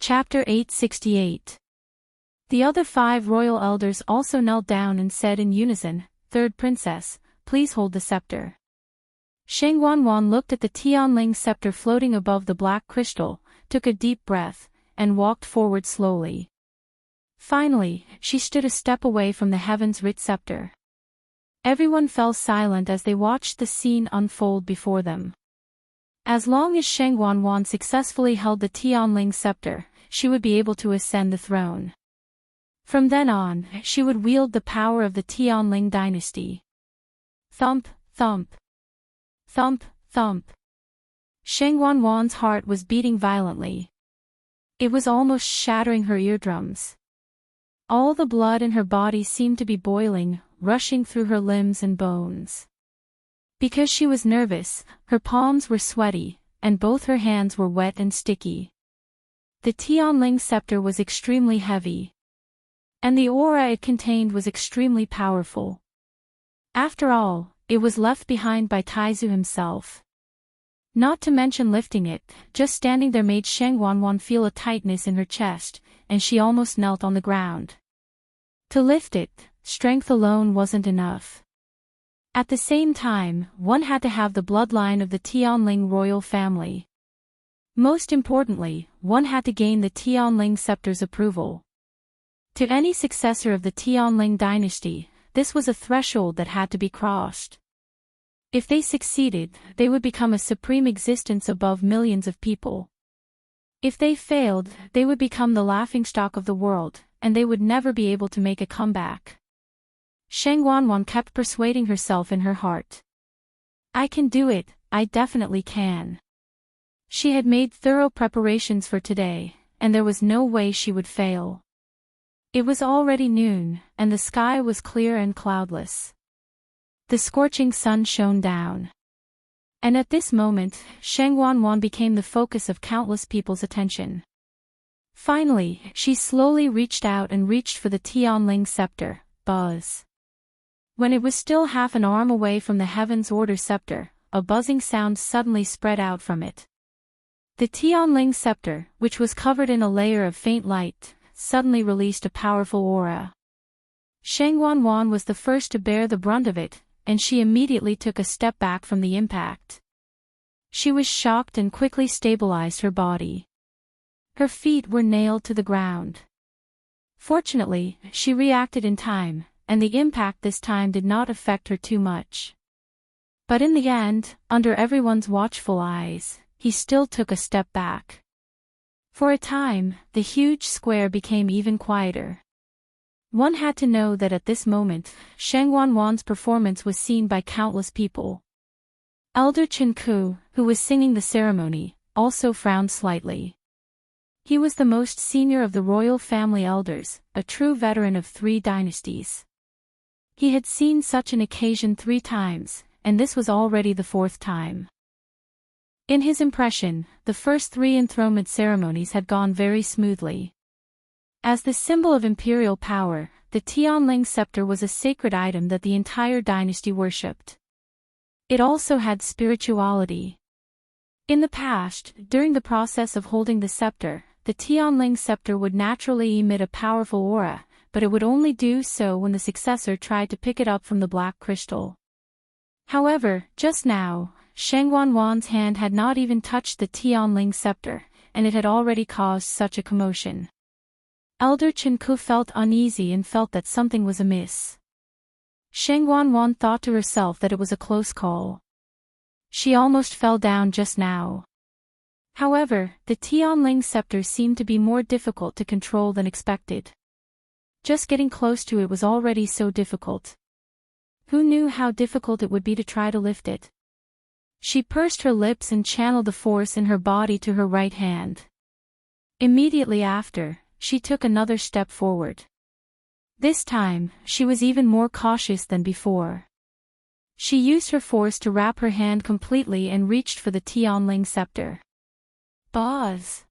Chapter 868. The other 5 royal elders also knelt down and said in unison, "Third princess, please hold the scepter." Sheng Wanwan looked at the Tianling scepter floating above the black crystal, took a deep breath, and walked forward slowly. Finally, she stood a step away from the heavens-writ scepter. Everyone fell silent as they watched the scene unfold before them. As long as Sheng Wanwan successfully held the Tianling scepter, she would be able to ascend the throne. From then on, she would wield the power of the Tianling dynasty. Thump, thump. Thump, thump. Sheng Wanwan's heart was beating violently. It was almost shattering her eardrums. All the blood in her body seemed to be boiling, rushing through her limbs and bones. Because she was nervous, her palms were sweaty, and both her hands were wet and sticky. The Tianling scepter was extremely heavy. And the aura it contained was extremely powerful. After all, it was left behind by Taizu himself. Not to mention lifting it, just standing there made Sheng Wanwan feel a tightness in her chest, and she almost knelt on the ground. To lift it, strength alone wasn't enough. At the same time, one had to have the bloodline of the Tianling royal family. Most importantly, one had to gain the Tianling scepter's approval. To any successor of the Tianling dynasty, this was a threshold that had to be crossed. If they succeeded, they would become a supreme existence above millions of people. If they failed, they would become the laughingstock of the world, and they would never be able to make a comeback. Sheng Wanwan kept persuading herself in her heart. I can do it, I definitely can. She had made thorough preparations for today, and there was no way she would fail. It was already noon, and the sky was clear and cloudless. The scorching sun shone down. And at this moment, Sheng Wanwan became the focus of countless people's attention. Finally, she slowly reached out and reached for the Tianling scepter. Buzz. When it was still half an arm away from the Heaven's Order scepter, a buzzing sound suddenly spread out from it. The Tianling scepter, which was covered in a layer of faint light, suddenly released a powerful aura. Sheng Wanwan was the first to bear the brunt of it, and she immediately took a step back from the impact. She was shocked and quickly stabilized her body. Her feet were nailed to the ground. Fortunately, she reacted in time, and the impact this time did not affect her too much. But in the end, under everyone's watchful eyes, he still took a step back. For a time, the huge square became even quieter. One had to know that at this moment, Sheng Wanwan's performance was seen by countless people. Elder Chen Ku, who was singing the ceremony, also frowned slightly. He was the most senior of the royal family elders, a true veteran of 3 dynasties. He had seen such an occasion 3 times, and this was already the 4th time. In his impression, the first 3 enthronement ceremonies had gone very smoothly. As the symbol of imperial power, the Tianling scepter was a sacred item that the entire dynasty worshipped. It also had spirituality. In the past, during the process of holding the scepter, the Tianling scepter would naturally emit a powerful aura, but it would only do so when the successor tried to pick it up from the black crystal. However, just now, Sheng Wanwan's hand had not even touched the Tianling scepter, and it had already caused such a commotion. Elder Chen Ku felt uneasy and felt that something was amiss. Sheng Wanwan thought to herself that it was a close call. She almost fell down just now. However, the Tianling scepter seemed to be more difficult to control than expected. Just getting close to it was already so difficult. Who knew how difficult it would be to try to lift it? She pursed her lips and channeled the force in her body to her right hand. Immediately after, she took another step forward. This time, she was even more cautious than before. She used her force to wrap her hand completely and reached for the Tianling scepter. Buzz!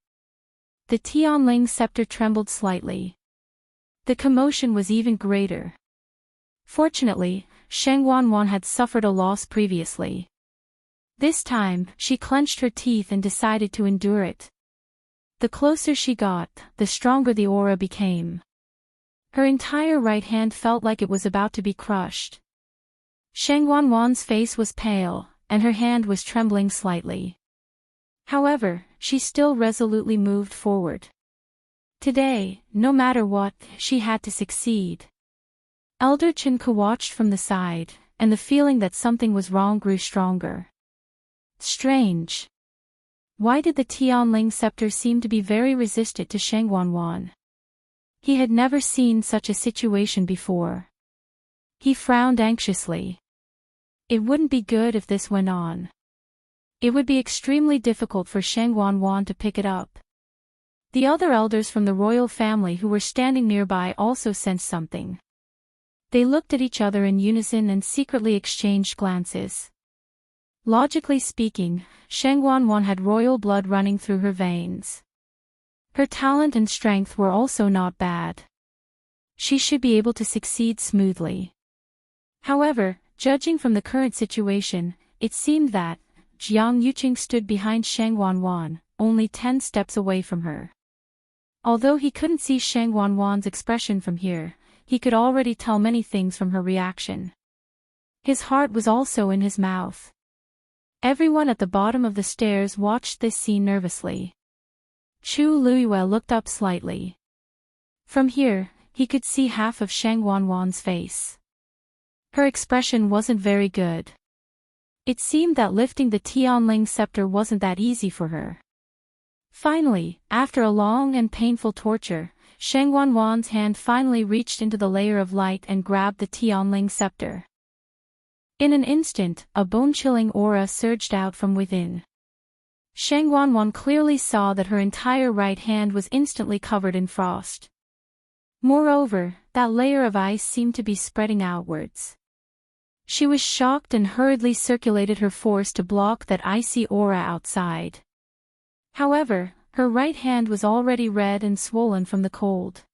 The Tianling scepter trembled slightly. The commotion was even greater. Fortunately, Sheng Wanwan had suffered a loss previously. This time, she clenched her teeth and decided to endure it. The closer she got, the stronger the aura became. Her entire right hand felt like it was about to be crushed. Shang Wanwan's face was pale, and her hand was trembling slightly. However, she still resolutely moved forward. Today, no matter what, she had to succeed. Elder Chinka watched from the side, and the feeling that something was wrong grew stronger. Strange. Why did the Tianling scepter seem to be very resistant to Shang Wanwan? He had never seen such a situation before. He frowned anxiously. It wouldn't be good if this went on. It would be extremely difficult for Shang Wanwan to pick it up. The other elders from the royal family who were standing nearby also sensed something. They looked at each other in unison and secretly exchanged glances. Logically speaking, Shang Wanwan had royal blood running through her veins. Her talent and strength were also not bad. She should be able to succeed smoothly. However, judging from the current situation, it seemed that Jiang Yuqing stood behind Shang Wanwan, only 10 steps away from her. Although he couldn't see Shang Wanwan's expression from here, he could already tell many things from her reaction. His heart was also in his mouth. Everyone at the bottom of the stairs watched this scene nervously. Chu Luiyue looked up slightly. From here, he could see half of Shang Wanwan's face. Her expression wasn't very good. It seemed that lifting the Tianling scepter wasn't that easy for her. Finally, after a long and painful torture, Shang Wanwan's hand finally reached into the layer of light and grabbed the Tianling scepter. In an instant, a bone-chilling aura surged out from within. Shang Wanwan clearly saw that her entire right hand was instantly covered in frost. Moreover, that layer of ice seemed to be spreading outwards. She was shocked and hurriedly circulated her force to block that icy aura outside. However, her right hand was already red and swollen from the cold.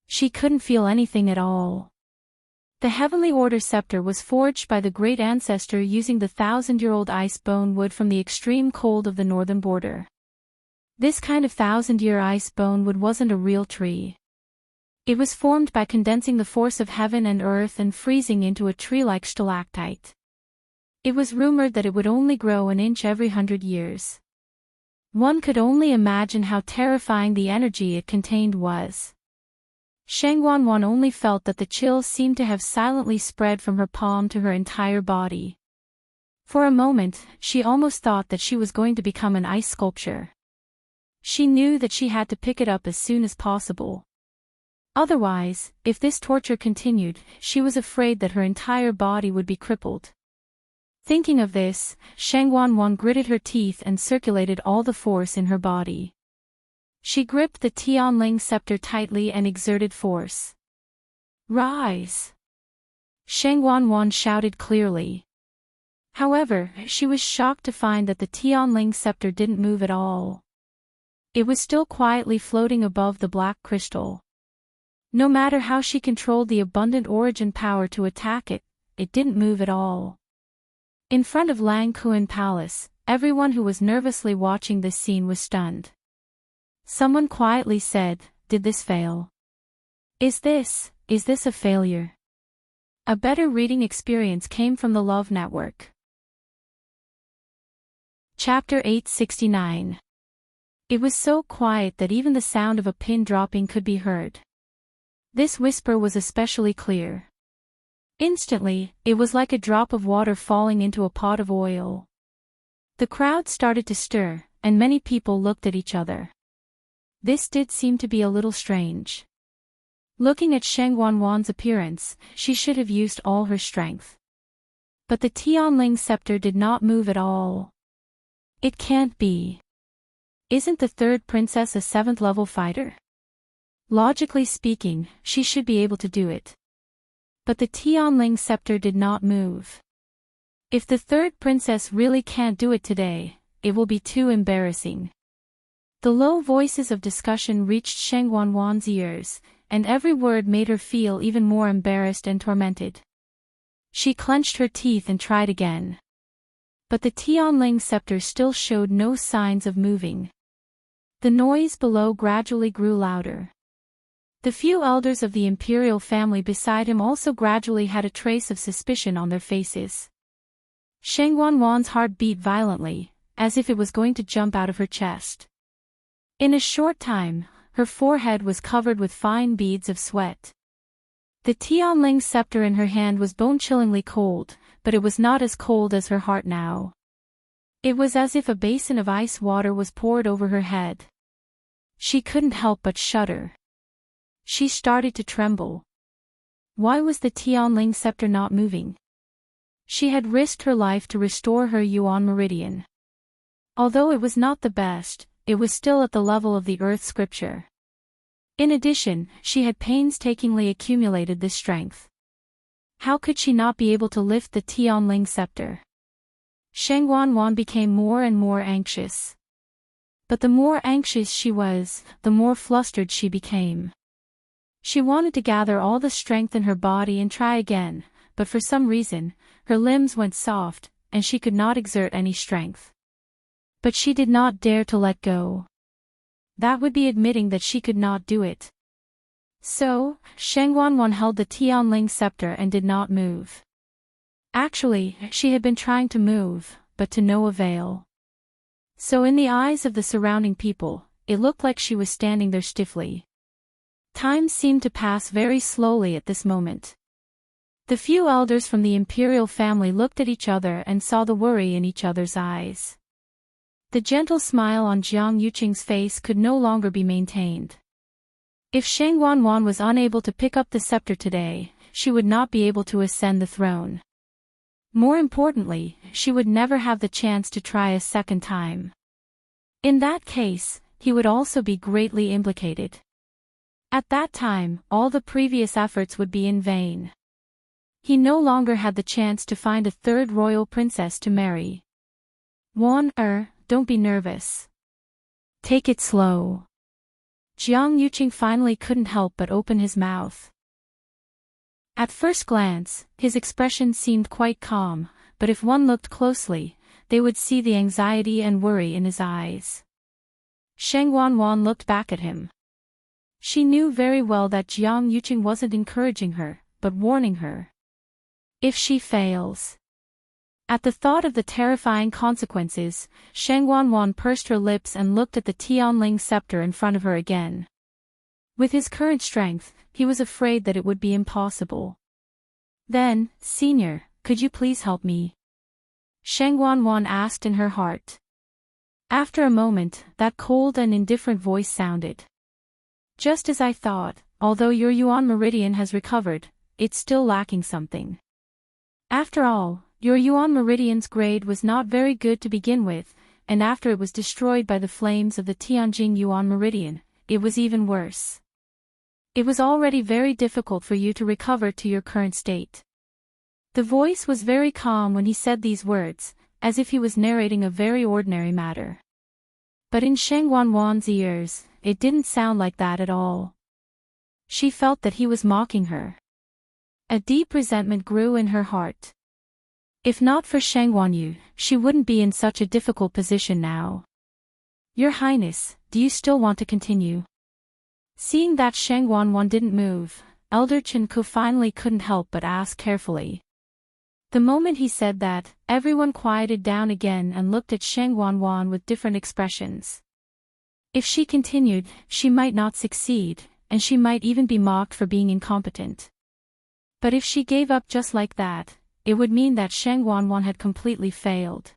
She couldn't feel anything at all. The Heavenly Order scepter was forged by the great ancestor using the 1,000-year-old ice bone wood from the extreme cold of the northern border. This kind of 1,000-year ice bone wood wasn't a real tree. It was formed by condensing the force of heaven and earth and freezing into a tree-like stalactite. It was rumored that it would only grow an inch every 100 years. One could only imagine how terrifying the energy it contained was. Shang Wanwan only felt that the chills seemed to have silently spread from her palm to her entire body. For a moment, she almost thought that she was going to become an ice sculpture. She knew that she had to pick it up as soon as possible. Otherwise, if this torture continued, she was afraid that her entire body would be crippled. Thinking of this, Shang Wanwan gritted her teeth and circulated all the force in her body. She gripped the Tianling scepter tightly and exerted force. "Rise!" Shang Wanwan shouted clearly. However, she was shocked to find that the Tianling scepter didn't move at all. It was still quietly floating above the black crystal. No matter how she controlled the abundant origin power to attack it, it didn't move at all. In front of Lang Kuan Palace, everyone who was nervously watching this scene was stunned. Someone quietly said, "Did this fail? Is this a failure?" A better reading experience came from the Love Network. Chapter 869. It was so quiet that even the sound of a pin dropping could be heard. This whisper was especially clear. Instantly, it was like a drop of water falling into a pot of oil. The crowd started to stir, and many people looked at each other. This did seem to be a little strange. Looking at Shang Wanwan's appearance, she should have used all her strength. But the Tianling scepter did not move at all. It can't be. Isn't the third princess a 7th-level fighter? Logically speaking, she should be able to do it. But the Tianling scepter did not move. If the third princess really can't do it today, it will be too embarrassing. The low voices of discussion reached Shang Wanwan's ears, and every word made her feel even more embarrassed and tormented. She clenched her teeth and tried again. But the Tianling scepter still showed no signs of moving. The noise below gradually grew louder. The few elders of the Imperial family beside him also gradually had a trace of suspicion on their faces. Sheng Wanwan's heart beat violently, as if it was going to jump out of her chest. In a short time, her forehead was covered with fine beads of sweat. The Tianling scepter in her hand was bone-chillingly cold, but it was not as cold as her heart now. It was as if a basin of ice water was poured over her head. She couldn't help but shudder. She started to tremble. Why was the Tianling scepter not moving? She had risked her life to restore her Yuan meridian. Although it was not the best, it was still at the level of the earth scripture. In addition, she had painstakingly accumulated this strength. How could she not be able to lift the Tianling scepter? Sheng Wanwan became more and more anxious. But the more anxious she was, the more flustered she became. She wanted to gather all the strength in her body and try again, but for some reason, her limbs went soft, and she could not exert any strength. But she did not dare to let go. That would be admitting that she could not do it. So, Sheng Wanwan held the Tianling scepter and did not move. Actually, she had been trying to move, but to no avail. So in the eyes of the surrounding people, it looked like she was standing there stiffly. Time seemed to pass very slowly at this moment. The few elders from the Imperial family looked at each other and saw the worry in each other's eyes. The gentle smile on Jiang Yuqing's face could no longer be maintained. If Sheng Wanwan was unable to pick up the scepter today, she would not be able to ascend the throne. More importantly, she would never have the chance to try a second time. In that case, he would also be greatly implicated. At that time, all the previous efforts would be in vain. He no longer had the chance to find a third royal princess to marry. Don't be nervous. Take it slow. Jiang Yuqing finally couldn't help but open his mouth. At first glance, his expression seemed quite calm, but if one looked closely, they would see the anxiety and worry in his eyes. Sheng Wanwan looked back at him. She knew very well that Jiang Yuqing wasn't encouraging her, but warning her. If she fails. At the thought of the terrifying consequences, Sheng Wanwan pursed her lips and looked at the Tianling scepter in front of her again. With his current strength, he was afraid that it would be impossible. Then, Senior, could you please help me? Sheng Wanwan asked in her heart. After a moment, that cold and indifferent voice sounded. Just as I thought, although your Yuan meridian has recovered, it's still lacking something. After all, your Yuan meridian's grade was not very good to begin with, and after it was destroyed by the flames of the Tianjing Yuan meridian, it was even worse. It was already very difficult for you to recover to your current state. The voice was very calm when he said these words, as if he was narrating a very ordinary matter. But in Sheng Wanwan's ears, it didn't sound like that at all. She felt that he was mocking her. A deep resentment grew in her heart. If not for Sheng Wanyu, she wouldn't be in such a difficult position now. Your Highness, do you still want to continue? Seeing that Sheng Wanwan didn't move, Elder Chen Ku finally couldn't help but ask carefully. The moment he said that, everyone quieted down again and looked at Sheng Wanwan with different expressions. If she continued, she might not succeed, and she might even be mocked for being incompetent. But if she gave up just like that, it would mean that Sheng Wanwan had completely failed.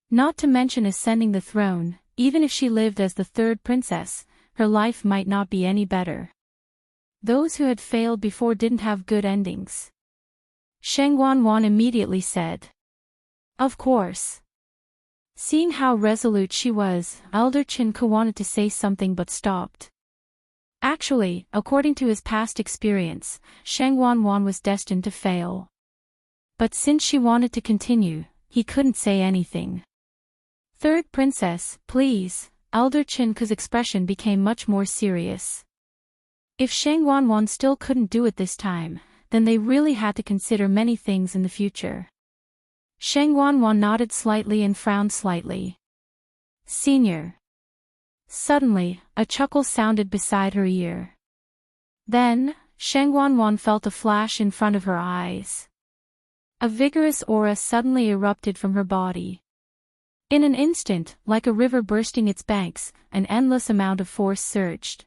Not to mention ascending the throne, even if she lived as the third princess, her life might not be any better. Those who had failed before didn't have good endings. Sheng Wanwan immediately said. Of course. Seeing how resolute she was, Elder Chen Ku wanted to say something but stopped. Actually, according to his past experience, Sheng Wanwan was destined to fail. But since she wanted to continue, he couldn't say anything. Third princess, please. Elder Chen Ku's expression became much more serious. If Sheng Wanwan still couldn't do it this time, then they really had to consider many things in the future. Sheng Wanwan nodded slightly and frowned slightly. Senior. Suddenly, a chuckle sounded beside her ear. Then, Shangguanguan felt a flash in front of her eyes. A vigorous aura suddenly erupted from her body. In an instant, like a river bursting its banks, an endless amount of force surged.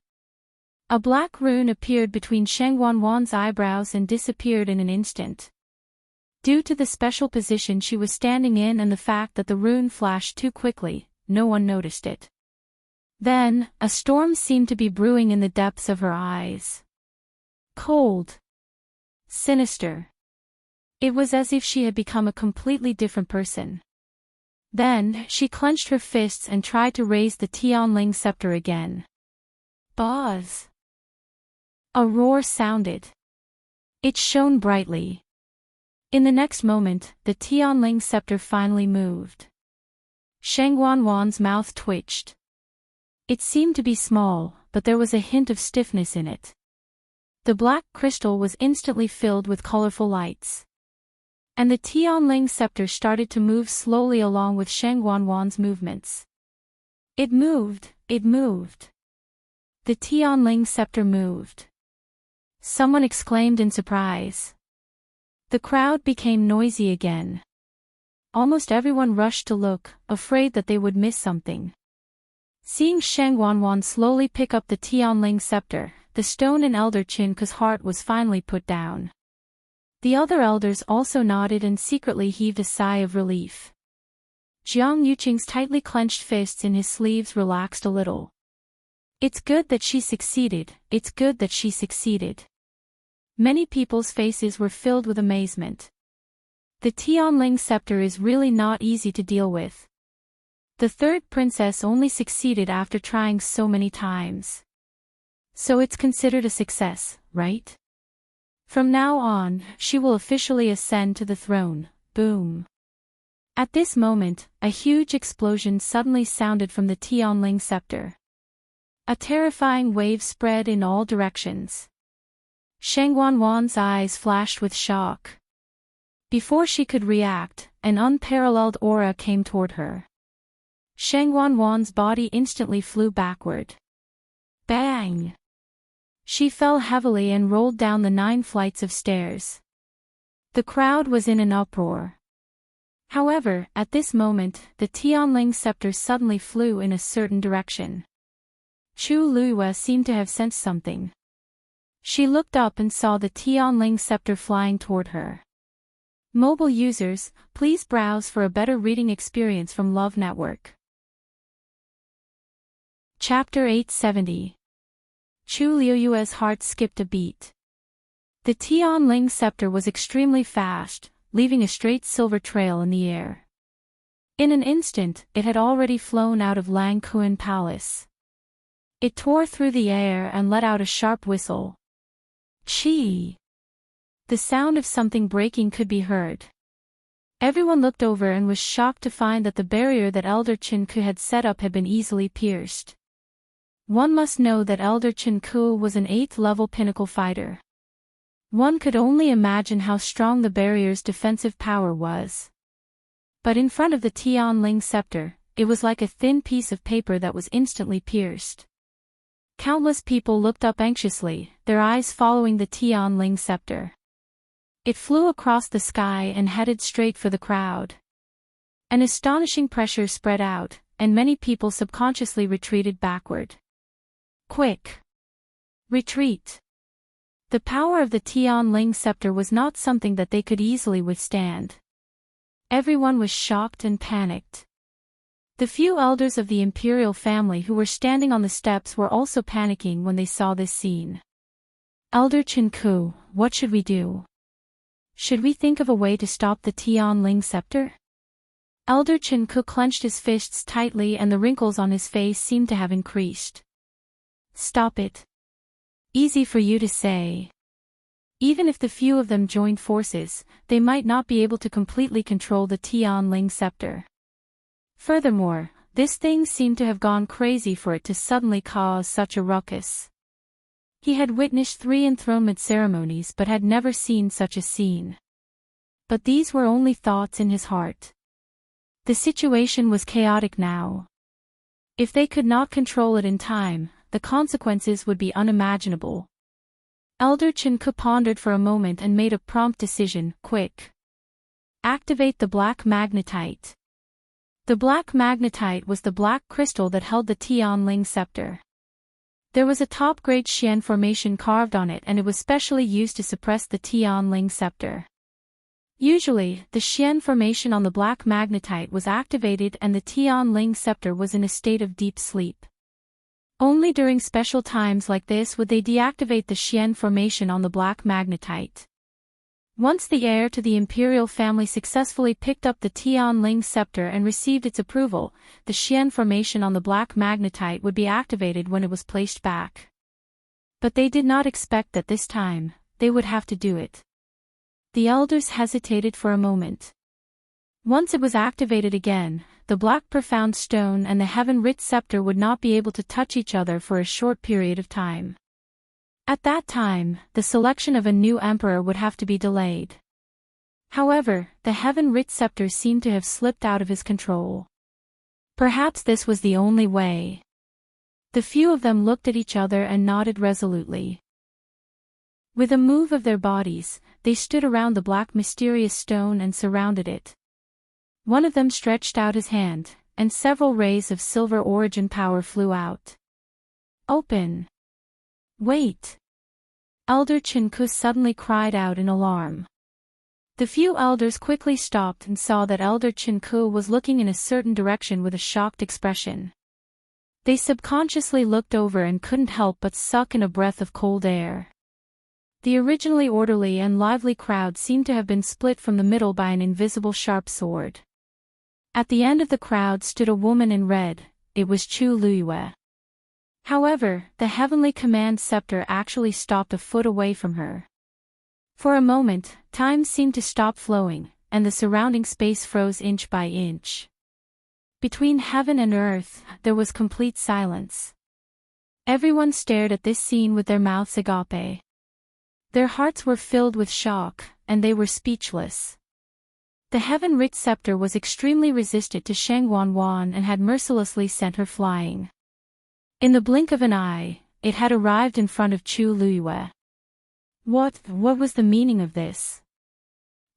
A black rune appeared between Shangguanguan's eyebrows and disappeared in an instant. Due to the special position she was standing in and the fact that the rune flashed too quickly, no one noticed it. Then, a storm seemed to be brewing in the depths of her eyes. Cold. Sinister. It was as if she had become a completely different person. Then, she clenched her fists and tried to raise the Tianling scepter again. Buzz. A roar sounded. It shone brightly. In the next moment, the Tianling scepter finally moved. Shangguanguan's mouth twitched. It seemed to be small, but there was a hint of stiffness in it. The black crystal was instantly filled with colorful lights. And the Tianling scepter started to move slowly along with Shangguanguan's movements. It moved, it moved. The Tianling scepter moved. Someone exclaimed in surprise. The crowd became noisy again. Almost everyone rushed to look, afraid that they would miss something. Seeing Shangguanguan slowly pick up the Tianling scepter, the stone in Elder Chinku's heart was finally put down. The other elders also nodded and secretly heaved a sigh of relief. Jiang Yuqing's tightly clenched fists in his sleeves relaxed a little. It's good that she succeeded, it's good that she succeeded. Many people's faces were filled with amazement. The Tianling scepter is really not easy to deal with. The third princess only succeeded after trying so many times. So it's considered a success, right? From now on, she will officially ascend to the throne. Boom. At this moment, a huge explosion suddenly sounded from the Tianling scepter. A terrifying wave spread in all directions. Shangguanguan's eyes flashed with shock. Before she could react, an unparalleled aura came toward her. Shangguanguan's body instantly flew backward. Bang! She fell heavily and rolled down the 9 flights of stairs. The crowd was in an uproar. However, at this moment, the Tianling scepter suddenly flew in a certain direction. Chu Luiyue seemed to have sensed something. She looked up and saw the Tianling scepter flying toward her. Mobile users, please browse for a better reading experience from Love Network. Chapter 870. Chu Luiyue's heart skipped a beat. The Tianling scepter was extremely fast, leaving a straight silver trail in the air. In an instant, it had already flown out of Lang Kuan Palace. It tore through the air and let out a sharp whistle. Chee! The sound of something breaking could be heard. Everyone looked over and was shocked to find that the barrier that Elder Chinku had set up had been easily pierced. One must know that Elder Chinku was an 8th-level pinnacle fighter. One could only imagine how strong the barrier's defensive power was. But in front of the Tianling scepter, it was like a thin piece of paper that was instantly pierced. Countless people looked up anxiously, their eyes following the Tianling scepter. It flew across the sky and headed straight for the crowd. An astonishing pressure spread out, and many people subconsciously retreated backward. Quick! Retreat! The power of the Tianling scepter was not something that they could easily withstand. Everyone was shocked and panicked. The few elders of the Imperial family who were standing on the steps were also panicking when they saw this scene. Elder Chinku, what should we do? Should we think of a way to stop the Tianling scepter? Elder Chinku clenched his fists tightly and the wrinkles on his face seemed to have increased. Stop it. Easy for you to say. Even if the few of them joined forces, they might not be able to completely control the Tianling scepter. Furthermore, this thing seemed to have gone crazy for it to suddenly cause such a ruckus. He had witnessed 3 enthronement ceremonies but had never seen such a scene. But these were only thoughts in his heart. The situation was chaotic now. If they could not control it in time, the consequences would be unimaginable. Elder Chenku pondered for a moment and made a prompt decision. Quick! Activate the black magnetite. The black magnetite was the black crystal that held the Tianling scepter. There was a top-grade Xian formation carved on it, and it was specially used to suppress the Tianling scepter. Usually, the Xian formation on the black magnetite was activated and the Tianling scepter was in a state of deep sleep. Only during special times like this would they deactivate the Xian formation on the black magnetite. Once the heir to the Imperial family successfully picked up the Tianling scepter and received its approval, the Xian formation on the black magnetite would be activated when it was placed back. But they did not expect that this time, they would have to do it. The elders hesitated for a moment. Once it was activated again, the black profound stone and the heaven-writ scepter would not be able to touch each other for a short period of time. At that time, the selection of a new emperor would have to be delayed. However, the heaven-writ scepter seemed to have slipped out of his control. Perhaps this was the only way. The few of them looked at each other and nodded resolutely. With a move of their bodies, they stood around the black mysterious stone and surrounded it. One of them stretched out his hand, and several rays of silver origin power flew out. Open! Wait! Elder Chenku suddenly cried out in alarm. The few elders quickly stopped and saw that Elder Chenku was looking in a certain direction with a shocked expression. They subconsciously looked over and couldn't help but suck in a breath of cold air. The originally orderly and lively crowd seemed to have been split from the middle by an invisible sharp sword. At the end of the crowd stood a woman in red. It was Chu Luyue. However, the heavenly command scepter actually stopped a foot away from her. For a moment, time seemed to stop flowing, and the surrounding space froze inch by inch. Between heaven and earth, there was complete silence. Everyone stared at this scene with their mouths agape. Their hearts were filled with shock, and they were speechless. The heaven-writ scepter was extremely resistant to Sheng Wanwan and had mercilessly sent her flying. In the blink of an eye, it had arrived in front of Chu Luyue. What was the meaning of this?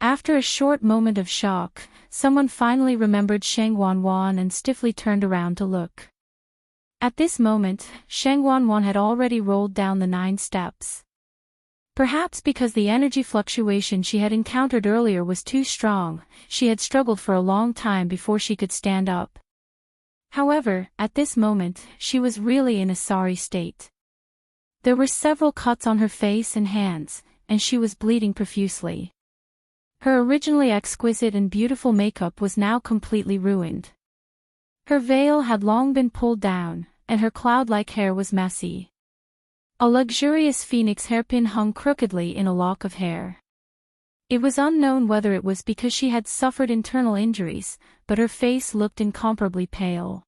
After a short moment of shock, someone finally remembered Sheng Wanwan and stiffly turned around to look. At this moment, Sheng Wanwan had already rolled down the 9 steps. Perhaps because the energy fluctuation she had encountered earlier was too strong, she had struggled for a long time before she could stand up. However, at this moment, she was really in a sorry state. There were several cuts on her face and hands, and she was bleeding profusely. Her originally exquisite and beautiful makeup was now completely ruined. Her veil had long been pulled down, and her cloud-like hair was messy. A luxurious phoenix hairpin hung crookedly in a lock of hair. It was unknown whether it was because she had suffered internal injuries, but her face looked incomparably pale.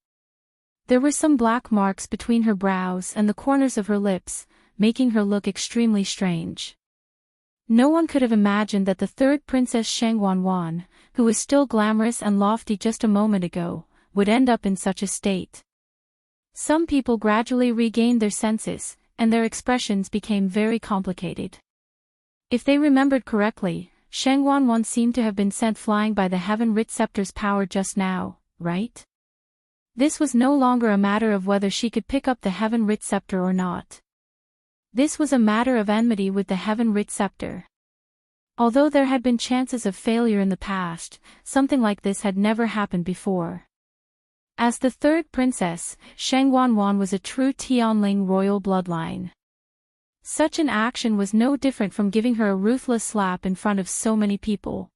There were some black marks between her brows and the corners of her lips, making her look extremely strange. No one could have imagined that the third Princess Sheng Wanwan, who was still glamorous and lofty just a moment ago, would end up in such a state. Some people gradually regained their senses, and their expressions became very complicated. If they remembered correctly, Sheng Wanwan seemed to have been sent flying by the heaven-writ scepter's power just now, right? This was no longer a matter of whether she could pick up the heaven-writ scepter or not. This was a matter of enmity with the heaven-writ scepter. Although there had been chances of failure in the past, something like this had never happened before. As the third princess, Sheng Wanwan was a true Tianling royal bloodline. Such an action was no different from giving her a ruthless slap in front of so many people.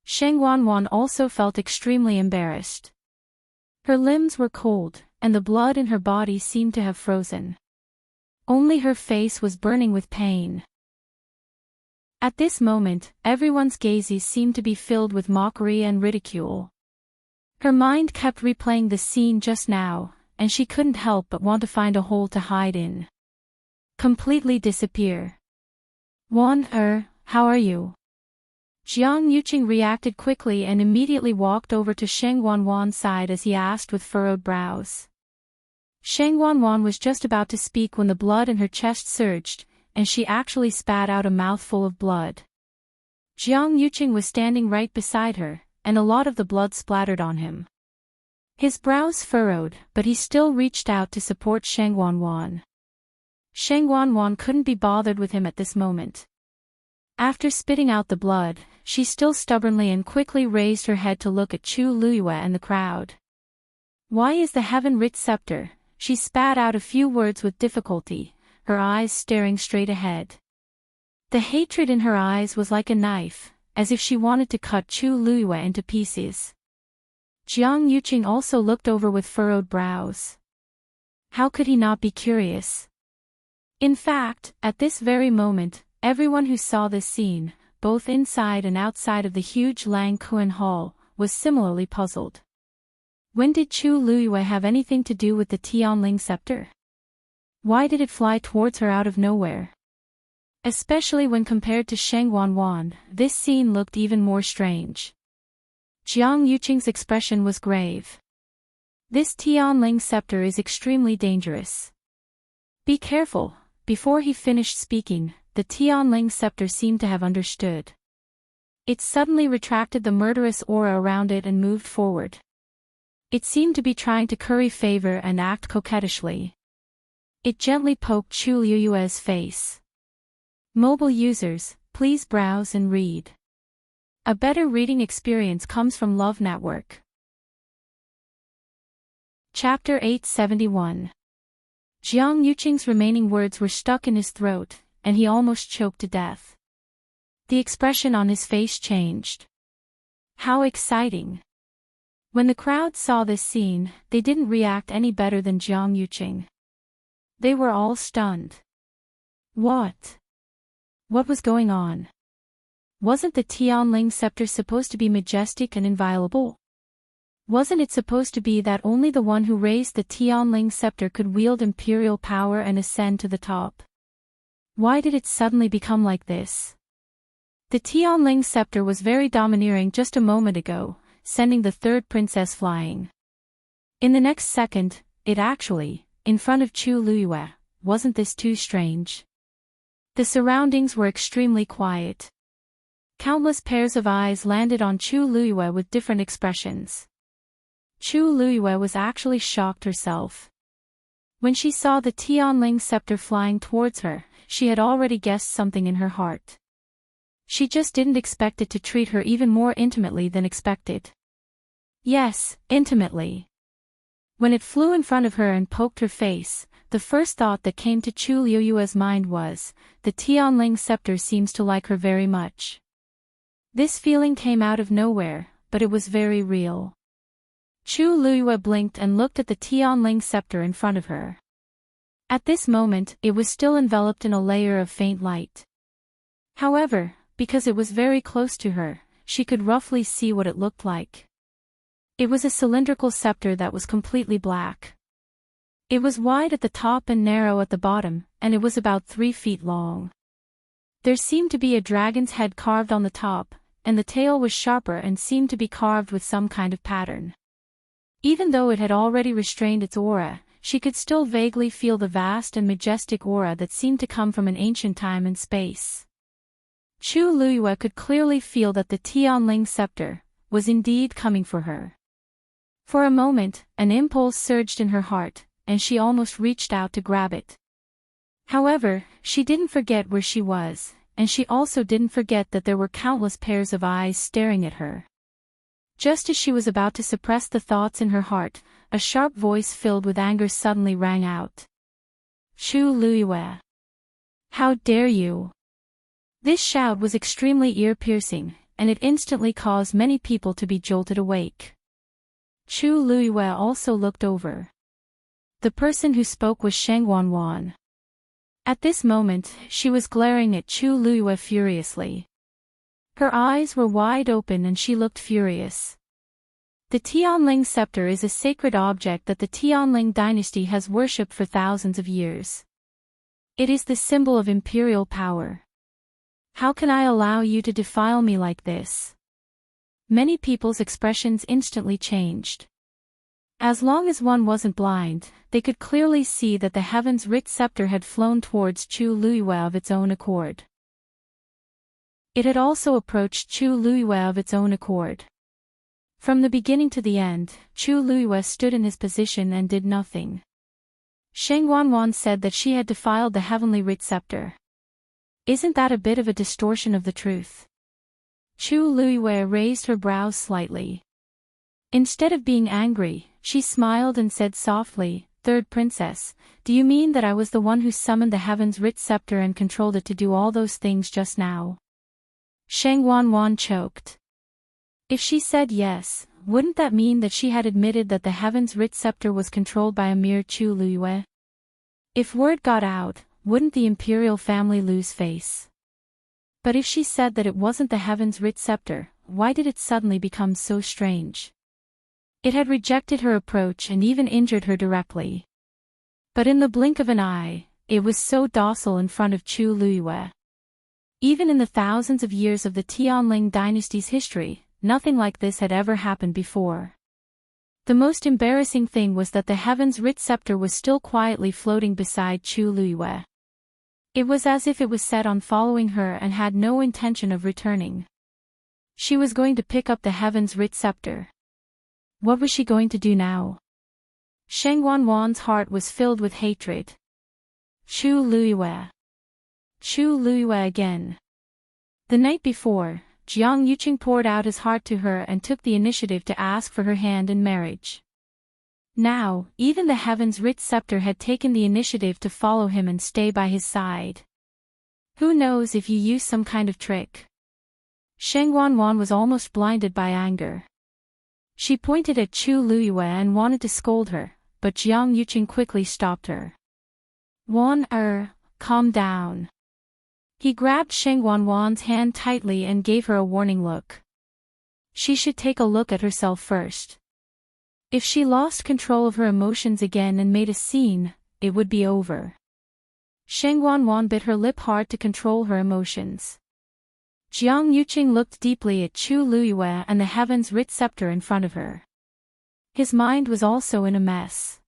Sheng Wanwan also felt extremely embarrassed. Her limbs were cold, and the blood in her body seemed to have frozen. Only her face was burning with pain. At this moment, everyone's gazes seemed to be filled with mockery and ridicule. Her mind kept replaying the scene just now, and she couldn't help but want to find a hole to hide in. Completely disappear. How are you? Jiang Yuqing reacted quickly and immediately walked over to Sheng Wanwan's side as he asked with furrowed brows. Shang Wanwan was just about to speak when the blood in her chest surged, and she actually spat out a mouthful of blood. Jiang Yuqing was standing right beside her, and a lot of the blood splattered on him. His brows furrowed, but he still reached out to support Shang Wanwan. Shang Wanwan couldn't be bothered with him at this moment. After spitting out the blood, she still stubbornly and quickly raised her head to look at Chu Luyue and the crowd. "Why is the heaven-writ scepter?" She spat out a few words with difficulty, her eyes staring straight ahead. The hatred in her eyes was like a knife, as if she wanted to cut Chu Luyue into pieces. Jiang Yuqing also looked over with furrowed brows. How could he not be curious? In fact, at this very moment, everyone who saw this scene, both inside and outside of the huge Lang Kuan Hall, was similarly puzzled. When did Chu Luyue have anything to do with the Tianling scepter? Why did it fly towards her out of nowhere? Especially when compared to Shang Wanwan, this scene looked even more strange. Jiang Yuqing's expression was grave. This Tianling scepter is extremely dangerous. Be careful. Before he finished speaking, the Tianling scepter seemed to have understood. It suddenly retracted the murderous aura around it and moved forward. It seemed to be trying to curry favor and act coquettishly. It gently poked Chu Luyue's face. Mobile users, please browse and read. A better reading experience comes from Love Network. Chapter 871. Jiang Yuqing's remaining words were stuck in his throat, and he almost choked to death. The expression on his face changed. How exciting! When the crowd saw this scene, they didn't react any better than Jiang Yuqing. They were all stunned. What? What was going on? Wasn't the Tianling scepter supposed to be majestic and inviolable? Wasn't it supposed to be that only the one who raised the Tianling scepter could wield imperial power and ascend to the top? Why did it suddenly become like this? The Tianling scepter was very domineering just a moment ago, sending the third princess flying. In the next second, it actually, in front of Chu Luyue, wasn't this too strange? The surroundings were extremely quiet. Countless pairs of eyes landed on Chu Luyue with different expressions. Chu Luyue was actually shocked herself. When she saw the Tianling scepter flying towards her, she had already guessed something in her heart. She just didn't expect it to treat her even more intimately than expected. Yes, intimately. When it flew in front of her and poked her face, the first thought that came to Chu Luyue's mind was, the Tianling scepter seems to like her very much. This feeling came out of nowhere, but it was very real. Chu Luyue blinked and looked at the Tianling scepter in front of her. At this moment, it was still enveloped in a layer of faint light. However, because it was very close to her, she could roughly see what it looked like. It was a cylindrical scepter that was completely black. It was wide at the top and narrow at the bottom, and it was about 3 feet long. There seemed to be a dragon's head carved on the top, and the tail was sharper and seemed to be carved with some kind of pattern. Even though it had already restrained its aura, she could still vaguely feel the vast and majestic aura that seemed to come from an ancient time and space. Chu Luyue could clearly feel that the Tianling scepter was indeed coming for her. For a moment, an impulse surged in her heart, and she almost reached out to grab it. However, she didn't forget where she was, and she also didn't forget that there were countless pairs of eyes staring at her. Just as she was about to suppress the thoughts in her heart, a sharp voice filled with anger suddenly rang out. Chu Luyue! How dare you! This shout was extremely ear-piercing, and it instantly caused many people to be jolted awake. Chu Luyue also looked over. The person who spoke was Shang Wanwan. At this moment, she was glaring at Chu Luyue furiously. Her eyes were wide open and she looked furious. The Tianling scepter is a sacred object that the Tianling dynasty has worshipped for thousands of years. It is the symbol of imperial power. How can I allow you to defile me like this? Many people's expressions instantly changed. As long as one wasn't blind, they could clearly see that the heaven's writ scepter had flown towards Chu Luiyue of its own accord. It had also approached Chu Luiyue of its own accord. From the beginning to the end, Chu Luiyue stood in his position and did nothing. Sheng Wanwan said that she had defiled the heavenly writ scepter. Isn't that a bit of a distortion of the truth? Chu Luiyue raised her brows slightly. Instead of being angry, she smiled and said softly, "Third princess, do you mean that I was the one who summoned the heaven's writ scepter and controlled it to do all those things just now?" Sheng Wanwan choked. If she said yes, wouldn't that mean that she had admitted that the heaven's writ scepter was controlled by a mere Chu Luiyue? If word got out, wouldn't the Imperial family lose face? But if she said that it wasn't the heaven's writ scepter, why did it suddenly become so strange? It had rejected her approach and even injured her directly. But in the blink of an eye, it was so docile in front of Chu Luiyue. Even in the thousands of years of the Tianling dynasty's history, nothing like this had ever happened before. The most embarrassing thing was that the heaven's writ scepter was still quietly floating beside Chu Luiyue. It was as if it was set on following her and had no intention of returning. She was going to pick up the heaven's writ scepter. What was she going to do now? Sheng Wanwan's heart was filled with hatred. Chu Luiyue. Chu Luiyue again. The night before, Jiang Yuqing poured out his heart to her and took the initiative to ask for her hand in marriage. Now, even the heaven's writ scepter had taken the initiative to follow him and stay by his side. Who knows if you use some kind of trick? Sheng Wanwan was almost blinded by anger. She pointed at Chu Luiyue and wanted to scold her, but Jiang Yuqing quickly stopped her. Calm down. He grabbed Sheng Wanwan's hand tightly and gave her a warning look. She should take a look at herself first. If she lost control of her emotions again and made a scene, it would be over. Sheng Wanwan bit her lip hard to control her emotions. Jiang Yuqing looked deeply at Chu Luiyue and the heaven's writ scepter in front of her. His mind was also in a mess.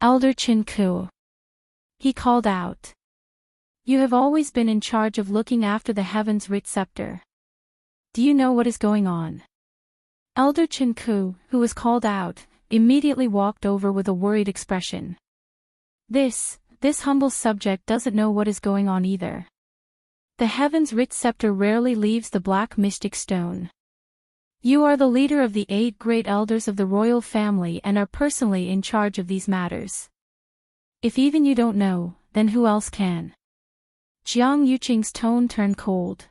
"Elder Qin Ku," he called out. "You have always been in charge of looking after the heaven's writ scepter. Do you know what is going on?" Elder Qin Ku, who was called out, immediately walked over with a worried expression. This humble subject doesn't know what is going on either. The heaven's writ scepter rarely leaves the black mystic stone. You are the leader of the 8 great elders of the royal family and are personally in charge of these matters. If even you don't know, then who else can? Jiang Yuqing's tone turned cold.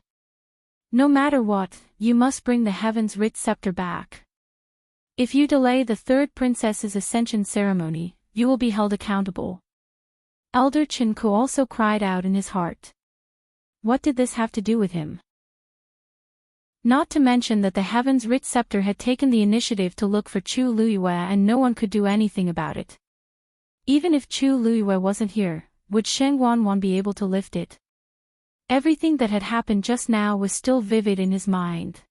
No matter what, you must bring the heaven's writ scepter back. If you delay the 3rd princess's ascension ceremony, you will be held accountable. Elder Qin Ku also cried out in his heart. What did this have to do with him? Not to mention that the heaven's writ scepter had taken the initiative to look for Chu Luiyue and no one could do anything about it. Even if Chu Luiyue wasn't here, would Sheng Wanwan be able to lift it? Everything that had happened just now was still vivid in his mind.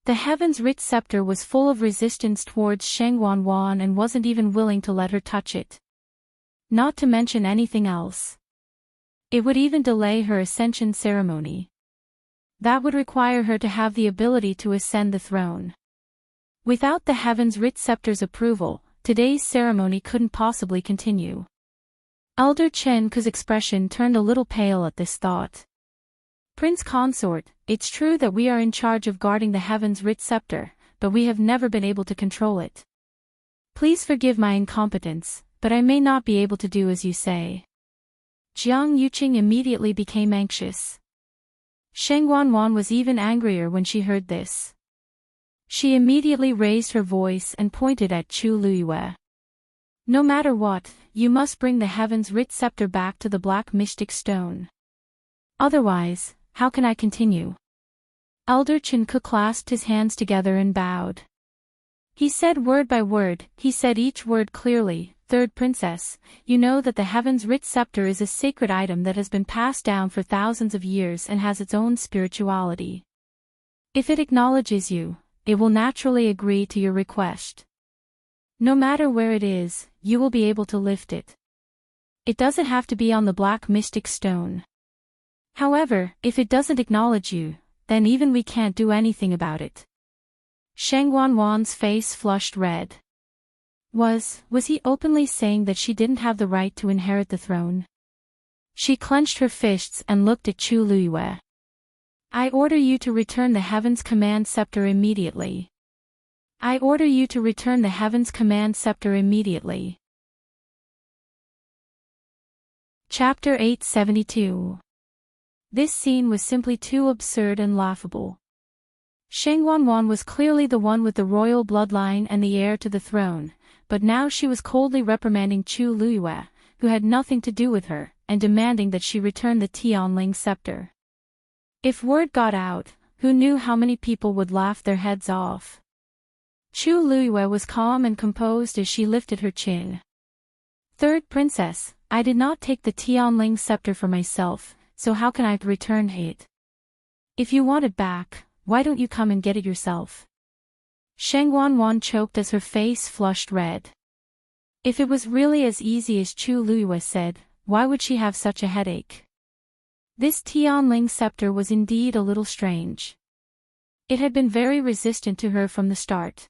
The heaven's writ scepter was full of resistance towards Sheng Wanwan and wasn't even willing to let her touch it. Not to mention anything else. It would even delay her ascension ceremony. That would require her to have the ability to ascend the throne. Without the heaven's writ scepter's approval, today's ceremony couldn't possibly continue. Elder Chen Ku's expression turned a little pale at this thought. Prince Consort, it's true that we are in charge of guarding the heaven's writ scepter, but we have never been able to control it. Please forgive my incompetence, but I may not be able to do as you say. Jiang Yuqing immediately became anxious. Sheng Wanwan was even angrier when she heard this. She immediately raised her voice and pointed at Chu Luiyue. No matter what, you must bring the heaven's writ scepter back to the black mystic stone. Otherwise, how can I continue? Elder Qin Ku clasped his hands together and bowed. He said word by word, he said each word clearly. 3rd princess, you know that the heaven's writ scepter is a sacred item that has been passed down for thousands of years and has its own spirituality. If it acknowledges you, it will naturally agree to your request. No matter where it is, you will be able to lift it. It doesn't have to be on the black mystic stone. However, if it doesn't acknowledge you, then even we can't do anything about it. Shang Wanwan's face flushed red. Was he openly saying that she didn't have the right to inherit the throne? She clenched her fists and looked at Chu Liyue. I order you to return the Heaven's Command Scepter immediately. I order you to return the Heaven's Command Scepter immediately. Chapter 872. This scene was simply too absurd and laughable. Shang Wanwan was clearly the one with the royal bloodline and the heir to the throne, but now she was coldly reprimanding Chu Liyue, who had nothing to do with her, and demanding that she return the Tianling scepter. If word got out, who knew how many people would laugh their heads off? Chu Liyue was calm and composed as she lifted her chin. Third princess, I did not take the Tianling scepter for myself, so how can I return it? If you want it back, why don't you come and get it yourself? Shang Wanwan choked as her face flushed red. If it was really as easy as Chu Liyue said, why would she have such a headache? This Tianling scepter was indeed a little strange. It had been very resistant to her from the start.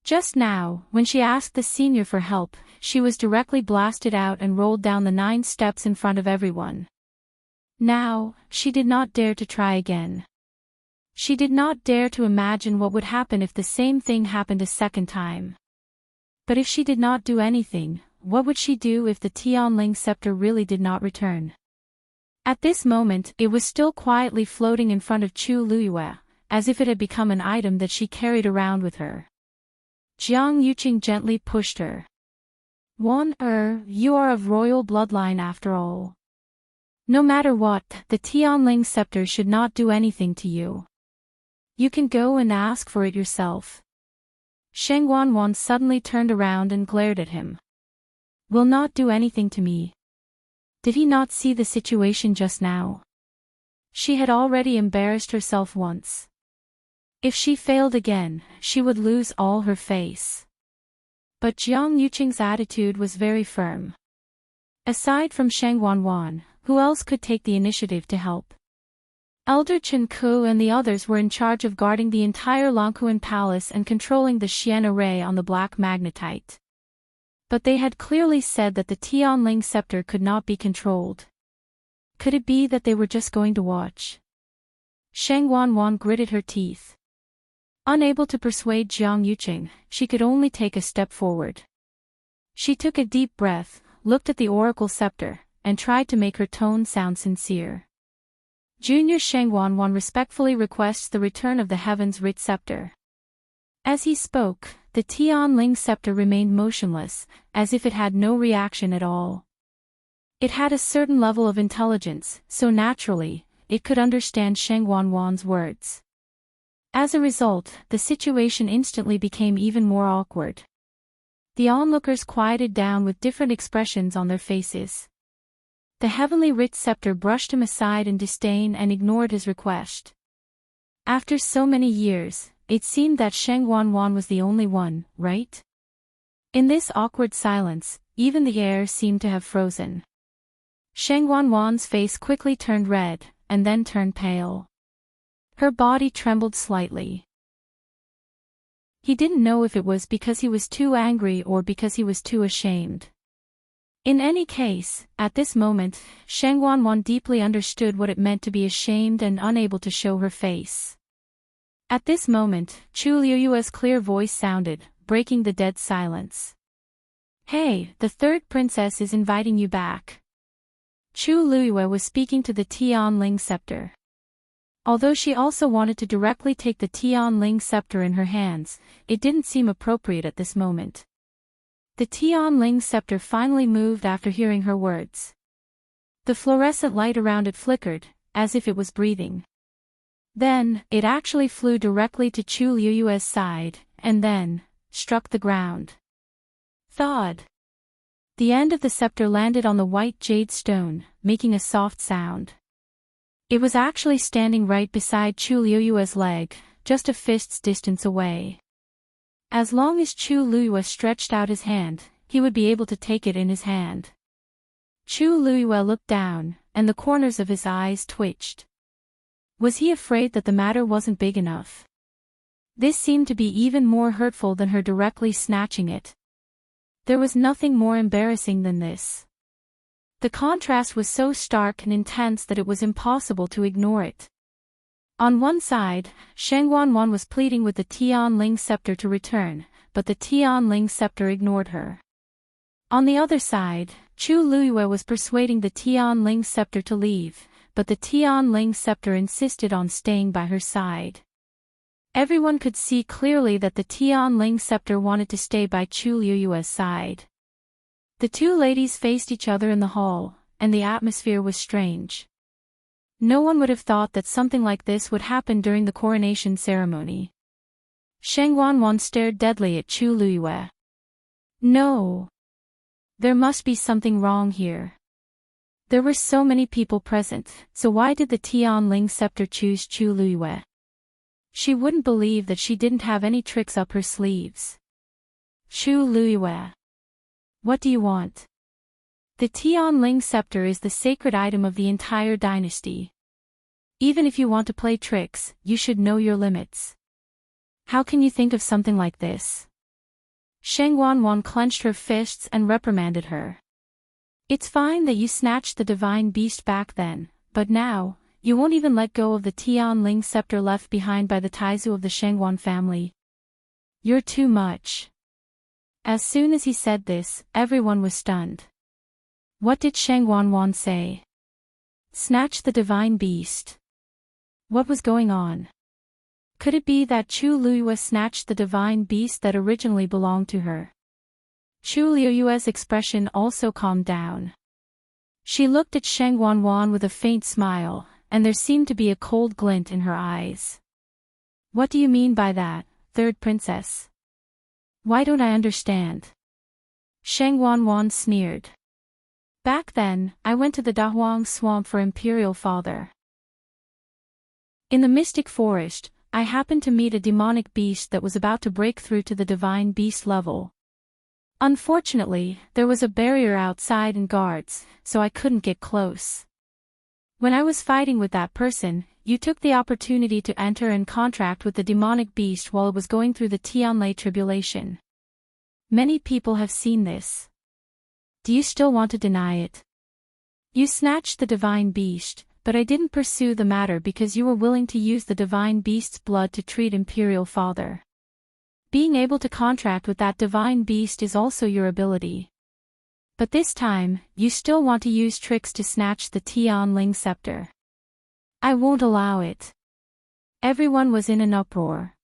Just now, when she asked the senior for help, she was directly blasted out and rolled down the 9 steps in front of everyone. Now, she did not dare to try again. She did not dare to imagine what would happen if the same thing happened a second time. But if she did not do anything, what would she do if the Tianling scepter really did not return? At this moment, it was still quietly floating in front of Chu Liyue, as if it had become an item that she carried around with her. Jiang Yuqing gently pushed her. You are of royal bloodline after all. No matter what, the Tianling scepter should not do anything to you. You can go and ask for it yourself. Shang Wanwan suddenly turned around and glared at him. Will not do anything to me. Did he not see the situation just now? She had already embarrassed herself once. If she failed again, she would lose all her face. But Jiang Yuqing's attitude was very firm. Aside from Shang Wanwan, who else could take the initiative to help? Elder Chen Ku and the others were in charge of guarding the entire Longquan Palace and controlling the Xian array on the black magnetite. But they had clearly said that the Tianling scepter could not be controlled. Could it be that they were just going to watch? Shang Wanwan gritted her teeth. Unable to persuade Jiang Yuqing, she could only take a step forward. She took a deep breath, looked at the oracle scepter, and tried to make her tone sound sincere. Junior Shang Wanwan respectfully requests the return of the Heaven's Writ Scepter. As he spoke, the Tianling scepter remained motionless, as if it had no reaction at all. It had a certain level of intelligence, so naturally, it could understand Shang Wanwan's words. As a result, the situation instantly became even more awkward. The onlookers quieted down with different expressions on their faces. The heavenly writ scepter brushed him aside in disdain and ignored his request. After so many years, it seemed that Shang Wanwan was the only one, right? In this awkward silence, even the air seemed to have frozen. Shang Wanwan's face quickly turned red, and then turned pale. Her body trembled slightly. He didn't know if it was because he was too angry or because he was too ashamed. In any case, at this moment, Shang Wanwan deeply understood what it meant to be ashamed and unable to show her face. At this moment, Chu Liyue's clear voice sounded, breaking the dead silence. Hey, the third princess is inviting you back. Chu Liyue was speaking to the Tianling scepter. Although she also wanted to directly take the Tianling scepter in her hands, it didn't seem appropriate at this moment. The Tianling scepter finally moved after hearing her words. The fluorescent light around it flickered, as if it was breathing. Then, it actually flew directly to Chu Liyue's side, and then, struck the ground. Thud. The end of the scepter landed on the white jade stone, making a soft sound. It was actually standing right beside Chu Liyue's leg, just a fist's distance away. As long as Chu Luiyue stretched out his hand, he would be able to take it in his hand. Chu Luiyue looked down, and the corners of his eyes twitched. Was he afraid that the matter wasn't big enough? This seemed to be even more hurtful than her directly snatching it. There was nothing more embarrassing than this. The contrast was so stark and intense that it was impossible to ignore it. On one side, Sheng Wanwan was pleading with the Tianling scepter to return, but the Tianling scepter ignored her. On the other side, Chu Luiyue was persuading the Tianling scepter to leave, but the Tianling scepter insisted on staying by her side. Everyone could see clearly that the Tianling scepter wanted to stay by Chu Luiyue's side. The two ladies faced each other in the hall, and the atmosphere was strange. No one would have thought that something like this would happen during the coronation ceremony. Sheng Wanwan stared deadly at Chu Luiyue. No. There must be something wrong here. There were so many people present, so why did the Tianling scepter choose Chu Luiyue? She wouldn't believe that she didn't have any tricks up her sleeves. Chu Luiyue. What do you want? The Tianling scepter is the sacred item of the entire dynasty. Even if you want to play tricks, you should know your limits. How can you think of something like this? Sheng Wanwan clenched her fists and reprimanded her. It's fine that you snatched the divine beast back then, but now, you won't even let go of the Tianling scepter left behind by the Taizu of the Shengwan family. You're too much. As soon as he said this, everyone was stunned. What did Sheng Wanwan say? Snatch the divine beast. What was going on? Could it be that Chu Luiyue snatched the divine beast that originally belonged to her? Chu Luiyue's expression also calmed down. She looked at Sheng Wanwan with a faint smile, and there seemed to be a cold glint in her eyes. What do you mean by that, third princess? Why don't I understand? Sheng Wanwan sneered. Back then, I went to the Dahuang swamp for Imperial father. In the mystic forest, I happened to meet a demonic beast that was about to break through to the divine beast level. Unfortunately, there was a barrier outside and guards, so I couldn't get close. When I was fighting with that person, you took the opportunity to enter and contract with the demonic beast while it was going through the Tianlai tribulation. Many people have seen this. Do you still want to deny it? You snatched the divine beast, but I didn't pursue the matter because you were willing to use the divine beast's blood to treat Imperial father. Being able to contract with that divine beast is also your ability. But this time, you still want to use tricks to snatch the Tianling scepter. I won't allow it. Everyone was in an uproar.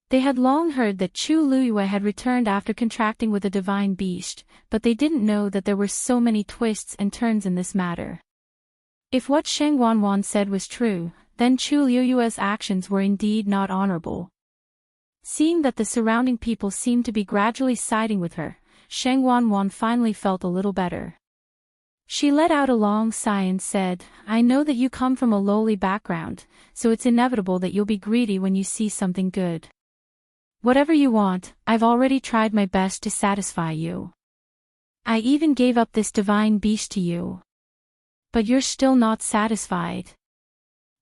They had long heard that Chu Luiyue had returned after contracting with a divine beast, but they didn't know that there were so many twists and turns in this matter. If what Sheng Wanwan said was true, then Chu Luiyue's actions were indeed not honorable. Seeing that the surrounding people seemed to be gradually siding with her, Sheng Wanwan finally felt a little better. She let out a long sigh and said, I know that you come from a lowly background, so it's inevitable that you'll be greedy when you see something good. Whatever you want, I've already tried my best to satisfy you. I even gave up this divine beast to you. But you're still not satisfied.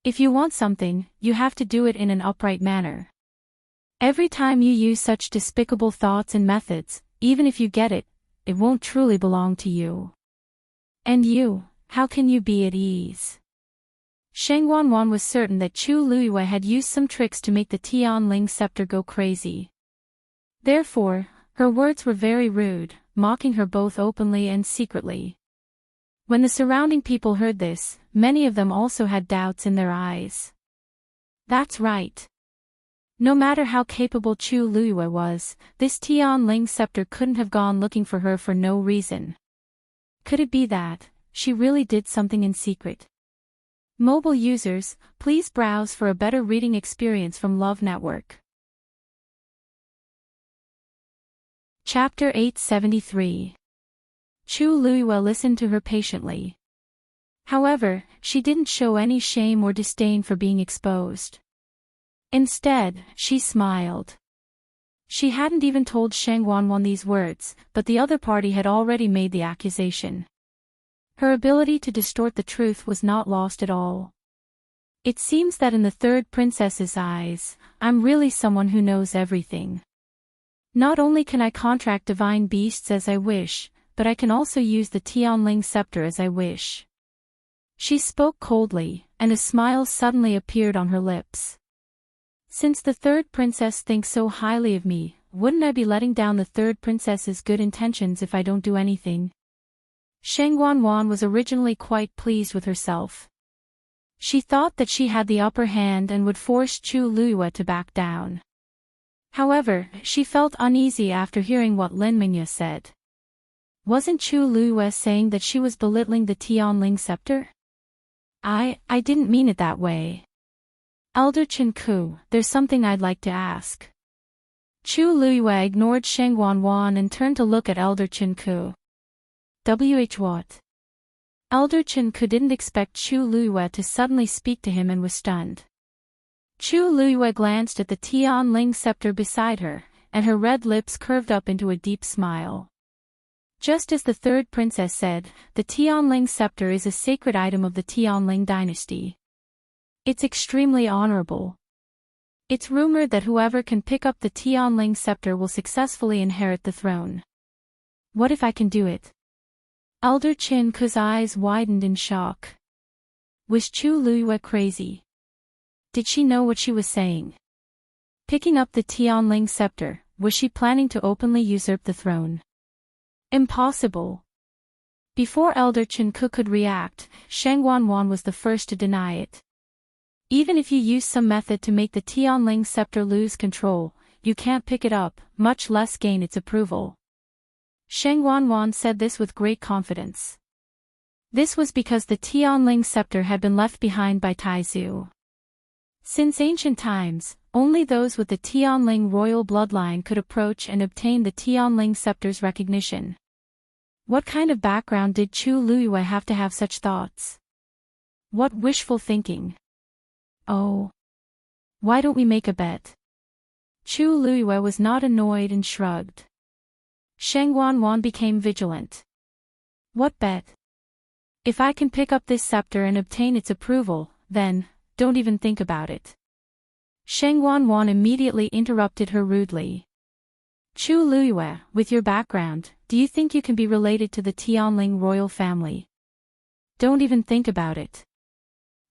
If you want something, you have to do it in an upright manner. Every time you use such despicable thoughts and methods, even if you get it, it won't truly belong to you. And you, how can you be at ease? Sheng Wanwan was certain that Chu Luiyue had used some tricks to make the Tianling scepter go crazy. Therefore, her words were very rude, mocking her both openly and secretly. When the surrounding people heard this, many of them also had doubts in their eyes. That's right. No matter how capable Chu Luiyue was, this Tianling scepter couldn't have gone looking for her for no reason. Could it be that she really did something in secret? Mobile users, please browse for a better reading experience from Love Network. Chapter 873. Chu Luiyue listened to her patiently. However, she didn't show any shame or disdain for being exposed. Instead, she smiled. She hadn't even told Shang Wanwan these words, but the other party had already made the accusation. Her ability to distort the truth was not lost at all. It seems that in the third princess's eyes, I'm really someone who knows everything. Not only can I contract divine beasts as I wish, but I can also use the Tianling scepter as I wish. She spoke coldly, and a smile suddenly appeared on her lips. Since the third princess thinks so highly of me, wouldn't I be letting down the third princess's good intentions if I don't do anything? Shang Wanwan was originally quite pleased with herself. She thought that she had the upper hand and would force Chu Luiyue to back down. However, she felt uneasy after hearing what Lin Mingya said. Wasn't Chu Luiyue saying that she was belittling the Tianling scepter? I didn't mean it that way. Elder Chen Ku, there's something I'd like to ask. Chu Luiyue ignored Shang Wanwan and turned to look at Elder Chen Ku. What? Elder Chen Ku didn't expect Chu Luiyue to suddenly speak to him and was stunned. Chu Luiyue glanced at the Tianling scepter beside her, and her red lips curved up into a deep smile. Just as the third princess said, the Tianling scepter is a sacred item of the Tianling dynasty. It's extremely honorable. It's rumored that whoever can pick up the Tianling scepter will successfully inherit the throne. What if I can do it? Elder Chen Ku's eyes widened in shock. Was Chu Luiyue crazy? Did she know what she was saying? Picking up the Tianling scepter, was she planning to openly usurp the throne? Impossible. Before Elder Chen Ku could react, Shang Wanwan was the first to deny it. Even if you use some method to make the Tianling scepter lose control, you can't pick it up, much less gain its approval. Shang Wanwan said this with great confidence. This was because the Tianling scepter had been left behind by Taizu. Since ancient times, only those with the Tianling royal bloodline could approach and obtain the Tianling scepter's recognition. What kind of background did Chu Luiyue have to have such thoughts? What wishful thinking! Oh. Why don't we make a bet? Chu Luiyue was not annoyed and shrugged. Shang Wanwan became vigilant. What bet? If I can pick up this scepter and obtain its approval, then, don't even think about it. Shang Wanwan immediately interrupted her rudely. Chu Luiyue, with your background, do you think you can be related to the Tianling royal family? Don't even think about it.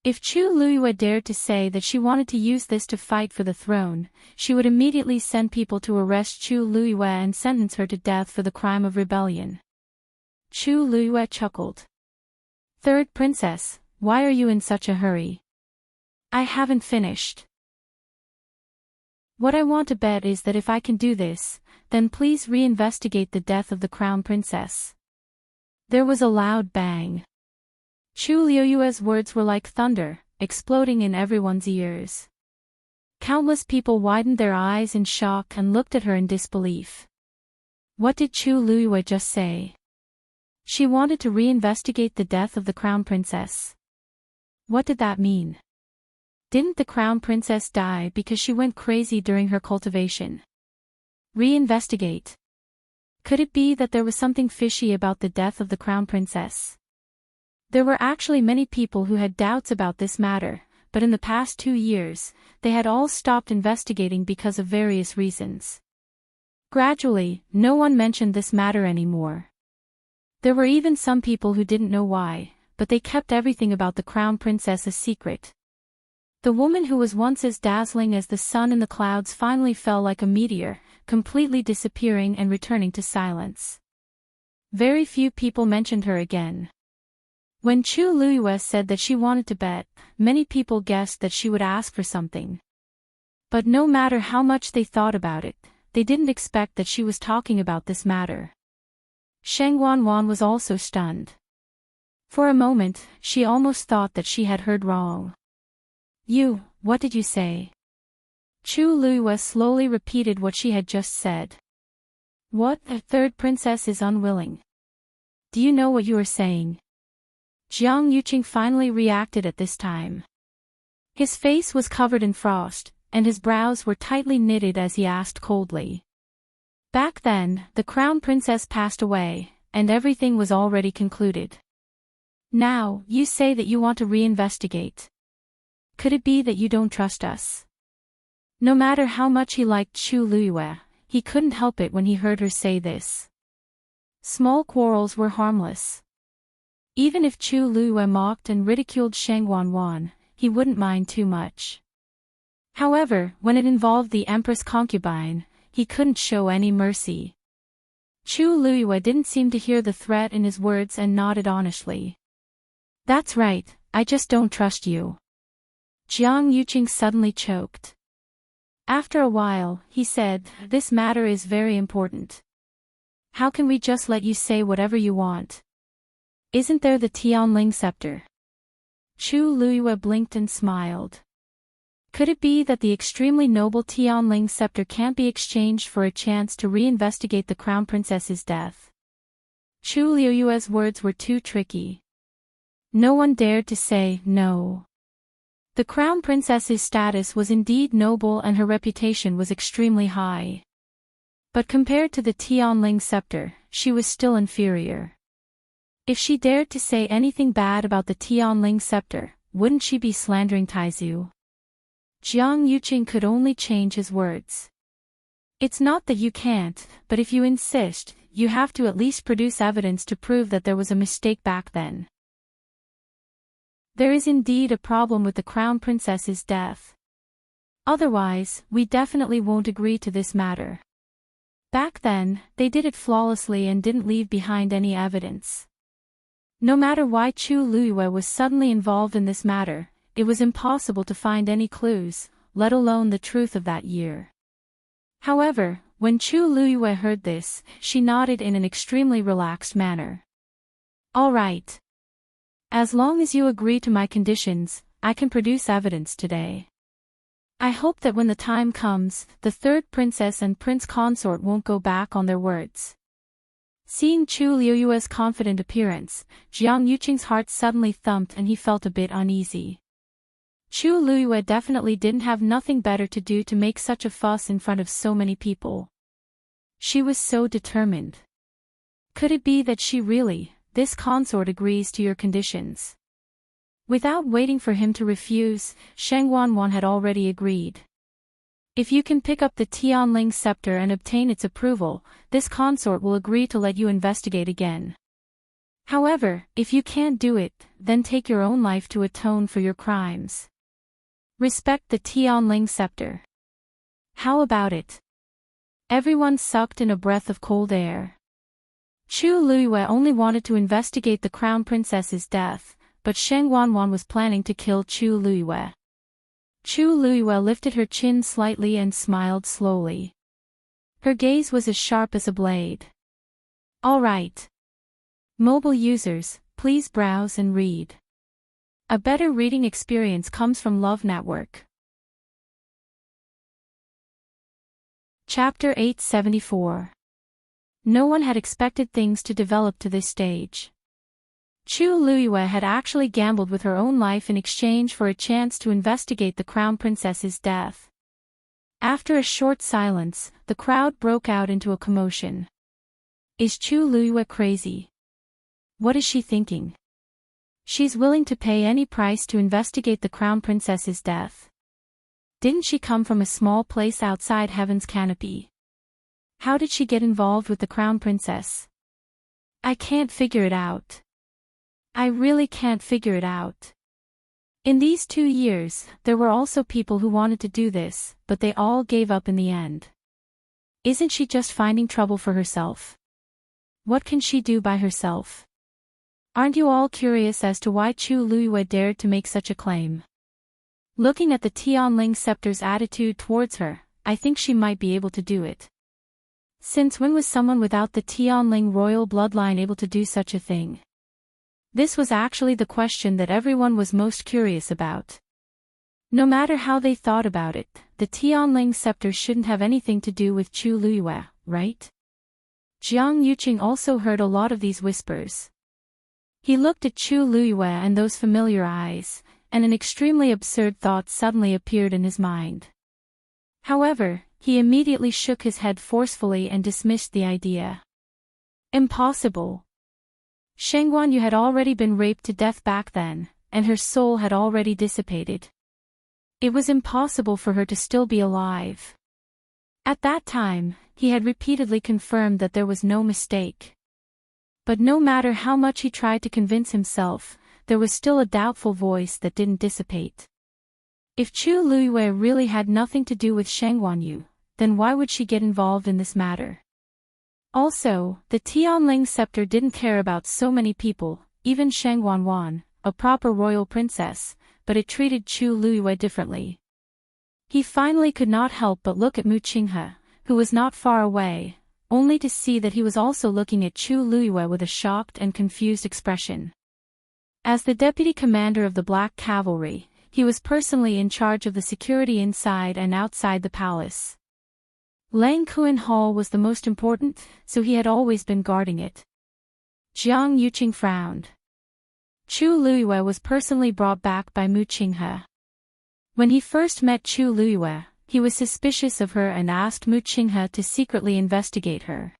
If Chu Luiyue dared to say that she wanted to use this to fight for the throne, she would immediately send people to arrest Chu Luiyue and sentence her to death for the crime of rebellion. Chu Luiyue chuckled. Third princess, why are you in such a hurry? I haven't finished. What I want to bet is that if I can do this, then please reinvestigate the death of the crown princess. There was a loud bang. Chu Luiyue's words were like thunder, exploding in everyone's ears. Countless people widened their eyes in shock and looked at her in disbelief. What did Chu Luiyue just say? She wanted to reinvestigate the death of the crown princess. What did that mean? Didn't the crown princess die because she went crazy during her cultivation? Reinvestigate. Could it be that there was something fishy about the death of the crown princess? There were actually many people who had doubts about this matter, but in the past 2 years, they had all stopped investigating because of various reasons. Gradually, no one mentioned this matter anymore. There were even some people who didn't know why, but they kept everything about the crown princess a secret. The woman who was once as dazzling as the sun in the clouds finally fell like a meteor, completely disappearing and returning to silence. Very few people mentioned her again. When Chu Luiyue said that she wanted to bet, many people guessed that she would ask for something. But no matter how much they thought about it, they didn't expect that she was talking about this matter. Shang Wanwan was also stunned. For a moment, she almost thought that she had heard wrong. What did you say? Chu Luiyue slowly repeated what she had just said. What? The third princess is unwilling. Do you know what you are saying? Jiang Yuqing finally reacted at this time. His face was covered in frost, and his brows were tightly knitted as he asked coldly. Back then, the crown princess passed away, and everything was already concluded. Now, you say that you want to reinvestigate. Could it be that you don't trust us? No matter how much he liked Chu Luiyue, he couldn't help it when he heard her say this. Small quarrels were harmless. Even if Chu Luiyue mocked and ridiculed Shang Wanwan, he wouldn't mind too much. However, when it involved the Empress concubine, he couldn't show any mercy. Chu Luiyue didn't seem to hear the threat in his words and nodded honestly. That's right, I just don't trust you. Jiang Yuqing suddenly choked. After a while, he said, this matter is very important. How can we just let you say whatever you want? Isn't there the Tianling scepter? Chu Luiyue blinked and smiled. Could it be that the extremely noble Tianling scepter can't be exchanged for a chance to reinvestigate the crown princess's death? Chu Luiyue's words were too tricky. No one dared to say no. The crown princess's status was indeed noble and her reputation was extremely high. But compared to the Tianling scepter, she was still inferior. If she dared to say anything bad about the Tianling scepter, wouldn't she be slandering Taizu? Jiang Yuqing could only change his words. It's not that you can't, but if you insist, you have to at least produce evidence to prove that there was a mistake back then. There is indeed a problem with the crown princess's death. Otherwise, we definitely won't agree to this matter. Back then, they did it flawlessly and didn't leave behind any evidence. No matter why Chu Luiyue was suddenly involved in this matter, it was impossible to find any clues, let alone the truth of that year. However, when Chu Luiyue heard this, she nodded in an extremely relaxed manner. All right. As long as you agree to my conditions, I can produce evidence today. I hope that when the time comes, the third princess and prince consort won't go back on their words. Seeing Chu Luiyue's confident appearance, Jiang Yuqing's heart suddenly thumped and he felt a bit uneasy. Chu Luiyue definitely didn't have nothing better to do to make such a fuss in front of so many people. She was so determined. Could it be that this consort agrees to your conditions? Without waiting for him to refuse, Shang Wanwan had already agreed. If you can pick up the Tianling scepter and obtain its approval, this consort will agree to let you investigate again. However, if you can't do it, then take your own life to atone for your crimes. Respect the Tianling scepter. How about it? Everyone sucked in a breath of cold air. Chu Luiyue only wanted to investigate the crown princess's death, but Shang Wanwan was planning to kill Chu Luiyue. Chu Luiyue lifted her chin slightly and smiled slowly. Her gaze was as sharp as a blade. All right. Mobile users, please browse and read. A better reading experience comes from Love Network. Chapter 874. No one had expected things to develop to this stage. Chu Luiyue had actually gambled with her own life in exchange for a chance to investigate the crown princess's death. After a short silence, the crowd broke out into a commotion. Is Chu Luiyue crazy? What is she thinking? She's willing to pay any price to investigate the crown princess's death. Didn't she come from a small place outside Heaven's Canopy? How did she get involved with the crown princess? I can't figure it out. I really can't figure it out. In these 2 years, there were also people who wanted to do this, but they all gave up in the end. Isn't she just finding trouble for herself? What can she do by herself? Aren't you all curious as to why Chu Luiyue dared to make such a claim? Looking at the Tianling scepter's attitude towards her, I think she might be able to do it. Since when was someone without the Tianling royal bloodline able to do such a thing? This was actually the question that everyone was most curious about. No matter how they thought about it, the Tianling scepter shouldn't have anything to do with Chu Luiyue, right? Jiang Yuqing also heard a lot of these whispers. He looked at Chu Luiyue and those familiar eyes, and an extremely absurd thought suddenly appeared in his mind. However, he immediately shook his head forcefully and dismissed the idea. Impossible. Shengguanyu had already been raped to death back then, and her soul had already dissipated. It was impossible for her to still be alive. At that time, he had repeatedly confirmed that there was no mistake. But no matter how much he tried to convince himself, there was still a doubtful voice that didn't dissipate. If Chu Luiyue really had nothing to do with Shengguanyu, then why would she get involved in this matter? Also, the Tianling scepter didn't care about so many people, even Shengguanwan, a proper royal princess, but it treated Chu Luiyue differently. He finally could not help but look at Mu Qinghe, who was not far away, only to see that he was also looking at Chu Luiyue with a shocked and confused expression. As the deputy commander of the Black Cavalry, he was personally in charge of the security inside and outside the palace. Lang Kuan Hall was the most important, so he had always been guarding it. Jiang Yuqing frowned. Chu Luiyue was personally brought back by Mu Qinghe. When he first met Chu Luiyue, he was suspicious of her and asked Mu Qinghe to secretly investigate her.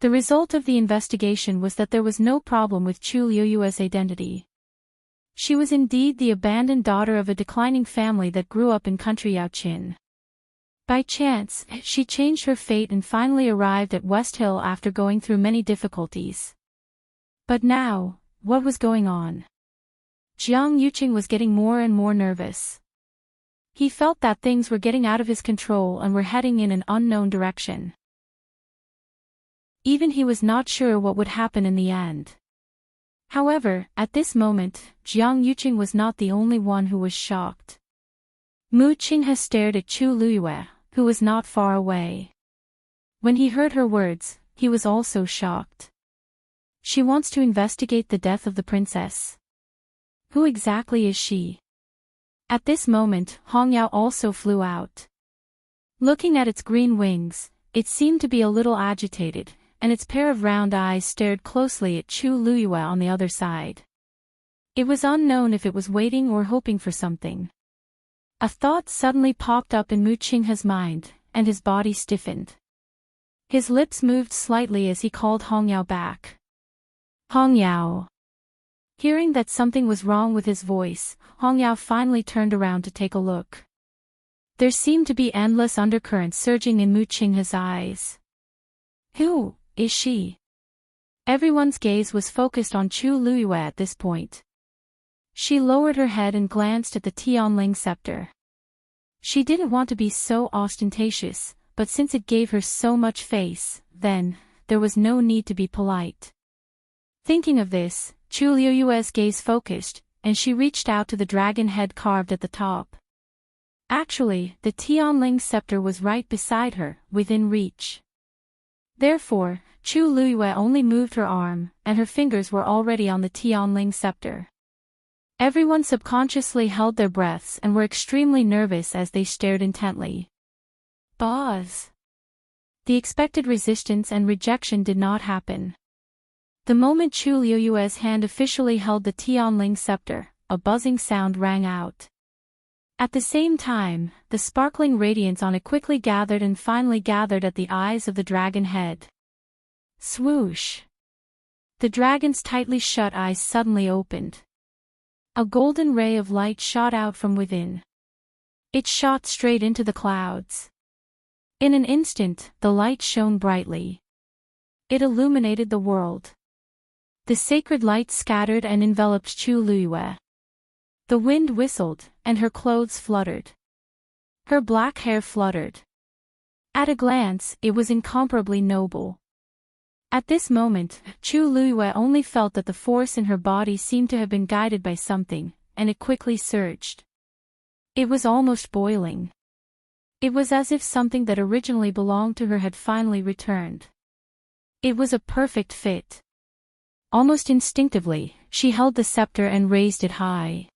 The result of the investigation was that there was no problem with Chu Luiyue's identity. She was indeed the abandoned daughter of a declining family that grew up in country Yaoqin. By chance, she changed her fate and finally arrived at West Hill after going through many difficulties. But now, what was going on? Jiang Yuqing was getting more and more nervous. He felt that things were getting out of his control and were heading in an unknown direction. Even he was not sure what would happen in the end. However, at this moment, Jiang Yuqing was not the only one who was shocked. Mu Qinghe stared at Chu Luiyue, who was not far away. When he heard her words, he was also shocked. She wants to investigate the death of the princess. Who exactly is she? At this moment, Hongyao also flew out. Looking at its green wings, it seemed to be a little agitated, and its pair of round eyes stared closely at Chu Luiyue on the other side. It was unknown if it was waiting or hoping for something. A thought suddenly popped up in Mu Qinghe's mind, and his body stiffened. His lips moved slightly as he called Hongyao back. Hongyao. Hearing that something was wrong with his voice, Hongyao finally turned around to take a look. There seemed to be endless undercurrents surging in Mu Qinghe's eyes. Who is she? Everyone's gaze was focused on Chu Luiyue at this point. She lowered her head and glanced at the Tianling scepter. She didn't want to be so ostentatious, but since it gave her so much face, then, there was no need to be polite. Thinking of this, Chu Luiyue's gaze focused, and she reached out to the dragon head carved at the top. Actually, the Tianling scepter was right beside her, within reach. Therefore, Chu Luiyue only moved her arm, and her fingers were already on the Tianling scepter. Everyone subconsciously held their breaths and were extremely nervous as they stared intently. Buzz! The expected resistance and rejection did not happen. The moment Chu Luiyue's hand officially held the Tianling scepter, a buzzing sound rang out. At the same time, the sparkling radiance on it quickly gathered and finally gathered at the eyes of the dragon head. Swoosh! The dragon's tightly shut eyes suddenly opened. A golden ray of light shot out from within. It shot straight into the clouds. In an instant, the light shone brightly. It illuminated the world. The sacred light scattered and enveloped Chu Luiyue. The wind whistled, and her clothes fluttered. Her black hair fluttered. At a glance, it was incomparably noble. At this moment, Chu Luiyue only felt that the force in her body seemed to have been guided by something, and it quickly surged. It was almost boiling. It was as if something that originally belonged to her had finally returned. It was a perfect fit. Almost instinctively, she held the scepter and raised it high.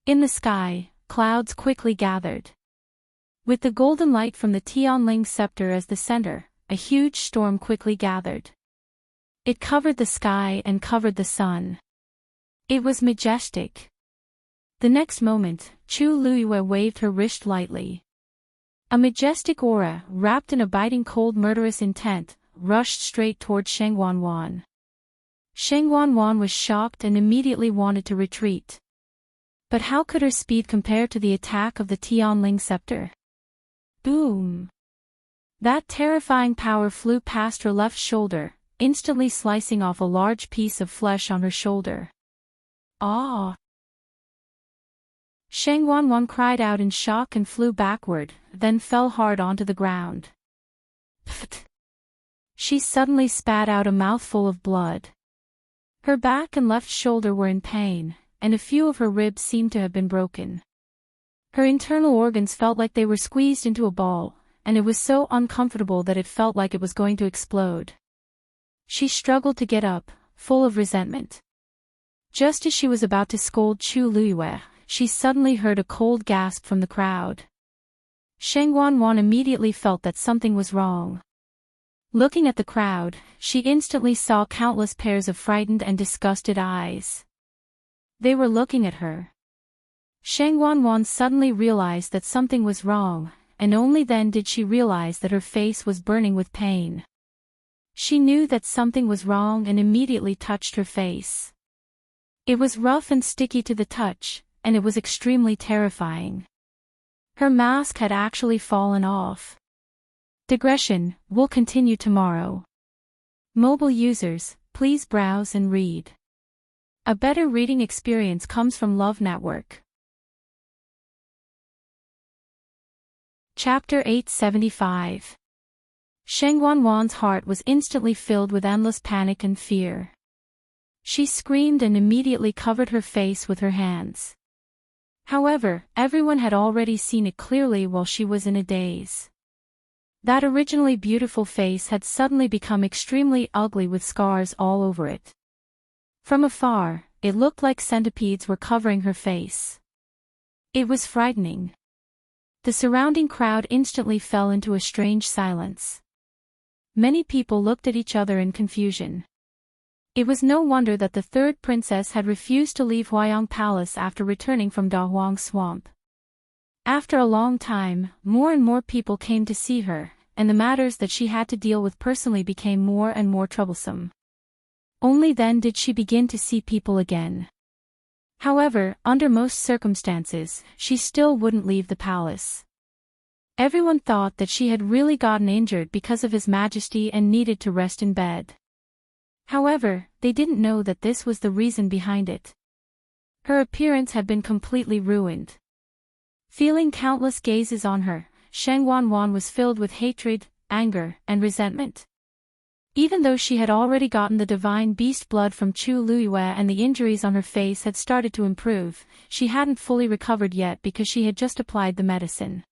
In the sky, clouds quickly gathered. With the golden light from the Tianling scepter as the center, a huge storm quickly gathered. It covered the sky and covered the sun. It was majestic. The next moment, Chu Luiyue waved her wrist lightly. A majestic aura, wrapped in a biting cold murderous intent, rushed straight toward Sheng Wanwan. Sheng Wanwan was shocked and immediately wanted to retreat. But how could her speed compare to the attack of the Tianling scepter? Boom! That terrifying power flew past her left shoulder, instantly slicing off a large piece of flesh on her shoulder. Ah! Sheng Wanwan cried out in shock and flew backward, then fell hard onto the ground. Pfft! She suddenly spat out a mouthful of blood. Her back and left shoulder were in pain, and a few of her ribs seemed to have been broken. Her internal organs felt like they were squeezed into a ball, and it was so uncomfortable that it felt like it was going to explode. She struggled to get up, full of resentment. Just as she was about to scold Chu Luiyue, she suddenly heard a cold gasp from the crowd. Sheng Wanwan immediately felt that something was wrong. Looking at the crowd, she instantly saw countless pairs of frightened and disgusted eyes. They were looking at her. Sheng Wanwan suddenly realized that something was wrong, and only then did she realize that her face was burning with pain. She knew that something was wrong and immediately touched her face. It was rough and sticky to the touch, and it was extremely terrifying. Her mask had actually fallen off. Digression will continue tomorrow. Mobile users, please browse and read. A better reading experience comes from Love Network. Chapter 875. Sheng Wanwan's heart was instantly filled with endless panic and fear. She screamed and immediately covered her face with her hands. However, everyone had already seen it clearly while she was in a daze. That originally beautiful face had suddenly become extremely ugly with scars all over it. From afar, it looked like centipedes were covering her face. It was frightening. The surrounding crowd instantly fell into a strange silence. Many people looked at each other in confusion. It was no wonder that the third princess had refused to leave Huayang Palace after returning from Da Huang Swamp. After a long time, more and more people came to see her, and the matters that she had to deal with personally became more and more troublesome. Only then did she begin to see people again. However, under most circumstances, she still wouldn't leave the palace. Everyone thought that she had really gotten injured because of His Majesty and needed to rest in bed. However, they didn't know that this was the reason behind it. Her appearance had been completely ruined. Feeling countless gazes on her, Sheng Wanwan was filled with hatred, anger, and resentment. Even though she had already gotten the divine beast blood from Chu Luiyue and the injuries on her face had started to improve, she hadn't fully recovered yet because she had just applied the medicine.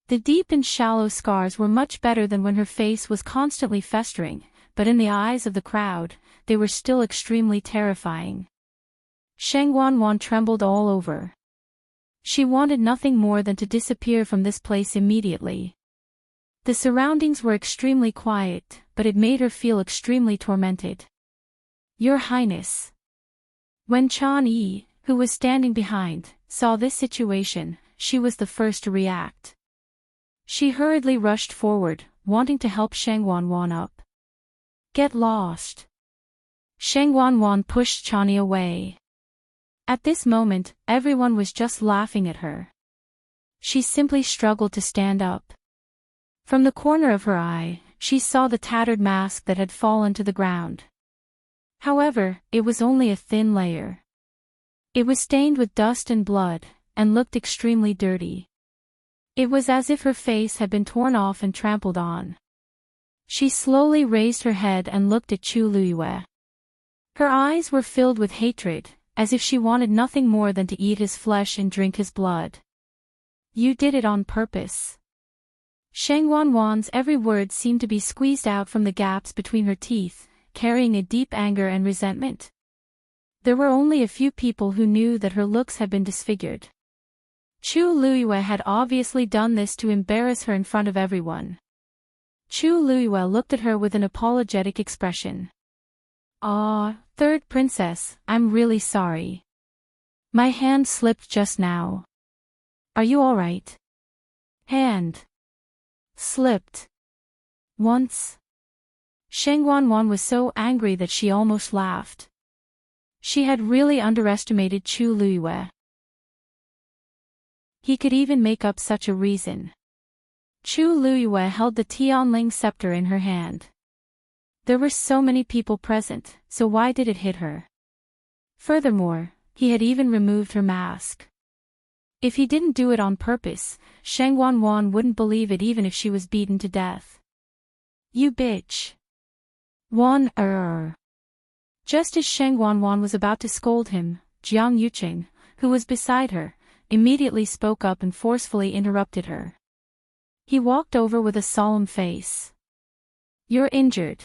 The deep and shallow scars were much better than when her face was constantly festering, but in the eyes of the crowd, they were still extremely terrifying. Sheng Wanwan trembled all over. She wanted nothing more than to disappear from this place immediately. The surroundings were extremely quiet, but it made her feel extremely tormented. Your Highness. When Chan Yi, who was standing behind, saw this situation, she was the first to react. She hurriedly rushed forward, wanting to help Sheng Wanwan up. Get lost. Sheng Wanwan pushed Chani away. At this moment, everyone was just laughing at her. She simply struggled to stand up. From the corner of her eye, she saw the tattered mask that had fallen to the ground. However, it was only a thin layer. It was stained with dust and blood, and looked extremely dirty. It was as if her face had been torn off and trampled on. She slowly raised her head and looked at Chu Luiyue. Her eyes were filled with hatred, as if she wanted nothing more than to eat his flesh and drink his blood. You did it on purpose. Sheng Wanwan's every word seemed to be squeezed out from the gaps between her teeth, carrying a deep anger and resentment. There were only a few people who knew that her looks had been disfigured. Chu Luiyue had obviously done this to embarrass her in front of everyone. Chu Luiyue looked at her with an apologetic expression. Ah, third princess, I'm really sorry. My hand slipped just now. Are you all right? Hand. Slipped. Once. Shengwanwan was so angry that she almost laughed. She had really underestimated Chu Luiyue. He could even make up such a reason. Chu Luiyue held the Tianling scepter in her hand. There were so many people present, so why did it hit her? Furthermore, he had even removed her mask. If he didn't do it on purpose, Shengwanwan wouldn't believe it even if she was beaten to death. You bitch. Just as Shengwanwan was about to scold him, Jiang Yuqing, who was beside her, immediately spoke up and forcefully interrupted her. He walked over with a solemn face. You're injured.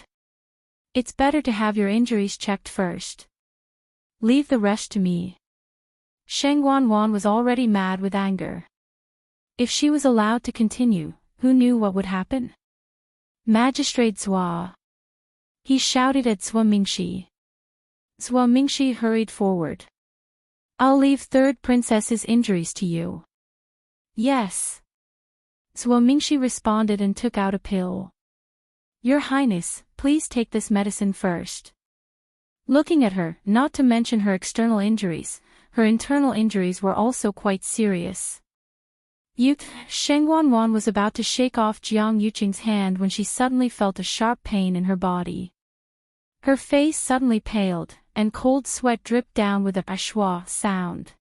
It's better to have your injuries checked first. Leave the rest to me. Shengwanwan was already mad with anger. If she was allowed to continue, who knew what would happen? Magistrate Zhua. He shouted at Zhua Mingxi. Zhua Mingxi hurried forward. I'll leave third princess's injuries to you. Yes. Zhua Mingxi responded and took out a pill. Your Highness, please take this medicine first. Looking at her, not to mention her external injuries, her internal injuries were also quite serious. Shengwanwan was about to shake off Jiang Yuqing's hand when she suddenly felt a sharp pain in her body. Her face suddenly paled, and cold sweat dripped down with a ashwa sound.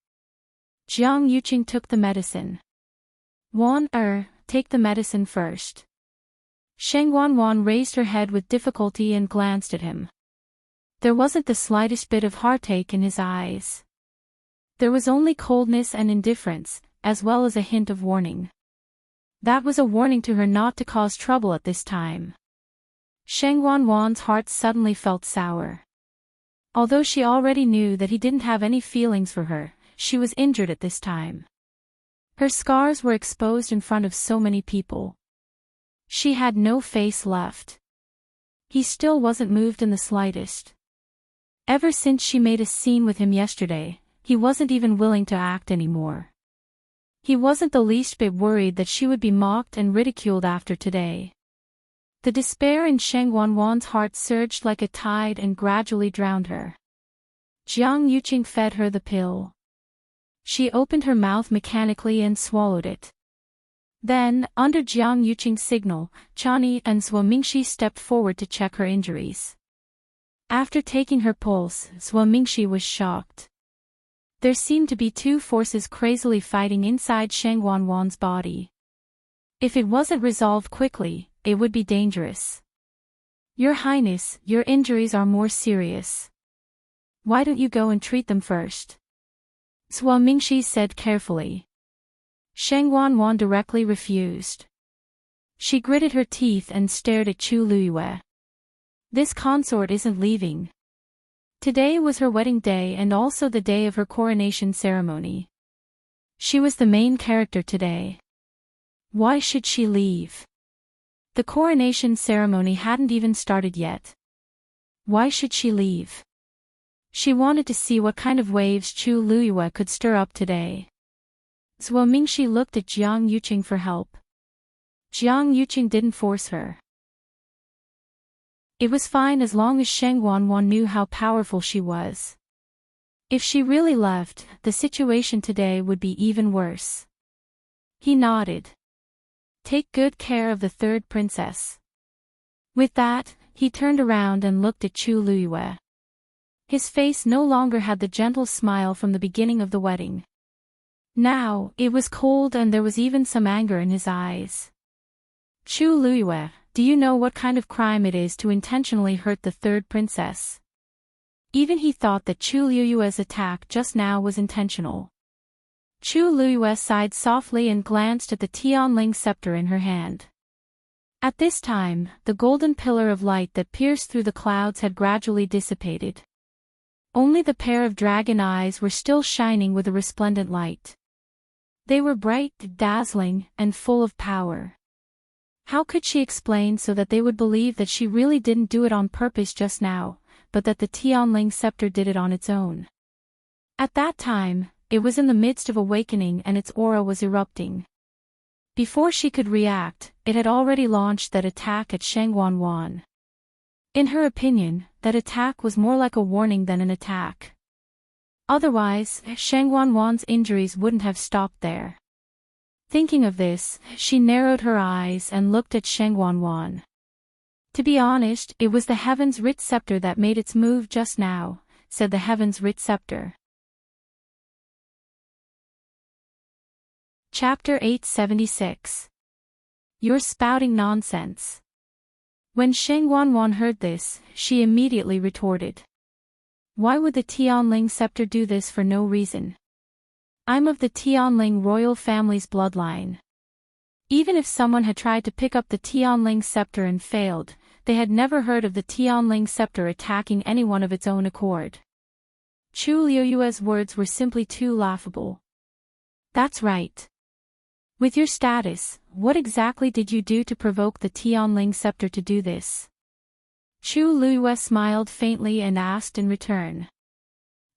Jiang Yuqing took the medicine. Take the medicine first. Shengwanwan raised her head with difficulty and glanced at him. There wasn't the slightest bit of heartache in his eyes. There was only coldness and indifference, as well as a hint of warning. That was a warning to her not to cause trouble at this time. Shengwanwan's heart suddenly felt sour. Although she already knew that he didn't have any feelings for her, she was injured at this time. Her scars were exposed in front of so many people. She had no face left. He still wasn't moved in the slightest. Ever since she made a scene with him yesterday, he wasn't even willing to act anymore. He wasn't the least bit worried that she would be mocked and ridiculed after today. The despair in Shengwanwan's heart surged like a tide and gradually drowned her. Jiang Yuqing fed her the pill. She opened her mouth mechanically and swallowed it. Then, under Jiang Yuqing's signal, Chani and Zhua Mingxi stepped forward to check her injuries. After taking her pulse, Zhua Mingxi was shocked. There seemed to be two forces crazily fighting inside Shengwanwan's body. If it wasn't resolved quickly, it would be dangerous. Your Highness, your injuries are more serious. Why don't you go and treat them first? Zhua Mingxi said carefully. Shengwanwan directly refused. She gritted her teeth and stared at Chu Luiyue. This consort isn't leaving. Today was her wedding day and also the day of her coronation ceremony. She was the main character today. Why should she leave? The coronation ceremony hadn't even started yet. Why should she leave? She wanted to see what kind of waves Chu Luiyue could stir up today. Zhua Mingxi looked at Jiang Yuqing for help. Jiang Yuqing didn't force her. It was fine as long as Shengwanwan knew how powerful she was. If she really left, the situation today would be even worse. He nodded. Take good care of the third princess. With that, he turned around and looked at Chu Luiyue. His face no longer had the gentle smile from the beginning of the wedding. Now, it was cold and there was even some anger in his eyes. Chu Luiyue, do you know what kind of crime it is to intentionally hurt the third princess? Even he thought that Chu Luiyue's attack just now was intentional. Chu Luiyue sighed softly and glanced at the Tianling scepter in her hand. At this time, the golden pillar of light that pierced through the clouds had gradually dissipated. Only the pair of dragon eyes were still shining with a resplendent light. They were bright, dazzling, and full of power. How could she explain so that they would believe that she really didn't do it on purpose just now, but that the Tianling scepter did it on its own? At that time, it was in the midst of awakening and its aura was erupting. Before she could react, it had already launched that attack at Shang Wanwan. In her opinion, that attack was more like a warning than an attack. Otherwise, Shang Wanwan's injuries wouldn't have stopped there. Thinking of this, she narrowed her eyes and looked at Shang Wanwan. To be honest, it was the Heaven's Writ Scepter that made its move just now, said the Heaven's Writ Scepter. Chapter 876. You're spouting nonsense. When Shang Wanwan heard this, she immediately retorted. Why would the Tianling scepter do this for no reason? I'm of the Tianling royal family's bloodline. Even if someone had tried to pick up the Tianling scepter and failed, they had never heard of the Tianling scepter attacking anyone of its own accord. Chu Liuyue's words were simply too laughable. That's right. With your status, what exactly did you do to provoke the Tianling scepter to do this? Chu Liyue smiled faintly and asked in return.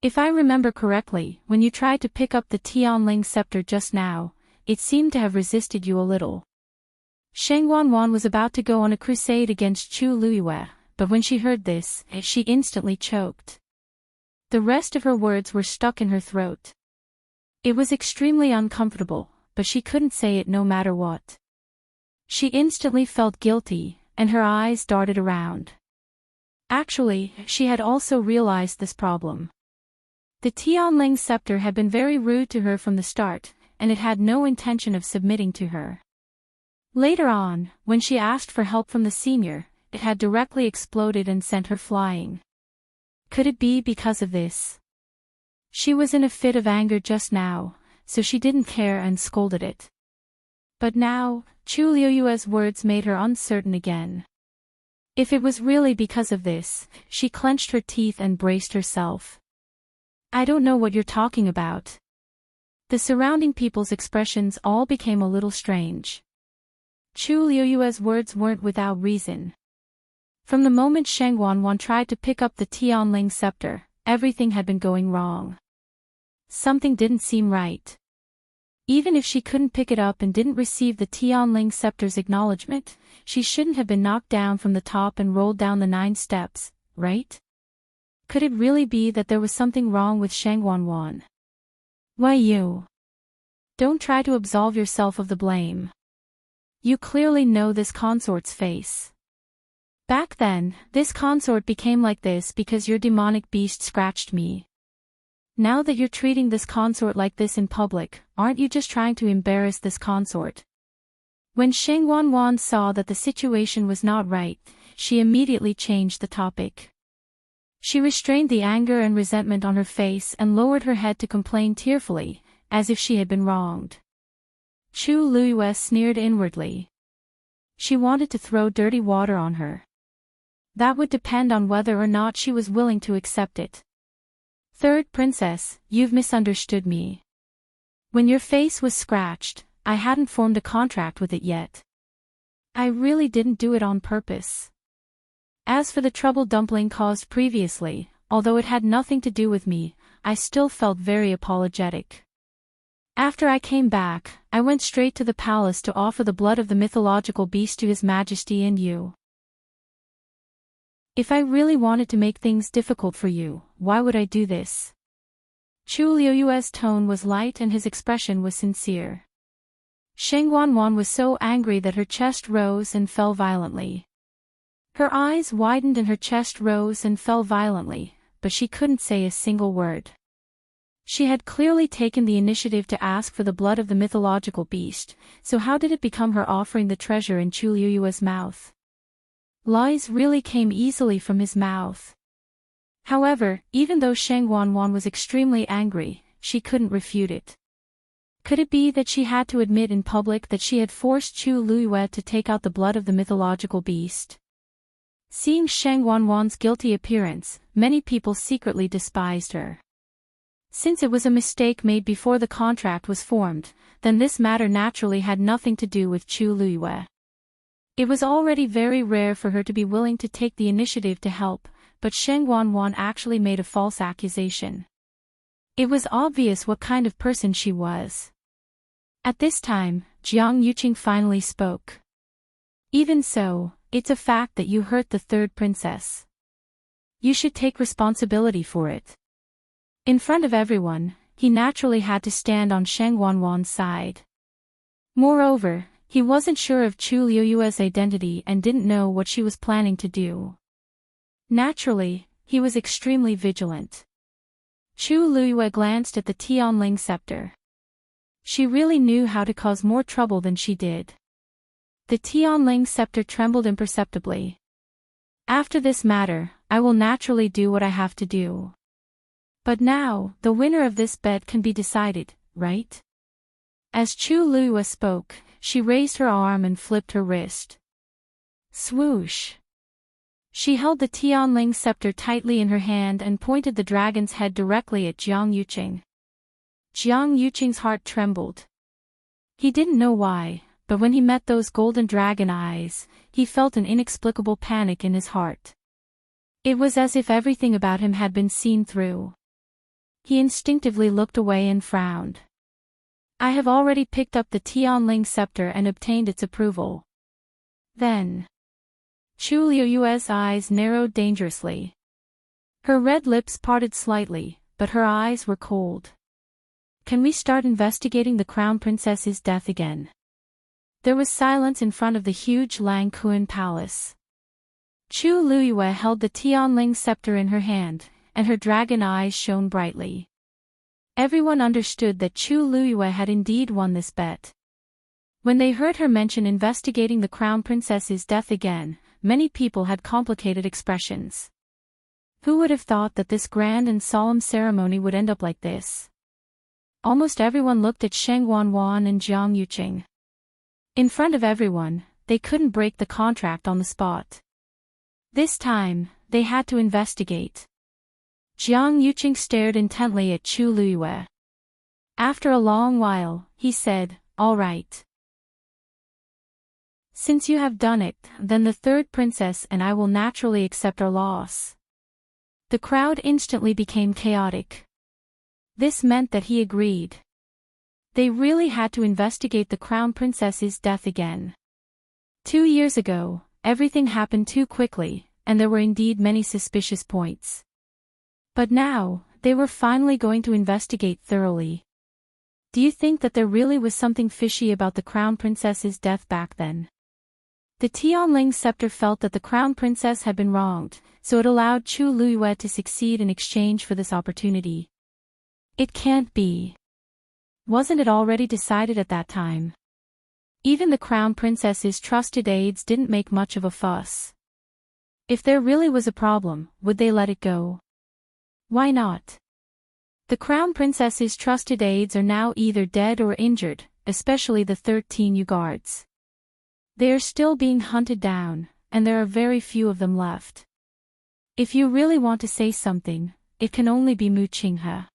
If I remember correctly, when you tried to pick up the Tianling scepter just now, it seemed to have resisted you a little. Shang Wanwan was about to go on a crusade against Chu Liyue, but when she heard this, she instantly choked. The rest of her words were stuck in her throat. It was extremely uncomfortable, but she couldn't say it no matter what. She instantly felt guilty, and her eyes darted around. Actually, she had also realized this problem. The Tianling scepter had been very rude to her from the start, and it had no intention of submitting to her. Later on, when she asked for help from the senior, it had directly exploded and sent her flying. Could it be because of this? She was in a fit of anger just now, so she didn't care and scolded it. But now, Chu Liuyue's words made her uncertain again. If it was really because of this, she clenched her teeth and braced herself. I don't know what you're talking about. The surrounding people's expressions all became a little strange. Chu Liuyue's words weren't without reason. From the moment Shang Wanwan tried to pick up the Tianling scepter, everything had been going wrong. Something didn't seem right. Even if she couldn't pick it up and didn't receive the Tianling scepter's acknowledgement, she shouldn't have been knocked down from the top and rolled down the 9 steps, right? Could it really be that there was something wrong with Shang Wanwan? Why you? Don't try to absolve yourself of the blame. You clearly know this consort's face. Back then, this consort became like this because your demonic beast scratched me. Now that you're treating this consort like this in public, aren't you just trying to embarrass this consort? When Shang Wanwan saw that the situation was not right, she immediately changed the topic. She restrained the anger and resentment on her face and lowered her head to complain tearfully, as if she had been wronged. Chu Liyue sneered inwardly. She wanted to throw dirty water on her. That would depend on whether or not she was willing to accept it. Third princess, you've misunderstood me. When your face was scratched, I hadn't formed a contract with it yet. I really didn't do it on purpose. As for the trouble Dumpling caused previously, although it had nothing to do with me, I still felt very apologetic. After I came back, I went straight to the palace to offer the blood of the mythological beast to His Majesty and you. If I really wanted to make things difficult for you, why would I do this? Chu Liuyue's tone was light and his expression was sincere. Shang Wanwan was so angry that her chest rose and fell violently. Her eyes widened and her chest rose and fell violently, but she couldn't say a single word. She had clearly taken the initiative to ask for the blood of the mythological beast, so how did it become her offering the treasure in Chu Liuyue's mouth? Lies really came easily from his mouth. However, even though Shang Wanwan was extremely angry, she couldn't refute it. Could it be that she had to admit in public that she had forced Chu Liyue to take out the blood of the mythological beast? Seeing Shang Wanwan's guilty appearance, many people secretly despised her. Since it was a mistake made before the contract was formed, then this matter naturally had nothing to do with Chu Liyue. It was already very rare for her to be willing to take the initiative to help, but Shang Wanwan actually made a false accusation. It was obvious what kind of person she was. At this time, Jiang Yuqing finally spoke. Even so, it's a fact that you hurt the third princess. You should take responsibility for it. In front of everyone, he naturally had to stand on Sheng Wanwan's side. Moreover, he wasn't sure of Chu Liuyue's identity and didn't know what she was planning to do. Naturally, he was extremely vigilant. Chu Liuyue glanced at the Tianling scepter. She really knew how to cause more trouble than she did. The Tianling scepter trembled imperceptibly. After this matter, I will naturally do what I have to do. But now, the winner of this bet can be decided, right? As Chu Liuyue spoke, she raised her arm and flipped her wrist. Swoosh! She held the Tianling scepter tightly in her hand and pointed the dragon's head directly at Jiang Yuqing. Jiang Yuqing's heart trembled. He didn't know why, but when he met those golden dragon eyes, he felt an inexplicable panic in his heart. It was as if everything about him had been seen through. He instinctively looked away and frowned. I have already picked up the Tianling scepter and obtained its approval. Then, Chu Liuyue's eyes narrowed dangerously. Her red lips parted slightly, but her eyes were cold. Can we start investigating the crown princess's death again? There was silence in front of the huge Lang Kuan palace. Chu Liuyue held the Tianling scepter in her hand, and her dragon eyes shone brightly. Everyone understood that Chu Liuyue had indeed won this bet. When they heard her mention investigating the crown princess's death again, many people had complicated expressions. Who would have thought that this grand and solemn ceremony would end up like this? Almost everyone looked at Sheng Wanwan and Jiang Yuqing. In front of everyone, they couldn't break the contract on the spot. This time, they had to investigate. Jiang Yuqing stared intently at Chu Liuyue. After a long while, he said, "All right. Since you have done it, then the third princess and I will naturally accept our loss." The crowd instantly became chaotic. This meant that he agreed. They really had to investigate the crown princess's death again. 2 years ago, everything happened too quickly, and there were indeed many suspicious points. But now, they were finally going to investigate thoroughly. Do you think that there really was something fishy about the crown princess's death back then? The Tianling scepter felt that the crown princess had been wronged, so it allowed Chu Liuyue to succeed in exchange for this opportunity. It can't be. Wasn't it already decided at that time? Even the crown princess's trusted aides didn't make much of a fuss. If there really was a problem, would they let it go? Why not? The crown princess's trusted aides are now either dead or injured, especially the 13 guards. They are still being hunted down, and there are very few of them left. If you really want to say something, it can only be Mu Qinghe.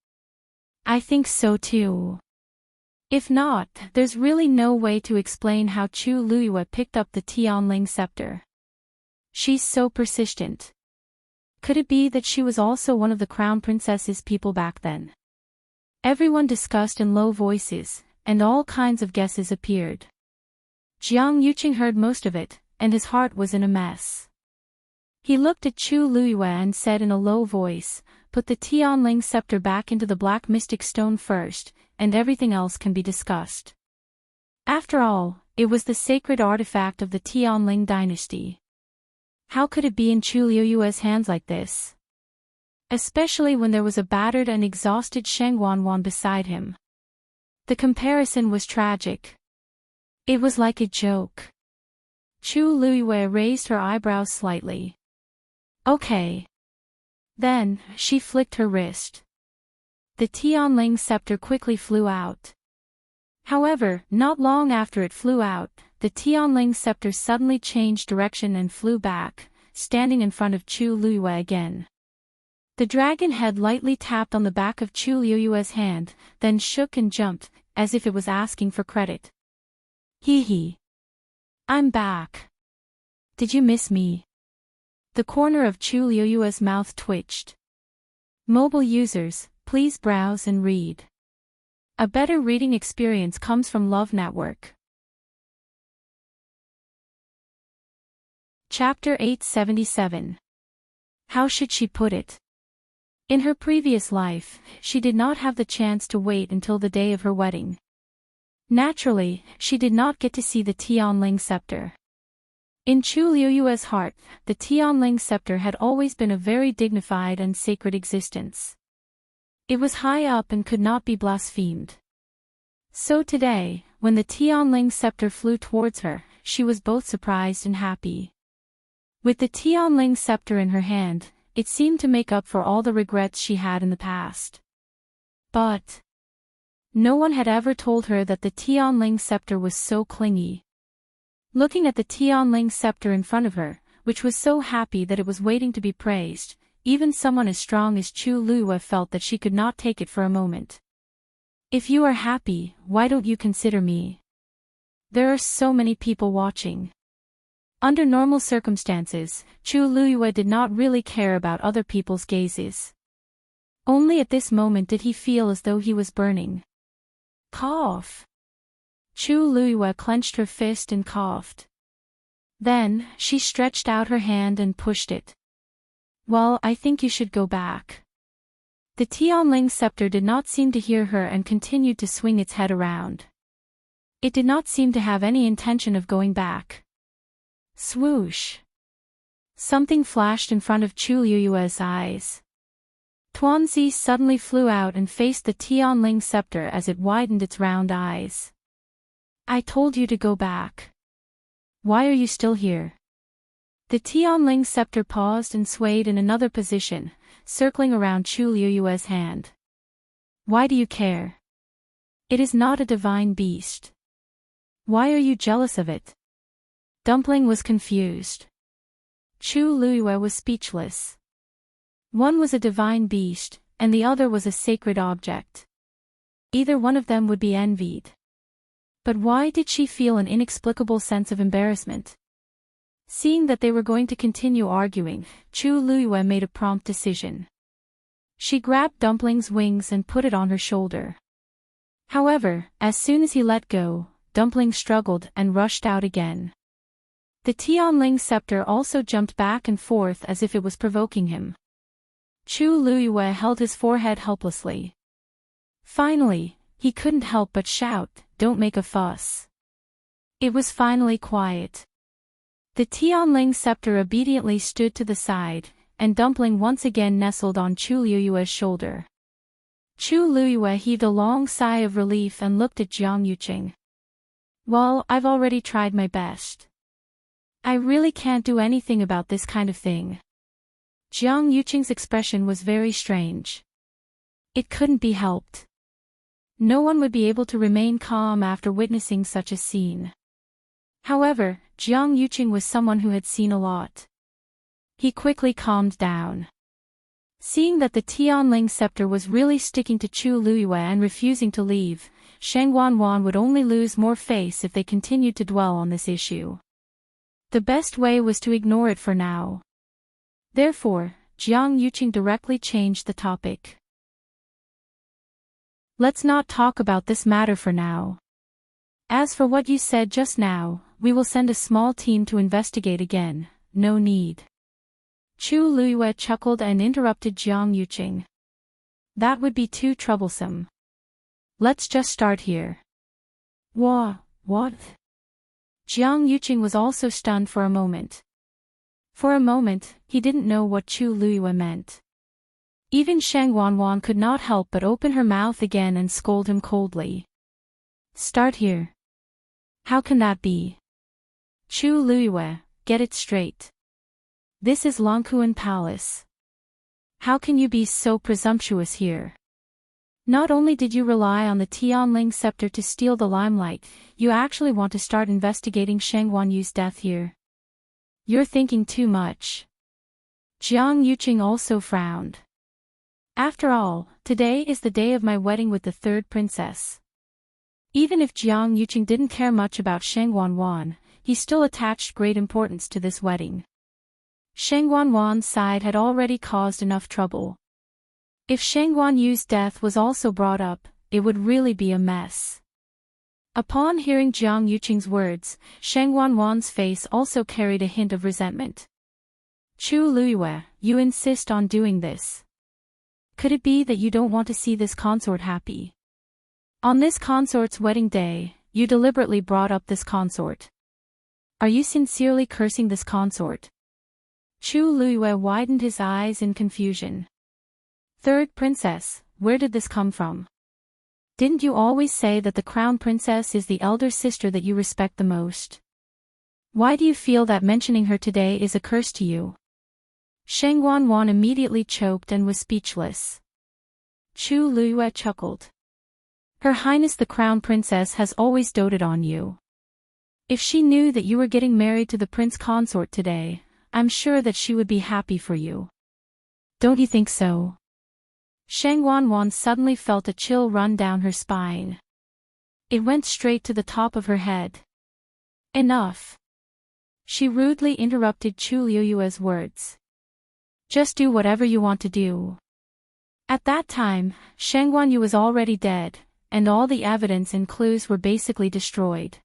I think so too. If not, there's really no way to explain how Chu Liuyue picked up the Tianling scepter. She's so persistent. Could it be that she was also one of the crown princess's people back then? Everyone discussed in low voices, and all kinds of guesses appeared. Jiang Yuqing heard most of it, and his heart was in a mess. He looked at Chu Liuyue and said in a low voice, "Put the Tianling scepter back into the black mystic stone first, and everything else can be discussed." After all, it was the sacred artifact of the Tianling dynasty. How could it be in Chu Liuyue's hands like this? Especially when there was a battered and exhausted Sheng Wanwan beside him. The comparison was tragic. It was like a joke. Chu Liuyue raised her eyebrows slightly. Okay. Then, she flicked her wrist. The Tianling scepter quickly flew out. However, not long after it flew out, the Tianling scepter suddenly changed direction and flew back, standing in front of Chu Liuyue again. The dragon head lightly tapped on the back of Chu Liuyue's hand, then shook and jumped, as if it was asking for credit. Hee hee. I'm back. Did you miss me? The corner of Chu Liuyue's mouth twitched. Mobile users, please browse and read. A better reading experience comes from Love Network. Chapter 877. How should she put it? In her previous life, she did not have the chance to wait until the day of her wedding. Naturally, she did not get to see the Tianling scepter. In Chu Liuyue's heart, the Tianling scepter had always been a very dignified and sacred existence. It was high up and could not be blasphemed. So today, when the Tianling scepter flew towards her, she was both surprised and happy. With the Tianling scepter in her hand, it seemed to make up for all the regrets she had in the past. But no one had ever told her that the Tianling scepter was so clingy. Looking at the Tianling scepter in front of her, which was so happy that it was waiting to be praised, even someone as strong as Chu Liyue felt that she could not take it for a moment. If you are happy, why don't you consider me? There are so many people watching. Under normal circumstances, Chu Liyue did not really care about other people's gazes. Only at this moment did he feel as though he was burning. Cough. Chu Liyue clenched her fist and coughed. Then, she stretched out her hand and pushed it. Well, I think you should go back. The Tianling scepter did not seem to hear her and continued to swing its head around. It did not seem to have any intention of going back. Swoosh. Something flashed in front of Chu Liyue's eyes. Tuanzi suddenly flew out and faced the Tianling scepter as it widened its round eyes. I told you to go back. Why are you still here? The Tianling scepter paused and swayed in another position, circling around Chu Liyue's hand. Why do you care? It is not a divine beast. Why are you jealous of it? Dumpling was confused. Chu Liyue was speechless. One was a divine beast, and the other was a sacred object. Either one of them would be envied. But why did she feel an inexplicable sense of embarrassment? Seeing that they were going to continue arguing, Chu Liyue made a prompt decision. She grabbed Dumpling's wings and put it on her shoulder. However, as soon as he let go, Dumpling struggled and rushed out again. The Tianling scepter also jumped back and forth as if it was provoking him. Chu Liyue held his forehead helplessly. Finally, he couldn't help but shout, "Don't make a fuss." It was finally quiet. The Tianling scepter obediently stood to the side, and Dumpling once again nestled on Chu Liyue's shoulder. Chu Liyue heaved a long sigh of relief and looked at Jiang Yuqing. Well, I've already tried my best. I really can't do anything about this kind of thing. Jiang Yuqing's expression was very strange. It couldn't be helped. No one would be able to remain calm after witnessing such a scene. However, Jiang Yuqing was someone who had seen a lot. He quickly calmed down. Seeing that the Tianling scepter was really sticking to Chu Liyue and refusing to leave, Shang Wanwan would only lose more face if they continued to dwell on this issue. The best way was to ignore it for now. Therefore, Jiang Yuqing directly changed the topic. Let's not talk about this matter for now. As for what you said just now, we will send a small team to investigate again, no need. Chu Liyue chuckled and interrupted Jiang Yuqing. That would be too troublesome. Let's just start here. What? Jiang Yuqing was also stunned for a moment. For a moment, he didn't know what Chu Liyue meant. Even Shang Wanwan could not help but open her mouth again and scold him coldly. Start here. How can that be? Chu Liyue, get it straight. This is Longkuan Palace. How can you be so presumptuous here? Not only did you rely on the Tianling scepter to steal the limelight, you actually want to start investigating Shang Wanyu's death here. You're thinking too much. Jiang Yuqing also frowned. After all, today is the day of my wedding with the third princess. Even if Jiang Yuqing didn't care much about Shang Wanwan, he still attached great importance to this wedding. Shang Wanwan's side had already caused enough trouble. If Shang Wanyu's death was also brought up, it would really be a mess. Upon hearing Jiang Yuqing's words, Sheng Wanwan's face also carried a hint of resentment. Chu Luyue, you insist on doing this. Could it be that you don't want to see this consort happy? On this consort's wedding day, you deliberately brought up this consort. Are you sincerely cursing this consort? Chu Luyue widened his eyes in confusion. Third princess, where did this come from? Didn't you always say that the crown princess is the elder sister that you respect the most? Why do you feel that mentioning her today is a curse to you? Sheng Wanwan immediately choked and was speechless. Chu Luyue chuckled. Her Highness the Crown Princess has always doted on you. If she knew that you were getting married to the prince consort today, I'm sure that she would be happy for you. Don't you think so? Sheng Wanwan suddenly felt a chill run down her spine. It went straight to the top of her head. Enough. She rudely interrupted Chu Luyue's words. Just do whatever you want to do. At that time, Sheng Wanyu was already dead, and all the evidence and clues were basically destroyed.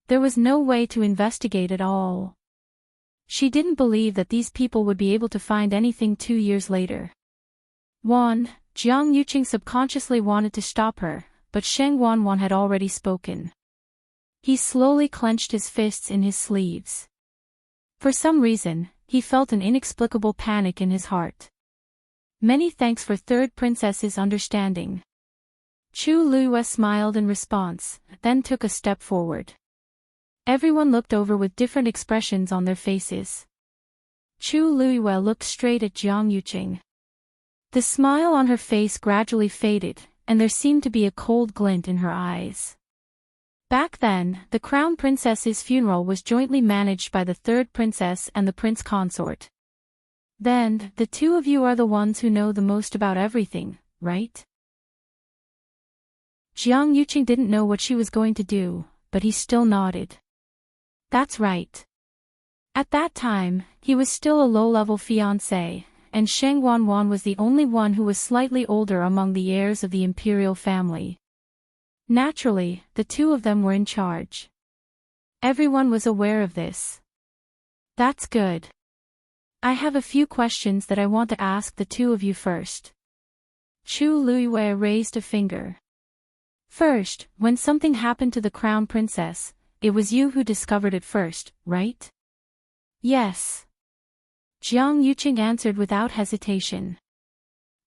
There was no way to investigate at all. She didn't believe that these people would be able to find anything 2 years later. Jiang Yuqing subconsciously wanted to stop her, but Sheng Wanwan had already spoken. He slowly clenched his fists in his sleeves. For some reason, he felt an inexplicable panic in his heart. Many thanks for third princess's understanding. Chu Luyue smiled in response, then took a step forward. Everyone looked over with different expressions on their faces. Chu Luyue looked straight at Jiang Yuqing. The smile on her face gradually faded, and there seemed to be a cold glint in her eyes. Back then, the crown princess's funeral was jointly managed by the third princess and the prince consort. Then, the two of you are the ones who know the most about everything, right? Jiang Yuqing didn't know what she was going to do, but he still nodded. That's right. At that time, he was still a low-level fiancé, and Sheng Wanwan was the only one who was slightly older among the heirs of the Imperial family. Naturally, the two of them were in charge. Everyone was aware of this. That's good. I have a few questions that I want to ask the two of you first. Chu Luyue raised a finger. First, when something happened to the crown princess, it was you who discovered it first, right? Yes. Jiang Yuqing answered without hesitation.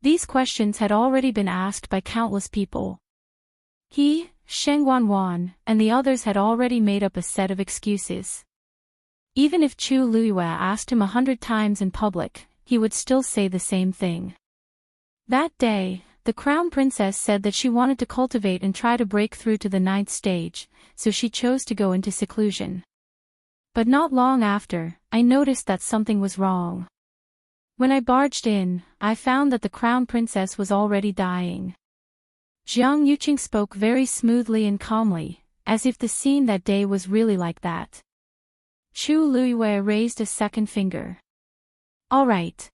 These questions had already been asked by countless people. He, Sheng Wanwan, and the others had already made up a set of excuses. Even if Chu Luyue asked him 100 times in public, he would still say the same thing. That day, the crown princess said that she wanted to cultivate and try to break through to the 9th stage, so she chose to go into seclusion. But not long after, I noticed that something was wrong. When I barged in, I found that the crown princess was already dying. Jiang Yuqing spoke very smoothly and calmly, as if the scene that day was really like that. Chu Luyue raised a second finger. All right.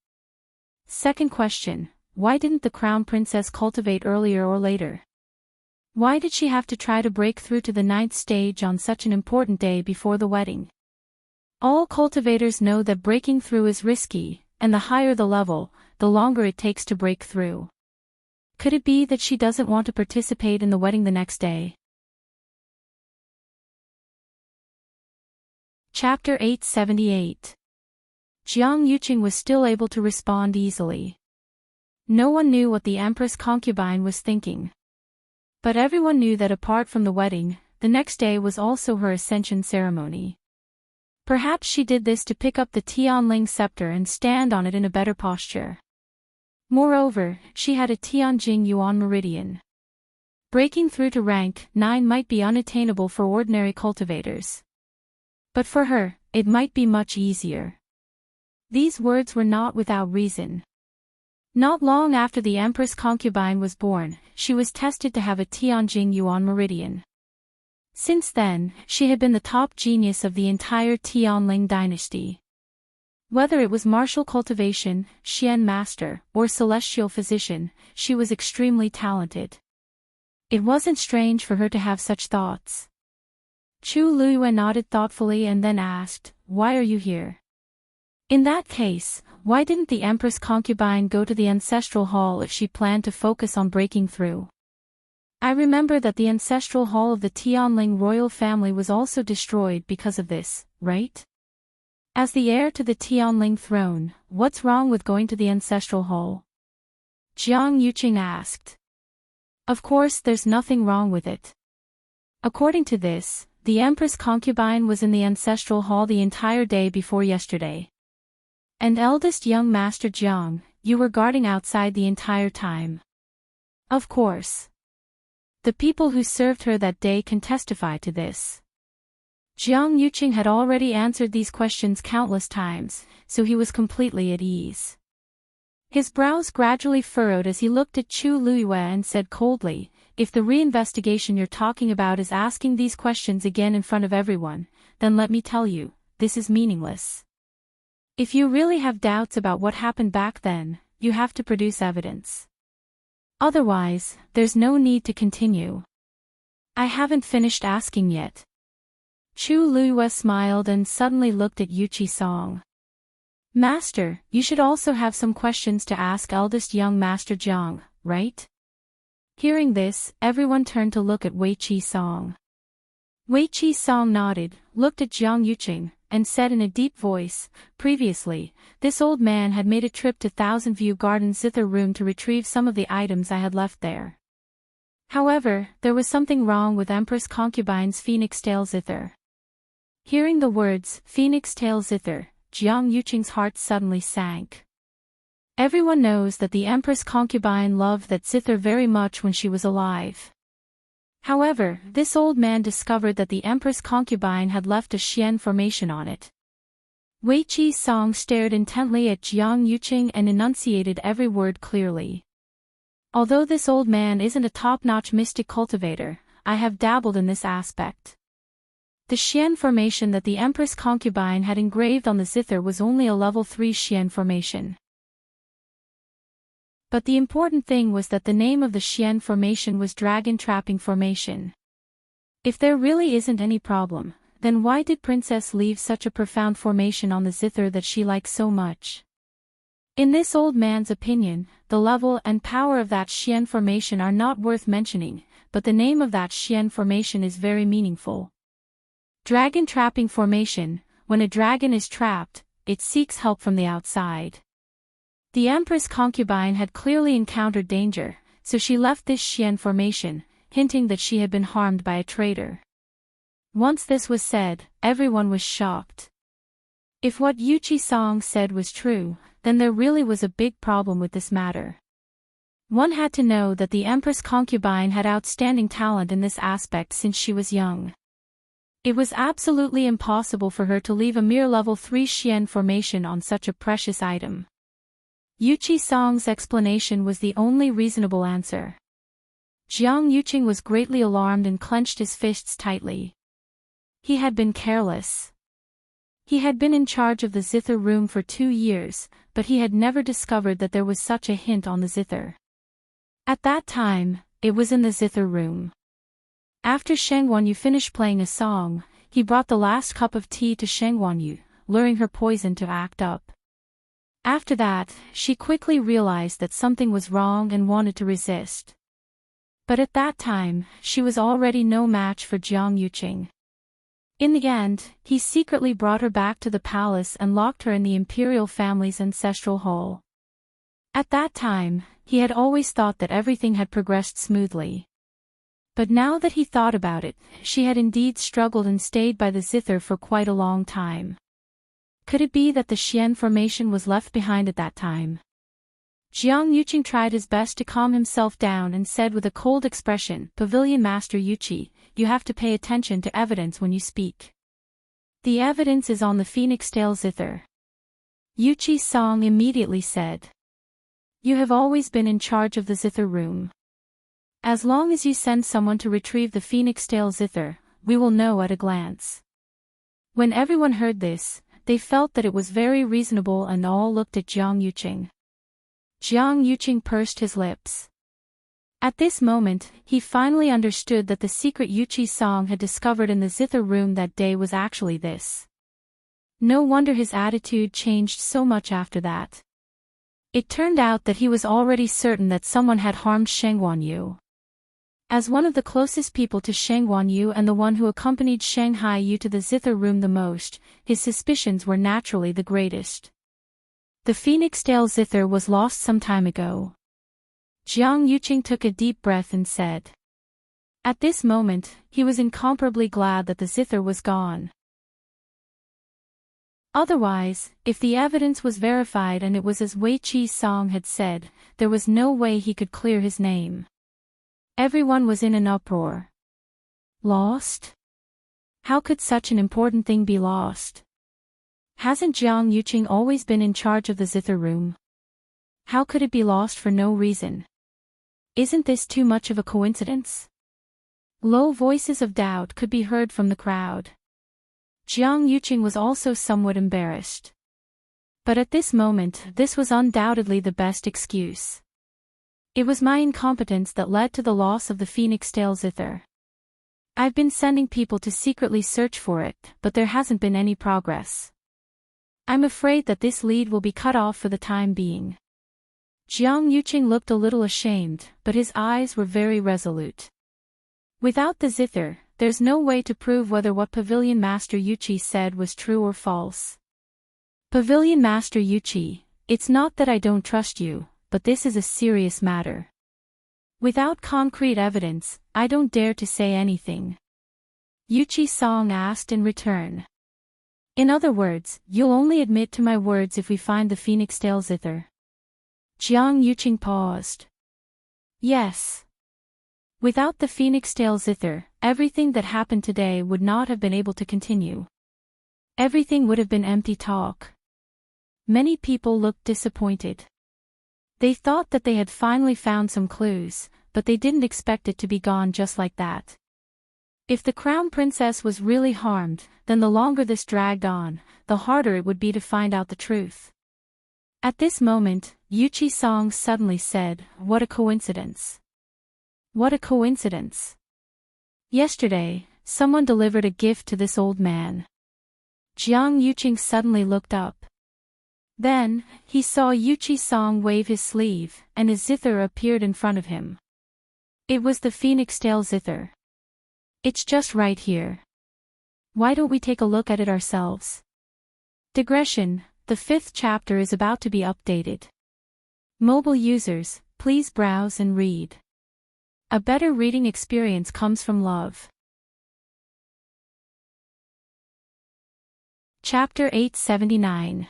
Second question, why didn't the crown princess cultivate earlier or later? Why did she have to try to break through to the 9th stage on such an important day before the wedding? All cultivators know that breaking through is risky, and the higher the level, the longer it takes to break through. Could it be that she doesn't want to participate in the wedding the next day? Chapter 878. Jiang Yuqing was still able to respond easily. No one knew what the Empress concubine was thinking. But everyone knew that apart from the wedding, the next day was also her ascension ceremony. Perhaps she did this to pick up the Tianling scepter and stand on it in a better posture. Moreover, she had a Tianjing Yuan meridian. Breaking through to rank 9 might be unattainable for ordinary cultivators. But for her, it might be much easier. These words were not without reason. Not long after the Empress concubine was born, she was tested to have a Tianjing Yuan meridian. Since then, she had been the top genius of the entire Tianling dynasty. Whether it was martial cultivation, Xian master, or celestial physician, she was extremely talented. It wasn't strange for her to have such thoughts. Chu Luiyue nodded thoughtfully and then asked, "Why are you here?" In that case, why didn't the Empress concubine go to the ancestral hall if she planned to focus on breaking through? I remember that the ancestral hall of the Tianling royal family was also destroyed because of this, right? As the heir to the Tianling throne, what's wrong with going to the ancestral hall? Jiang Yuqing asked. Of course there's nothing wrong with it. According to this, the Empress concubine was in the ancestral hall the entire day before yesterday. And eldest young Master Jiang, you were guarding outside the entire time. Of course. The people who served her that day can testify to this. Jiang Yuqing had already answered these questions countless times, so he was completely at ease. His brows gradually furrowed as he looked at Chu Luiyue and said coldly, "If the reinvestigation you're talking about is asking these questions again in front of everyone, then let me tell you, this is meaningless. If you really have doubts about what happened back then, you have to produce evidence. Otherwise, there's no need to continue." I haven't finished asking yet. Chu Luiyue smiled and suddenly looked at Yuqi Song. Master, you should also have some questions to ask eldest young Master Jiang, right? Hearing this, everyone turned to look at Wei Qi Song. Wei Qi Song nodded, looked at Jiang Yuqing, and said in a deep voice, "Previously, this old man had made a trip to Thousand View Garden's zither room to retrieve some of the items I had left there. However, there was something wrong with Empress Concubine's Phoenix Tail zither." Hearing the words, Phoenix Tail zither, Jiang Yuqing's heart suddenly sank. Everyone knows that the Empress Concubine loved that zither very much when she was alive. However, this old man discovered that the Empress Concubine had left a Xian formation on it. Wei Qi Song stared intently at Jiang Yuqing and enunciated every word clearly. Although this old man isn't a top-notch mystic cultivator, I have dabbled in this aspect. The Xian formation that the Empress Concubine had engraved on the zither was only a level 3 Xian formation. But the important thing was that the name of the Xian formation was Dragon Trapping Formation. If there really isn't any problem, then why did Princess leave such a profound formation on the zither that she likes so much? In this old man's opinion, the level and power of that Xian formation are not worth mentioning, but the name of that Xian formation is very meaningful. Dragon Trapping Formation, when a dragon is trapped, it seeks help from the outside. The Empress Concubine had clearly encountered danger, so she left this Xian formation, hinting that she had been harmed by a traitor. Once this was said, everyone was shocked. If what Yuqi Song said was true, then there really was a big problem with this matter. One had to know that the Empress Concubine had outstanding talent in this aspect since she was young. It was absolutely impossible for her to leave a mere level 3 Xian formation on such a precious item. Yuqi Song's explanation was the only reasonable answer. Jiang Yuqing was greatly alarmed and clenched his fists tightly. He had been careless. He had been in charge of the zither room for 2 years, but he had never discovered that there was such a hint on the zither. At that time, it was in the zither room. After Sheng Wanyu finished playing a song, he brought the last cup of tea to Sheng Wanyu, luring her poison to act up. After that, she quickly realized that something was wrong and wanted to resist. But at that time, she was already no match for Jiang Yuqing. In the end, he secretly brought her back to the palace and locked her in the Imperial family's ancestral hall. At that time, he had always thought that everything had progressed smoothly. But now that he thought about it, she had indeed struggled and stayed by the zither for quite a long time. Could it be that the Xian formation was left behind at that time? Jiang Yuqing tried his best to calm himself down and said with a cold expression, "Pavilion Master Yuqi, you have to pay attention to evidence when you speak. The evidence is on the Phoenix Tail zither." Yuqi Song immediately said, "You have always been in charge of the zither room. As long as you send someone to retrieve the Phoenix Tail zither, we will know at a glance." When everyone heard this, they felt that it was very reasonable and all looked at Jiang Yuqing. Jiang Yuqing pursed his lips. At this moment, he finally understood that the secret Yuchi Song had discovered in the zither room that day was actually this. No wonder his attitude changed so much after that. It turned out that he was already certain that someone had harmed Sheng Guanyu. As one of the closest people to Sheng Guanyu and the one who accompanied Shanghai Yu to the zither room the most, his suspicions were naturally the greatest. The phoenix tail zither was lost some time ago. Jiang Yuqing took a deep breath and said. At this moment, he was incomparably glad that the zither was gone. Otherwise, if the evidence was verified and it was as Wei Qi Song had said, there was no way he could clear his name. Everyone was in an uproar. Lost? How could such an important thing be lost? Hasn't Jiang Yuqing always been in charge of the zither room? How could it be lost for no reason? Isn't this too much of a coincidence? Low voices of doubt could be heard from the crowd. Jiang Yuqing was also somewhat embarrassed. But at this moment, this was undoubtedly the best excuse. It was my incompetence that led to the loss of the phoenix tail zither. I've been sending people to secretly search for it, but there hasn't been any progress. I'm afraid that this lead will be cut off for the time being. Jiang Yuqing looked a little ashamed, but his eyes were very resolute. Without the zither, there's no way to prove whether what Pavilion Master Yuqi said was true or false. Pavilion Master Yuqi, it's not that I don't trust you, but this is a serious matter. Without concrete evidence, I don't dare to say anything. Yuqi Song asked in return. In other words, you'll only admit to my words if we find the phoenix tail zither. Jiang Yuqing paused. Yes. Without the phoenix tail zither, everything that happened today would not have been able to continue. Everything would have been empty talk. Many people looked disappointed. They thought that they had finally found some clues, but they didn't expect it to be gone just like that. If the crown princess was really harmed, then the longer this dragged on, the harder it would be to find out the truth. At this moment, Yuqi Song suddenly said, "What a coincidence. What a coincidence. Yesterday, someone delivered a gift to this old man." Jiang Yuqing suddenly looked up. Then, he saw Yuqi Song wave his sleeve, and his zither appeared in front of him. It was the phoenix tail zither. It's just right here. Why don't we take a look at it ourselves? Digression, the 5th chapter is about to be updated. Mobile users, please browse and read. A better reading experience comes from love. Chapter 879.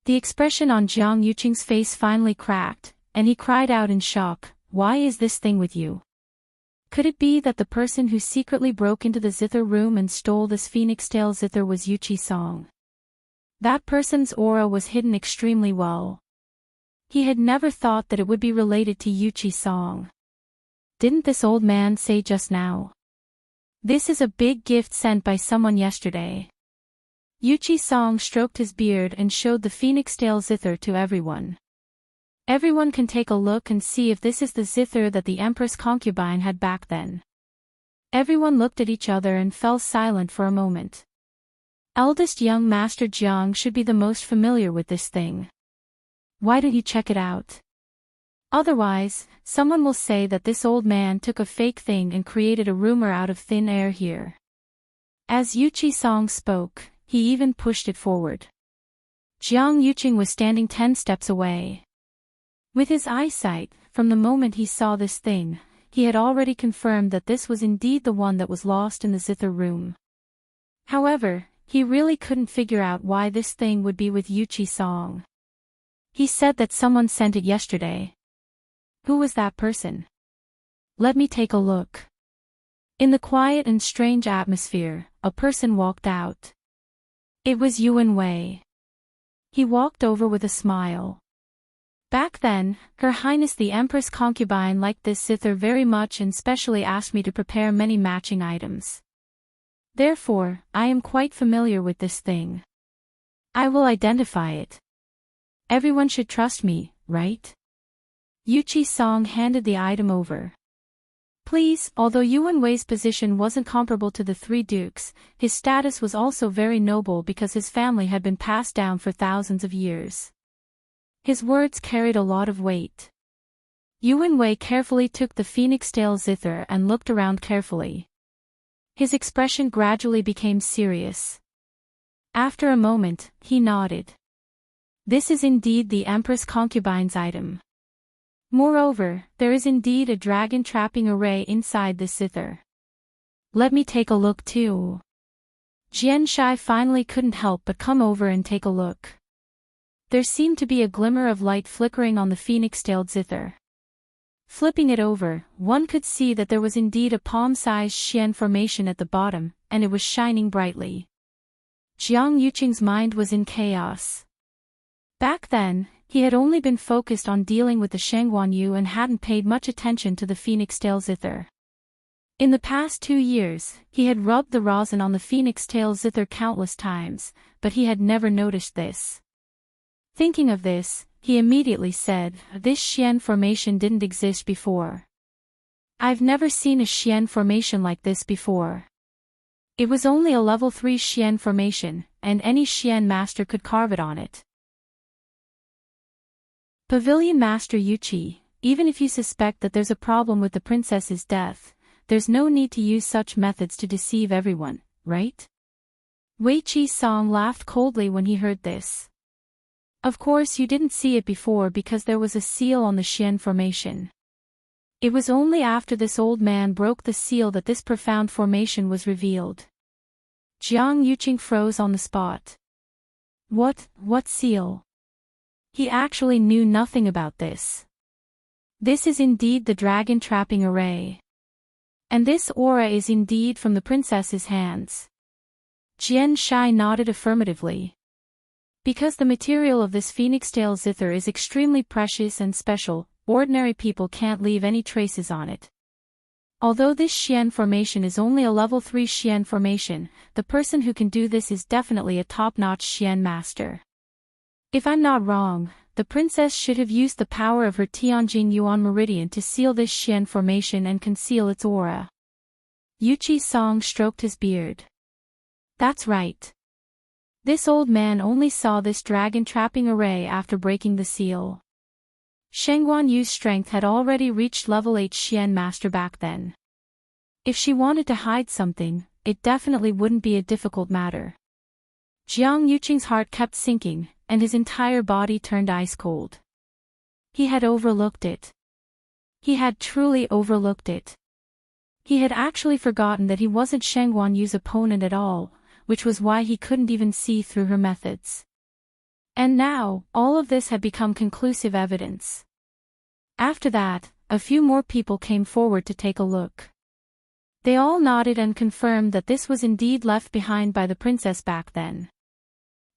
The expression on Jiang Yuqing's face finally cracked, and he cried out in shock, "Why is this thing with you? Could it be that the person who secretly broke into the zither room and stole this phoenix tail zither was Yuqi Song? That person's aura was hidden extremely well. He had never thought that it would be related to Yuqi Song. Didn't this old man say just now? This is a big gift sent by someone yesterday." Yuqi Song stroked his beard and showed the phoenix tail zither to everyone. Everyone can take a look and see if this is the zither that the Empress concubine had back then. Everyone looked at each other and fell silent for a moment. Eldest young Master Jiang should be the most familiar with this thing. Why don't you check it out? Otherwise, someone will say that this old man took a fake thing and created a rumor out of thin air here. As Yuqi Song spoke, he even pushed it forward. Jiang Yuqing was standing 10 steps away. With his eyesight, from the moment he saw this thing, he had already confirmed that this was indeed the one that was lost in the zither room. However, he really couldn't figure out why this thing would be with Yuqi Song. He said that someone sent it yesterday. Who was that person? Let me take a look. In the quiet and strange atmosphere, a person walked out. It was Yuan Wei. He walked over with a smile. Back then, Her Highness the Empress concubine liked this zither very much and specially asked me to prepare many matching items. Therefore, I am quite familiar with this thing. I will identify it. Everyone should trust me, right? Yuchi Song handed the item over. Please, although Yuan Wei's position wasn't comparable to the three dukes, his status was also very noble because his family had been passed down for thousands of years. His words carried a lot of weight. Yuan Wei carefully took the phoenix tail zither and looked around carefully. His expression gradually became serious. After a moment, he nodded. This is indeed the Empress Concubine's item. Moreover, there is indeed a dragon trapping array inside this zither. Let me take a look too. Jian Shai finally couldn't help but come over and take a look. There seemed to be a glimmer of light flickering on the phoenix-tailed zither. Flipping it over, one could see that there was indeed a palm-sized Xian formation at the bottom, and it was shining brightly. Jiang Yuqing's mind was in chaos. Back then, he had only been focused on dealing with the Shangguan Yu and hadn't paid much attention to the phoenix-tail zither. In the past 2 years, he had rubbed the rosin on the phoenix-tail zither countless times, but he had never noticed this. Thinking of this, he immediately said, this Xian formation didn't exist before. I've never seen a Xian formation like this before. It was only a level 3 Xian formation, and any Xian master could carve it on it. Pavilion Master Yuchi, even if you suspect that there's a problem with the princess's death, there's no need to use such methods to deceive everyone, right? Wei Qi Song laughed coldly when he heard this. Of course you didn't see it before because there was a seal on the Xian formation. It was only after this old man broke the seal that this profound formation was revealed. Jiang Yuqing froze on the spot. What seal? He actually knew nothing about this. This is indeed the dragon trapping array. And this aura is indeed from the princess's hands. Jian Shai nodded affirmatively. Because the material of this phoenix-tail zither is extremely precious and special, ordinary people can't leave any traces on it. Although this Xian formation is only a level 3 Xian formation, the person who can do this is definitely a top-notch Xian master. If I'm not wrong, the princess should have used the power of her Tianjing Yuan Meridian to seal this Xian formation and conceal its aura. Yuchi Song stroked his beard. That's right. This old man only saw this dragon trapping array after breaking the seal. Shangguan Yu's strength had already reached level 8 Xian master back then. If she wanted to hide something, it definitely wouldn't be a difficult matter. Jiang Yuqing's heart kept sinking, and his entire body turned ice cold. He had overlooked it. He had truly overlooked it. He had actually forgotten that he wasn't Shangguan Yu's opponent at all, which was why he couldn't even see through her methods. And now, all of this had become conclusive evidence. After that, a few more people came forward to take a look. They all nodded and confirmed that this was indeed left behind by the princess back then.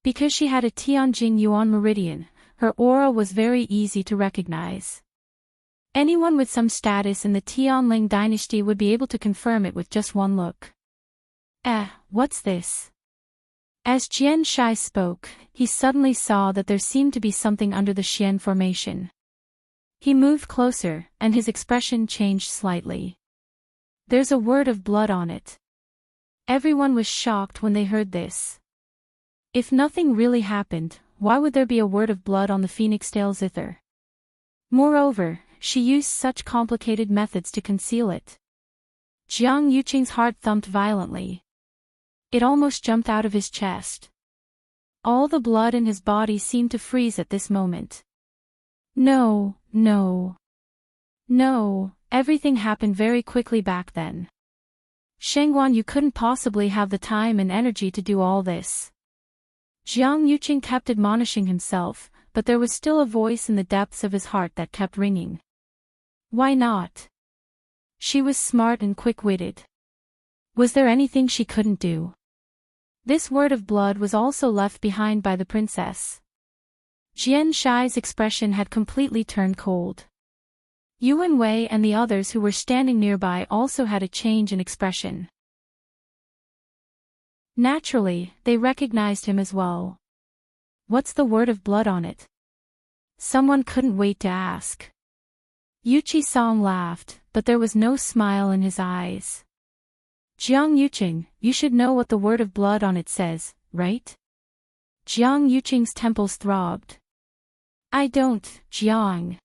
Because she had a Tianjing Yuan Meridian, her aura was very easy to recognize. Anyone with some status in the Tianling dynasty would be able to confirm it with just one look. What's this? As Jian Shai spoke, he suddenly saw that there seemed to be something under the Xian formation. He moved closer, and his expression changed slightly. There's a word of blood on it. Everyone was shocked when they heard this. If nothing really happened, why would there be a word of blood on the phoenix-tail zither? Moreover, she used such complicated methods to conceal it. Jiang Yuqing's heart thumped violently. It almost jumped out of his chest. All the blood in his body seemed to freeze at this moment. No, everything happened very quickly back then. Shangguan Yu couldn't possibly have the time and energy to do all this. Jiang Yuqing kept admonishing himself, but there was still a voice in the depths of his heart that kept ringing. Why not? She was smart and quick-witted. Was there anything she couldn't do? This word of blood was also left behind by the princess. Jian Shai's expression had completely turned cold. Yuan Wei and the others who were standing nearby also had a change in expression. Naturally, they recognized him as well. What's the word of blood on it? Someone couldn't wait to ask. Yuchi-song laughed, but there was no smile in his eyes. Jiang Yuqing, you should know what the word of blood on it says, right? Jiang Yuqing's temples throbbed. I don't, Jiang.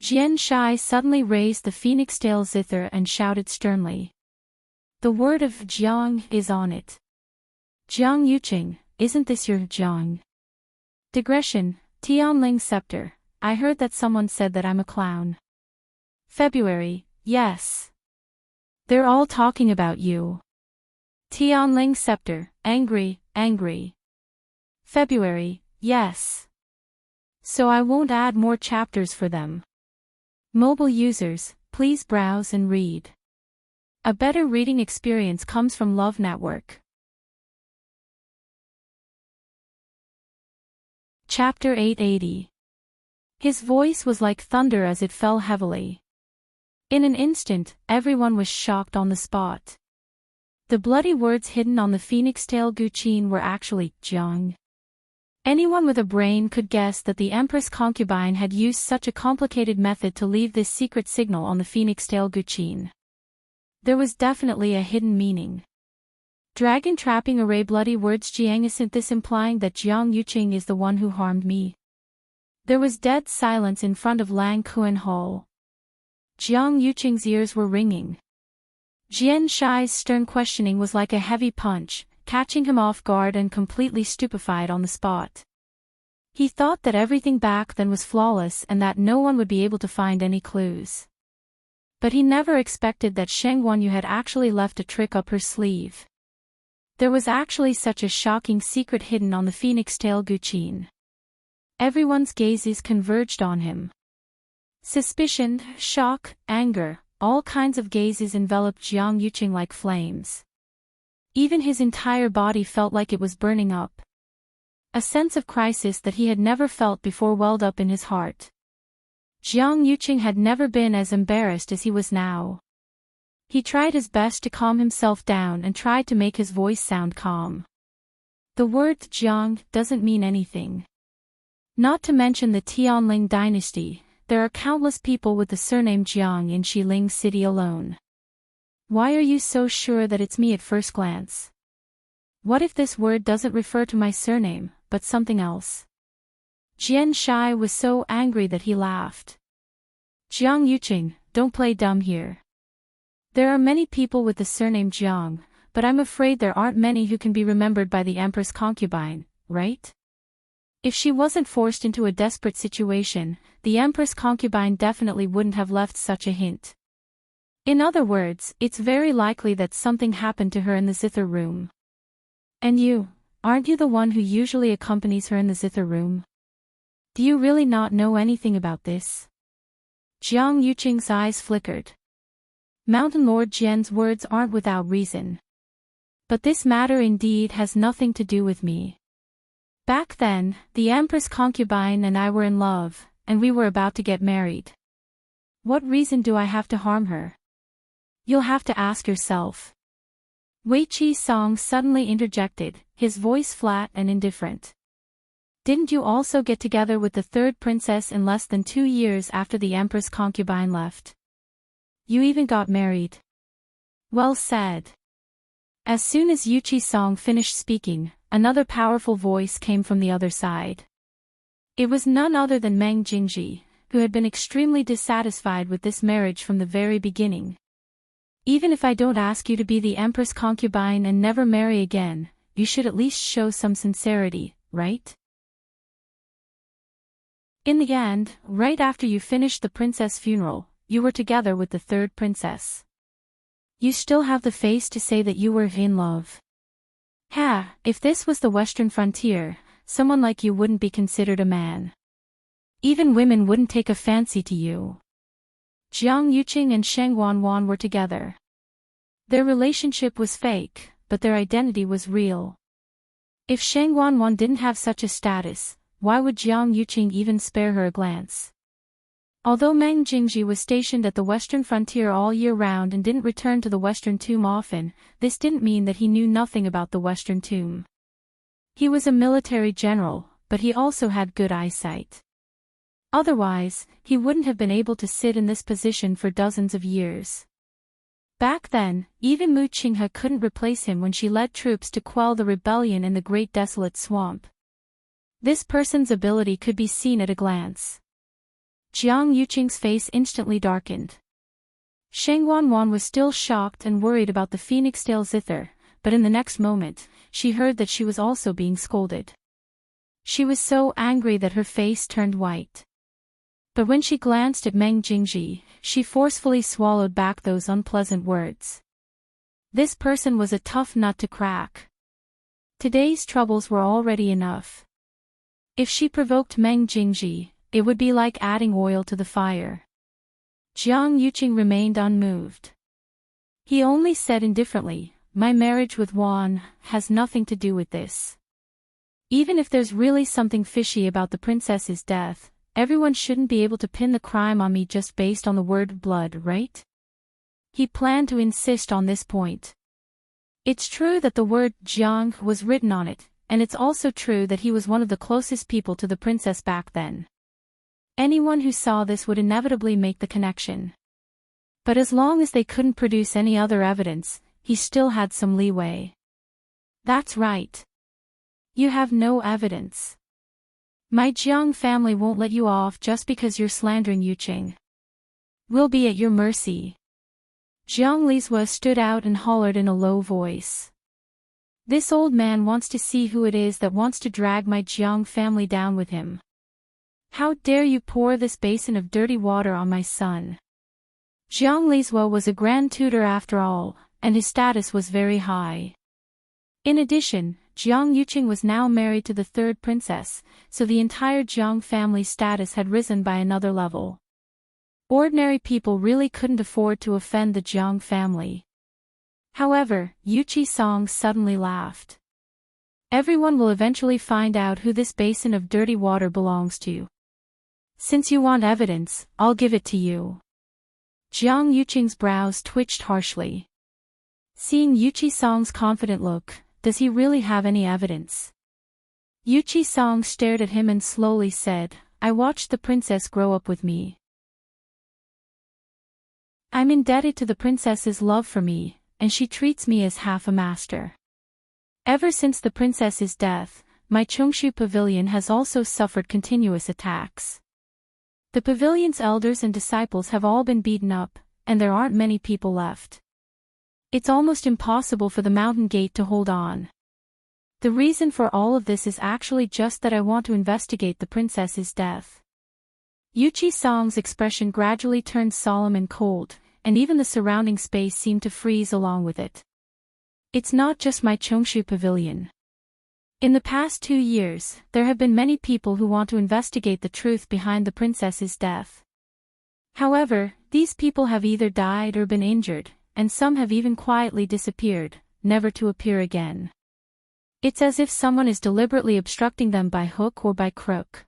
Jian Shai suddenly raised the phoenix-tail zither and shouted sternly. The word of Jiang is on it. Jiang Yuqing, isn't this your Jiang? Digression, Tianling scepter, I heard that someone said that I'm a clown. February, yes. They're all talking about you. Tianling scepter, angry, angry. February, yes. So I won't add more chapters for them. Mobile users, please browse and read. A better reading experience comes from Love Network. Chapter 880. His voice was like thunder as it fell heavily. In an instant, everyone was shocked on the spot. The bloody words hidden on the phoenix-tail guqin were actually Jiang. Anyone with a brain could guess that the Empress concubine had used such a complicated method to leave this secret signal on the phoenix-tail guqin. There was definitely a hidden meaning. Dragon trapping array bloody words Jiang, isn't this implying that Jiang Yuqing is the one who harmed me? There was dead silence in front of Lang Kuan Hall. Jiang Yuqing's ears were ringing. Jian Shai's stern questioning was like a heavy punch, catching him off guard and completely stupefied on the spot. He thought that everything back then was flawless and that no one would be able to find any clues. But he never expected that Sheng Wanyu had actually left a trick up her sleeve. There was actually such a shocking secret hidden on the phoenix-tail guqin. Everyone's gazes converged on him. Suspicion, shock, anger, all kinds of gazes enveloped Jiang Yuqing like flames. Even his entire body felt like it was burning up. A sense of crisis that he had never felt before welled up in his heart. Jiang Yuqing had never been as embarrassed as he was now. He tried his best to calm himself down and tried to make his voice sound calm. The word Jiang doesn't mean anything. Not to mention the Tianling dynasty, there are countless people with the surname Jiang in Xiling City alone. Why are you so sure that it's me at first glance? What if this word doesn't refer to my surname, but something else? Jian Shai was so angry that he laughed. Jiang Yuqing, don't play dumb here. There are many people with the surname Jiang, but I'm afraid there aren't many who can be remembered by the Empress concubine, right? If she wasn't forced into a desperate situation, the Empress concubine definitely wouldn't have left such a hint. In other words, it's very likely that something happened to her in the zither room. And you, aren't you the one who usually accompanies her in the zither room? Do you really not know anything about this? Jiang Yuqing's eyes flickered. Mountain Lord Jian's words aren't without reason. But this matter indeed has nothing to do with me. Back then, the Empress concubine and I were in love, and we were about to get married. What reason do I have to harm her? You'll have to ask yourself. Wei Qi Song suddenly interjected, his voice flat and indifferent. Didn't you also get together with the third princess in less than 2 years after the Empress concubine left? You even got married. Well said. As soon as Yu Qi Song finished speaking, another powerful voice came from the other side. It was none other than Meng Jingji, who had been extremely dissatisfied with this marriage from the very beginning. Even if I don't ask you to be the Empress concubine and never marry again, you should at least show some sincerity, right? In the end, right after you finished the princess funeral, you were together with the third princess. You still have the face to say that you were in love. Ha, if this was the Western frontier, someone like you wouldn't be considered a man. Even women wouldn't take a fancy to you. Jiang Yuqing and Sheng Wanwan were together. Their relationship was fake, but their identity was real. If Sheng Wanwan didn't have such a status, why would Jiang Yuqing even spare her a glance? Although Meng Jingji was stationed at the western frontier all year round and didn't return to the western tomb often, this didn't mean that he knew nothing about the western tomb. He was a military general, but he also had good eyesight. Otherwise, he wouldn't have been able to sit in this position for dozens of years. Back then, even Mu Qinghe couldn't replace him when she led troops to quell the rebellion in the Great Desolate Swamp. This person's ability could be seen at a glance. Jiang Yuqing's face instantly darkened. Sheng Wanwan was still shocked and worried about the phoenix-tail zither, but in the next moment, she heard that she was also being scolded. She was so angry that her face turned white. But when she glanced at Meng Jingji, she forcefully swallowed back those unpleasant words. This person was a tough nut to crack. Today's troubles were already enough. If she provoked Meng Jingji, it would be like adding oil to the fire. Jiang Yuqing remained unmoved. He only said indifferently, "My marriage with Wan has nothing to do with this. Even if there's really something fishy about the princess's death, everyone shouldn't be able to pin the crime on me just based on the word blood, right?" He planned to insist on this point. It's true that the word Jiang was written on it, and it's also true that he was one of the closest people to the princess back then. Anyone who saw this would inevitably make the connection. But as long as they couldn't produce any other evidence, he still had some leeway. "That's right. You have no evidence. My Jiang family won't let you off just because you're slandering Yuqing. We'll be at your mercy." Jiang Lizhua stood out and hollered in a low voice. "This old man wants to see who it is that wants to drag my Jiang family down with him. How dare you pour this basin of dirty water on my son?" Jiang Lizhua was a grand tutor after all, and his status was very high. In addition, Jiang Yuqing was now married to the third princess, so the entire Jiang family's status had risen by another level. Ordinary people really couldn't afford to offend the Jiang family. However, Yu Qisong suddenly laughed. "Everyone will eventually find out who this basin of dirty water belongs to. Since you want evidence, I'll give it to you." Jiang Yuqing's brows twitched harshly. Seeing Yu Qisong's confident look, does he really have any evidence? Yu Qisong stared at him and slowly said, "I watched the princess grow up with me. I'm indebted to the princess's love for me, and she treats me as half a master. Ever since the princess's death, my Chongshu pavilion has also suffered continuous attacks. The pavilion's elders and disciples have all been beaten up, and there aren't many people left. It's almost impossible for the mountain gate to hold on. The reason for all of this is actually just that I want to investigate the princess's death." Yu Qisong's expression gradually turned solemn and cold, and even the surrounding space seemed to freeze along with it. "It's not just my Chongshu pavilion. In the past 2 years, there have been many people who want to investigate the truth behind the princess's death. However, these people have either died or been injured, and some have even quietly disappeared, never to appear again. It's as if someone is deliberately obstructing them by hook or by crook.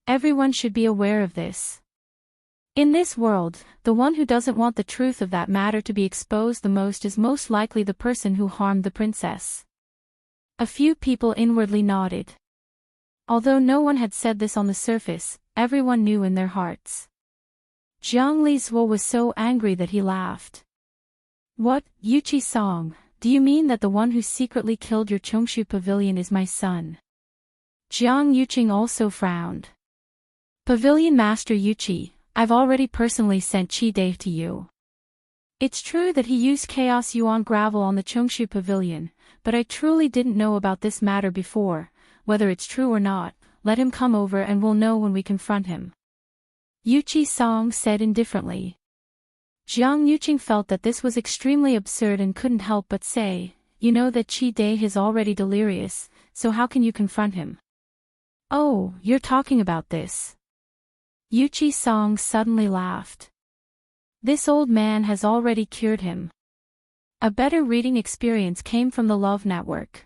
Everyone should be aware of this. In this world, the one who doesn't want the truth of that matter to be exposed the most is most likely the person who harmed the princess." A few people inwardly nodded. Although no one had said this on the surface, everyone knew in their hearts. Jiang Lizhua was so angry that he laughed. "What, Yu Qisong, do you mean that the one who secretly killed your Chongshu pavilion is my son?" Jiang Yuqing also frowned. "Pavilion Master Yuqi, I've already personally sent Qi Dai to you. It's true that he used Chaos Yuan gravel on the Chongshu pavilion, but I truly didn't know about this matter before. Whether it's true or not, let him come over and we'll know when we confront him," Yu Qisong said indifferently. Jiang Yuqing felt that this was extremely absurd and couldn't help but say, "You know that Qi Dai is already delirious, so how can you confront him?" "Oh, you're talking about this." Yu Qisong suddenly laughed. "This old man has already cured him." A better reading experience came from the Love Network.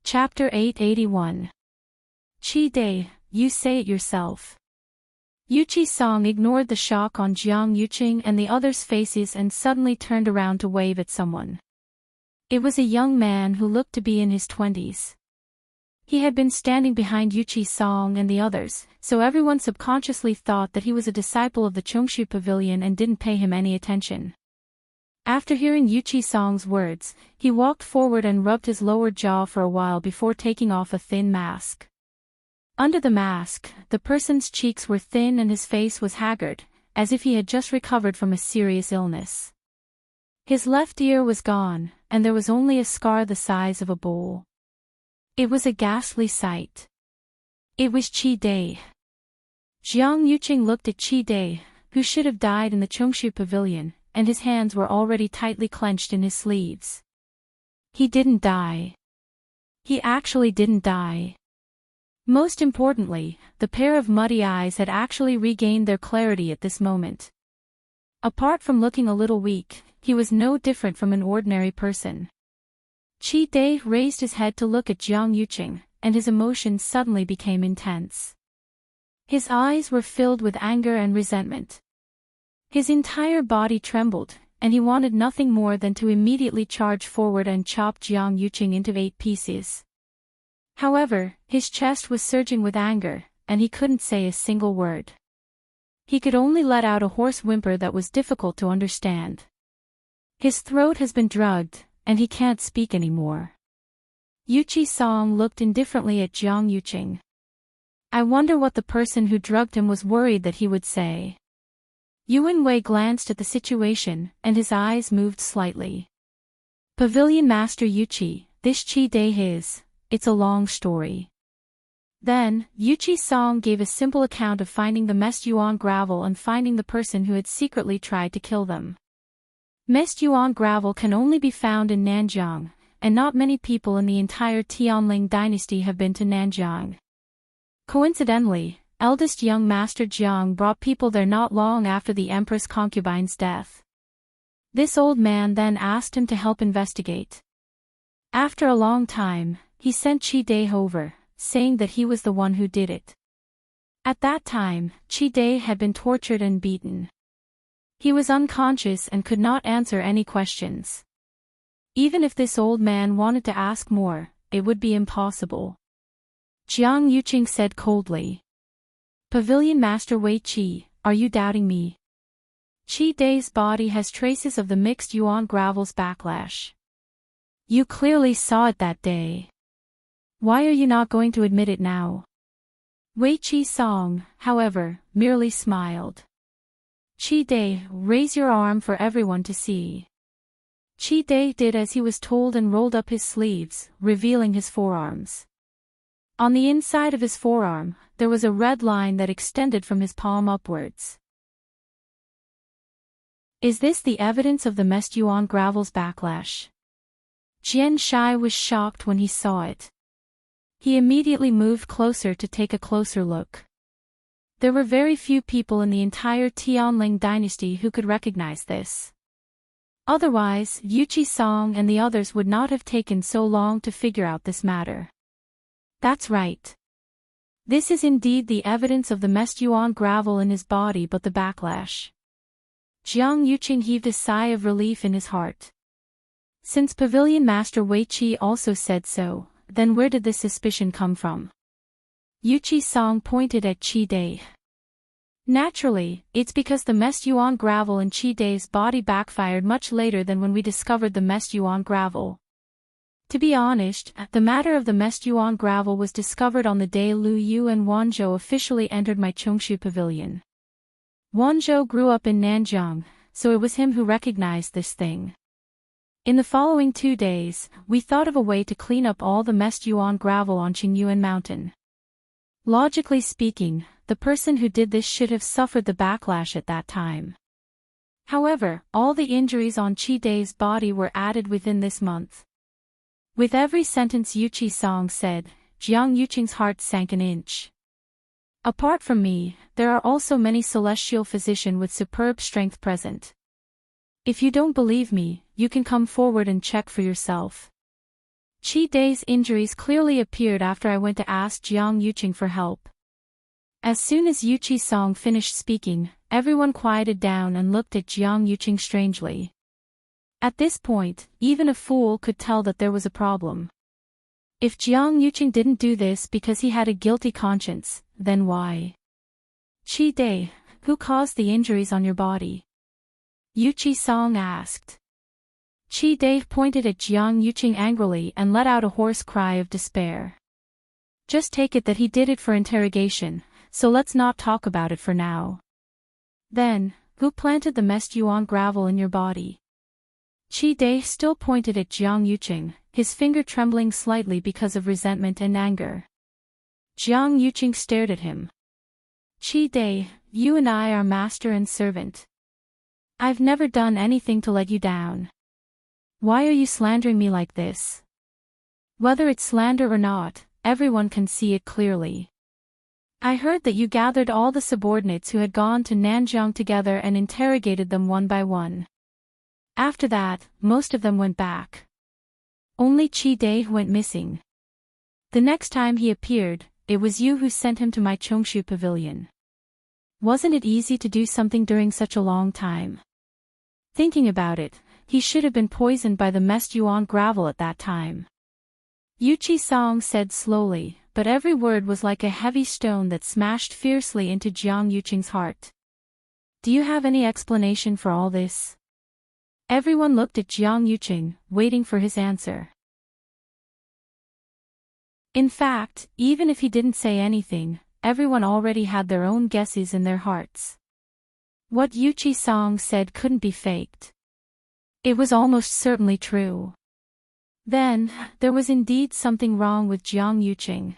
Chapter 881. Qi Dai, you say it yourself. Yu Qisong ignored the shock on Jiang Yuqing and the others' faces and suddenly turned around to wave at someone. It was a young man who looked to be in his 20s. He had been standing behind Yuchi Song and the others, so everyone subconsciously thought that he was a disciple of the Chongshu Pavilion and didn't pay him any attention. After hearing Yuchi Song's words, he walked forward and rubbed his lower jaw for a while before taking off a thin mask. Under the mask, the person's cheeks were thin and his face was haggard, as if he had just recovered from a serious illness. His left ear was gone, and there was only a scar the size of a bowl. It was a ghastly sight. It was Chi Dai. Jiang Yuqing looked at Chi Dai, who should have died in the Chongshu Pavilion, and his hands were already tightly clenched in his sleeves. He didn't die. He actually didn't die. Most importantly, the pair of muddy eyes had actually regained their clarity at this moment. Apart from looking a little weak, he was no different from an ordinary person. Chi Dai raised his head to look at Jiang Yuqing, and his emotions suddenly became intense. His eyes were filled with anger and resentment. His entire body trembled, and he wanted nothing more than to immediately charge forward and chop Jiang Yuqing into 8 pieces. However, his chest was surging with anger, and he couldn't say a single word. He could only let out a hoarse whimper that was difficult to understand. His throat has been drugged, and he can't speak anymore. Yuchi Song looked indifferently at Jiang Yuqing. I wonder what the person who drugged him was worried that he would say. Yuan Wei glanced at the situation, and his eyes moved slightly. Pavilion Master Yuchi, this Chi Dai it's a long story. Then, Yuchi Song gave a simple account of finding the Mest Yuan gravel and finding the person who had secretly tried to kill them. Mest Yuan gravel can only be found in Nanjiang, and not many people in the entire Tianling dynasty have been to Nanjiang. Coincidentally, eldest young Master Jiang brought people there not long after the Empress concubine's death. This old man then asked him to help investigate. After a long time, he sent Chi Dai over, saying that he was the one who did it. At that time, Chi Dai had been tortured and beaten. He was unconscious and could not answer any questions. Even if this old man wanted to ask more, it would be impossible. Jiang Yuqing said coldly. Pavilion Master Wei Qi, are you doubting me? Chi Dai's body has traces of the mixed yuan gravel's backlash. You clearly saw it that day. Why are you not going to admit it now? Wei Qi Song, however, merely smiled. Chi Dai, raise your arm for everyone to see. Chi Dai did as he was told and rolled up his sleeves, revealing his forearms. On the inside of his forearm, there was a red line that extended from his palm upwards. Is this the evidence of the Mest Yuan gravel's backlash? Jian Shai was shocked when he saw it. He immediately moved closer to take a closer look. There were very few people in the entire Tianling dynasty who could recognize this. Otherwise, Yuchi Song and the others would not have taken so long to figure out this matter. That's right. This is indeed the evidence of the Mest Yuan gravel in his body, but the backlash. Jiang Yuqing heaved a sigh of relief in his heart. Since Pavilion Master Wei Qi also said so, then where did this suspicion come from? Yuchi Song pointed at Chi Dai. Naturally, it's because the Mest Yuan gravel in Chi Dai's body backfired much later than when we discovered the Mest Yuan gravel. To be honest, the matter of the Mest Yuan gravel was discovered on the day Lu Yu and Wanzhou officially entered my Chongshu Pavilion. Wanzhou grew up in Nanjiang, so it was him who recognized this thing. In the following 2 days, we thought of a way to clean up all the Mest Yuan gravel on Qingyuan Mountain. Logically speaking, the person who did this should have suffered the backlash at that time. However, all the injuries on Chi Dai's body were added within this month. With every sentence Yuchi Song said, Jiang Yuqing's heart sank an inch. Apart from me, there are also many celestial physicians with superb strength present. If you don't believe me, you can come forward and check for yourself. Chi Dai's injuries clearly appeared after I went to ask Jiang Yuqing for help. As soon as Yuchi Song finished speaking, everyone quieted down and looked at Jiang Yuqing strangely. At this point, even a fool could tell that there was a problem. If Jiang Yuqing didn't do this because he had a guilty conscience, then why? Qi Dai, who caused the injuries on your body? Yuqi Song asked. Qi Dai pointed at Jiang Yuqing angrily and let out a hoarse cry of despair. Just take it that he did it for interrogation, so let's not talk about it for now. Then, who planted the messed yuan gravel in your body? Qi Dai still pointed at Jiang Yuqing, his finger trembling slightly because of resentment and anger. Jiang Yuqing stared at him. Qi Dai, you and I are master and servant. I've never done anything to let you down. Why are you slandering me like this? Whether it's slander or not, everyone can see it clearly. I heard that you gathered all the subordinates who had gone to Nanjiang together and interrogated them one by one. After that, most of them went back. Only Qi Dai went missing. The next time he appeared, it was you who sent him to my Chongshu pavilion. Wasn't it easy to do something during such a long time? Thinking about it, he should have been poisoned by the messed yuan gravel at that time. Yuqi Song said slowly, but every word was like a heavy stone that smashed fiercely into Jiang Yuqing's heart. Do you have any explanation for all this? Everyone looked at Jiang Yuqing, waiting for his answer. In fact, even if he didn't say anything, everyone already had their own guesses in their hearts. What Yuqi Song said couldn't be faked. It was almost certainly true. Then, there was indeed something wrong with Jiang Yuqing.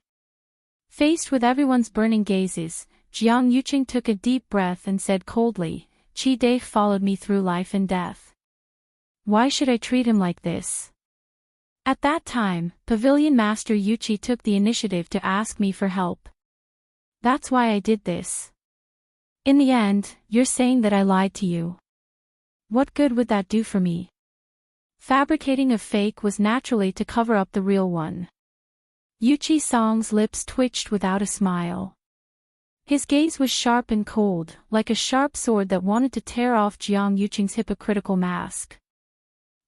Faced with everyone's burning gazes, Jiang Yuqing took a deep breath and said coldly, Qi Dai followed me through life and death. Why should I treat him like this? At that time, Pavilion Master Yuqi took the initiative to ask me for help. That's why I did this. In the end, you're saying that I lied to you. What good would that do for me? Fabricating a fake was naturally to cover up the real one. Yuqi Song's lips twitched without a smile. His gaze was sharp and cold, like a sharp sword that wanted to tear off Jiang Yuqing's hypocritical mask.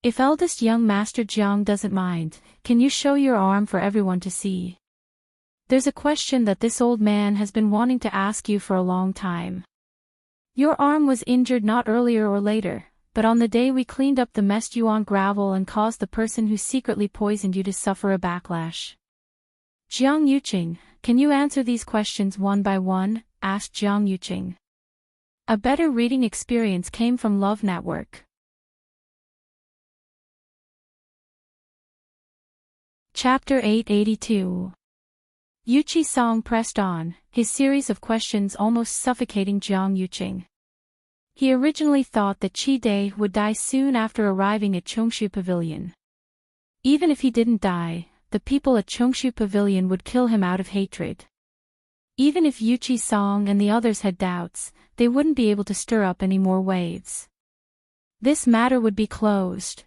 If eldest young Master Jiang doesn't mind, can you show your arm for everyone to see? There's a question that this old man has been wanting to ask you for a long time. Your arm was injured not earlier or later, but on the day we cleaned up the messed yuan gravel and caused the person who secretly poisoned you to suffer a backlash. Jiang Yuqing, can you answer these questions one by one? Asked Jiang Yuqing. A better reading experience came from Love Network. Chapter 882. Yuqi Song pressed on, his series of questions almost suffocating Jiang Yuqing. He originally thought that Qi Dai would die soon after arriving at Chongshu Pavilion. Even if he didn't die, the people at Chongshu Pavilion would kill him out of hatred. Even if Yuqi Song and the others had doubts, they wouldn't be able to stir up any more waves. This matter would be closed.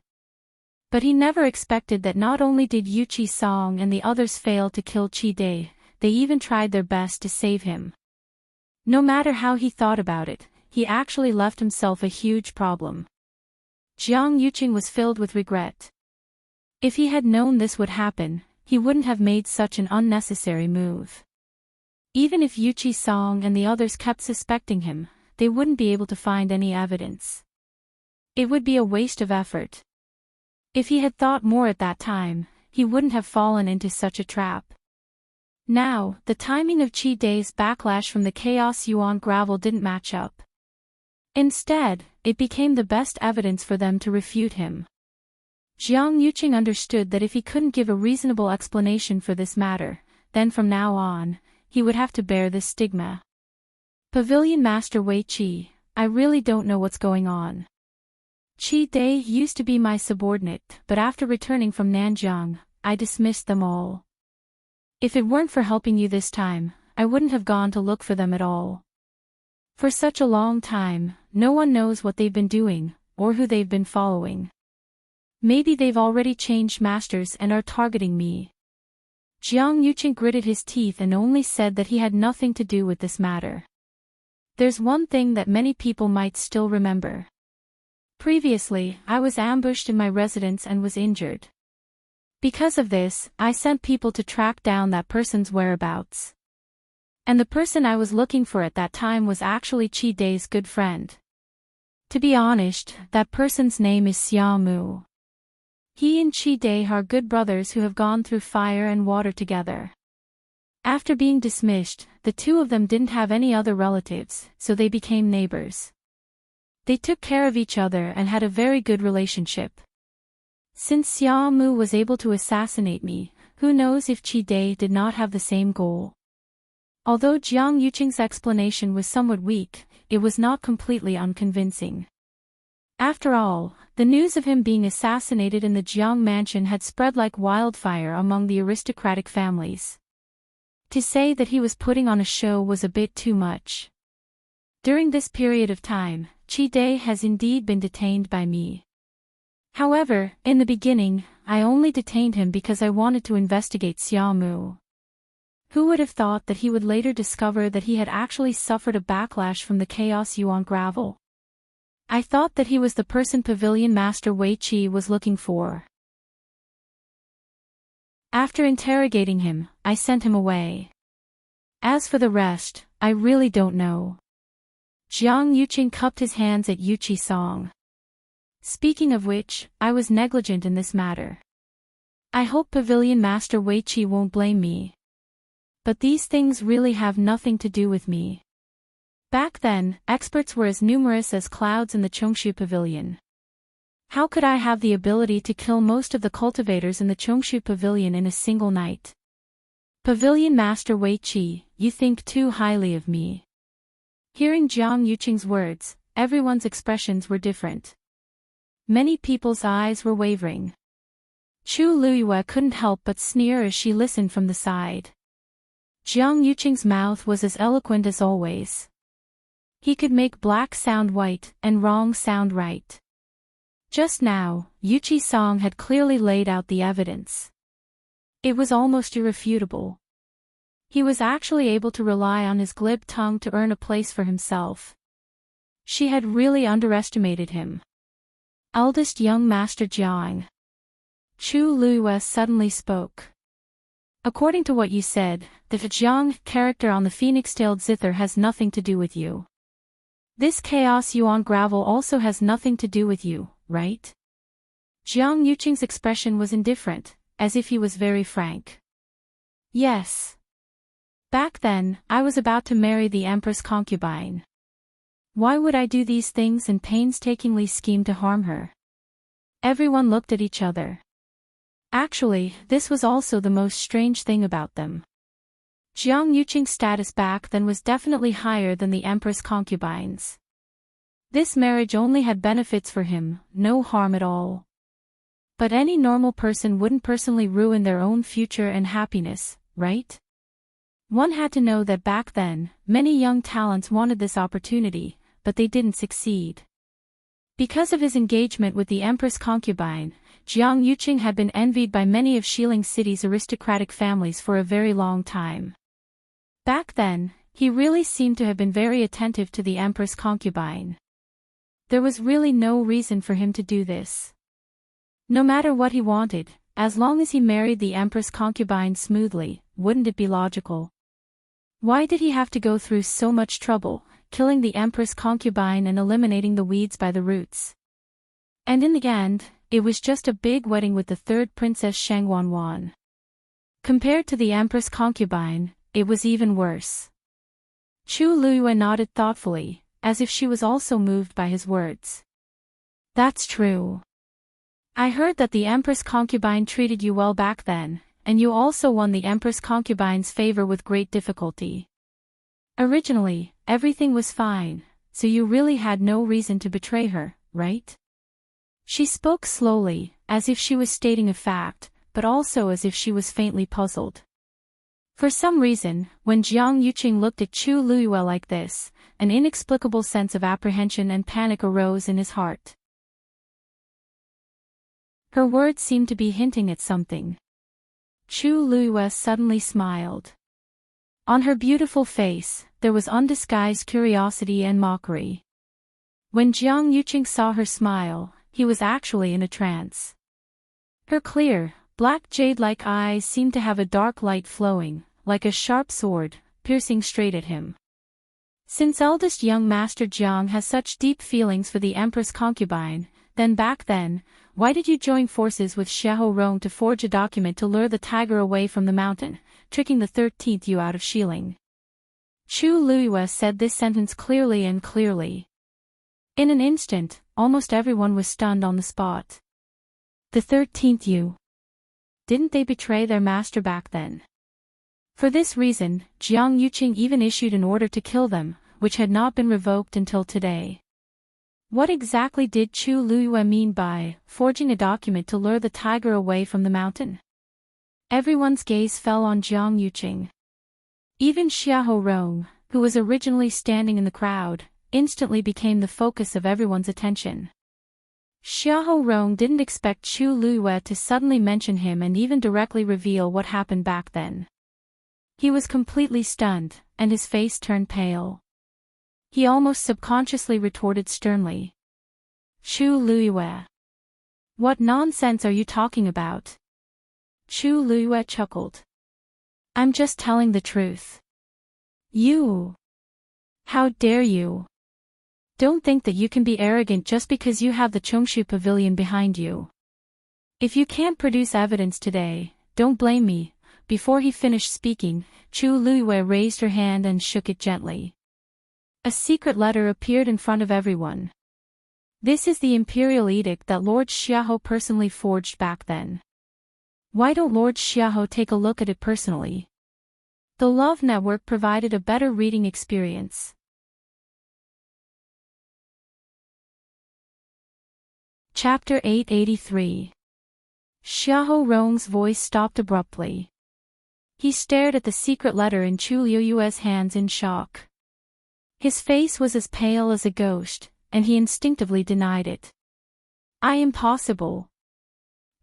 But he never expected that not only did Yuqi Song and the others fail to kill Qi Dai, they even tried their best to save him. No matter how he thought about it, he actually left himself a huge problem. Jiang Yuqing was filled with regret. If he had known this would happen, he wouldn't have made such an unnecessary move. Even if Yuqi Song and the others kept suspecting him, they wouldn't be able to find any evidence. It would be a waste of effort. If he had thought more at that time, he wouldn't have fallen into such a trap. Now, the timing of Qi Dai's backlash from the chaos yuan gravel didn't match up. Instead, it became the best evidence for them to refute him. Jiang Yuqing understood that if he couldn't give a reasonable explanation for this matter, then from now on, he would have to bear this stigma. Pavilion Master Wei Qi, I really don't know what's going on. Qi Dai used to be my subordinate, but after returning from Nanjiang, I dismissed them all. If it weren't for helping you this time, I wouldn't have gone to look for them at all. For such a long time, no one knows what they've been doing, or who they've been following. Maybe they've already changed masters and are targeting me. Jiang Yuqing gritted his teeth and only said that he had nothing to do with this matter. There's one thing that many people might still remember. Previously, I was ambushed in my residence and was injured. Because of this, I sent people to track down that person's whereabouts. And the person I was looking for at that time was actually Chi Day's good friend. To be honest, that person's name is Xia Mu. He and Chi Day are good brothers who have gone through fire and water together. After being dismissed, the two of them didn't have any other relatives, so they became neighbors. They took care of each other and had a very good relationship. Since Xia Mu was able to assassinate me, who knows if Chi Day did not have the same goal. Although Jiang Yuqing's explanation was somewhat weak, it was not completely unconvincing. After all, the news of him being assassinated in the Jiang mansion had spread like wildfire among the aristocratic families. To say that he was putting on a show was a bit too much. During this period of time, Chi Day has indeed been detained by me. However, in the beginning, I only detained him because I wanted to investigate Xia Mu. Who would have thought that he would later discover that he had actually suffered a backlash from the chaos Yuan Gravel? I thought that he was the person Pavilion Master Wei Qi was looking for. After interrogating him, I sent him away. As for the rest, I really don't know. Jiang Yuqing cupped his hands at Yuqi Song. Speaking of which, I was negligent in this matter. I hope Pavilion Master Wei Qi won't blame me. But these things really have nothing to do with me. Back then, experts were as numerous as clouds in the Chongshu Pavilion. How could I have the ability to kill most of the cultivators in the Chongshu Pavilion in a single night? Pavilion Master Wei Qi, you think too highly of me. Hearing Jiang Yuqing's words, everyone's expressions were different. Many people's eyes were wavering. Chu Luyue couldn't help but sneer as she listened from the side. Jiang Yuqing's mouth was as eloquent as always. He could make black sound white and wrong sound right. Just now, Yuqi Song had clearly laid out the evidence. It was almost irrefutable. He was actually able to rely on his glib tongue to earn a place for himself. She had really underestimated him. Eldest young Master Jiang. Chu Luyue suddenly spoke. According to what you said, the Jiang character on the phoenix-tailed zither has nothing to do with you. This chaos Yuan Gravel also has nothing to do with you, right? Jiang Yuqing's expression was indifferent, as if he was very frank. Yes. Back then, I was about to marry the Empress concubine. Why would I do these things and painstakingly scheme to harm her? Everyone looked at each other. Actually, this was also the most strange thing about them. Jiang Yuqing's status back then was definitely higher than the Empress concubine's. This marriage only had benefits for him, no harm at all. But any normal person wouldn't personally ruin their own future and happiness, right? One had to know that back then, many young talents wanted this opportunity, but they didn't succeed. Because of his engagement with the Empress concubine, Jiang Yuqing had been envied by many of Xiling City's aristocratic families for a very long time. Back then, he really seemed to have been very attentive to the Empress concubine. There was really no reason for him to do this. No matter what he wanted, as long as he married the Empress concubine smoothly, wouldn't it be logical? Why did he have to go through so much trouble, killing the Empress concubine and eliminating the weeds by the roots? And in the end, it was just a big wedding with the third princess Shangwanwan. Compared to the Empress concubine, it was even worse. Chu Luyue nodded thoughtfully, as if she was also moved by his words. That's true. I heard that the Empress concubine treated you well back then, and you also won the Empress concubine's favor with great difficulty. Originally, everything was fine, so you really had no reason to betray her, right? She spoke slowly, as if she was stating a fact, but also as if she was faintly puzzled. For some reason, when Jiang Yuqing looked at Chu Luyue like this, an inexplicable sense of apprehension and panic arose in his heart. Her words seemed to be hinting at something. Chu Luyue suddenly smiled. On her beautiful face, there was undisguised curiosity and mockery. When Jiang Yuqing saw her smile, he was actually in a trance. Her clear, Black jade-like eyes seemed to have a dark light flowing, like a sharp sword, piercing straight at him. Since eldest young Master Jiang has such deep feelings for the Empress concubine, then back then, why did you join forces with Xiahou Rong to forge a document to lure the tiger away from the mountain, tricking the 13th you out of Xiling? Chu Luiyue said this sentence clearly and clearly. In an instant, almost everyone was stunned on the spot. The 13th you. Didn't they betray their master back then? For this reason, Jiang Yuqing even issued an order to kill them, which had not been revoked until today. What exactly did Chu Luiyue mean by forging a document to lure the tiger away from the mountain? Everyone's gaze fell on Jiang Yuqing. Even Xiahou Rong, who was originally standing in the crowd, instantly became the focus of everyone's attention. Xiahou Rong didn't expect Chu Luiyue to suddenly mention him and even directly reveal what happened back then. He was completely stunned, and his face turned pale. He almost subconsciously retorted sternly. Chu Luiyue. What nonsense are you talking about? Chu Luiyue chuckled. I'm just telling the truth. You. How dare you? Don't think that you can be arrogant just because you have the Chongshu Pavilion behind you. If you can't produce evidence today, don't blame me. Before he finished speaking, Chu Luiyue raised her hand and shook it gently. A secret letter appeared in front of everyone. This is the Imperial edict that Lord Xiahou personally forged back then. Why don't Lord Xiahou take a look at it personally? The Love Network provided a better reading experience. Chapter 883. Xiahou Rong's voice stopped abruptly. He stared at the secret letter in Chu Luiyue's hands in shock. His face was as pale as a ghost, and he instinctively denied it. Impossible.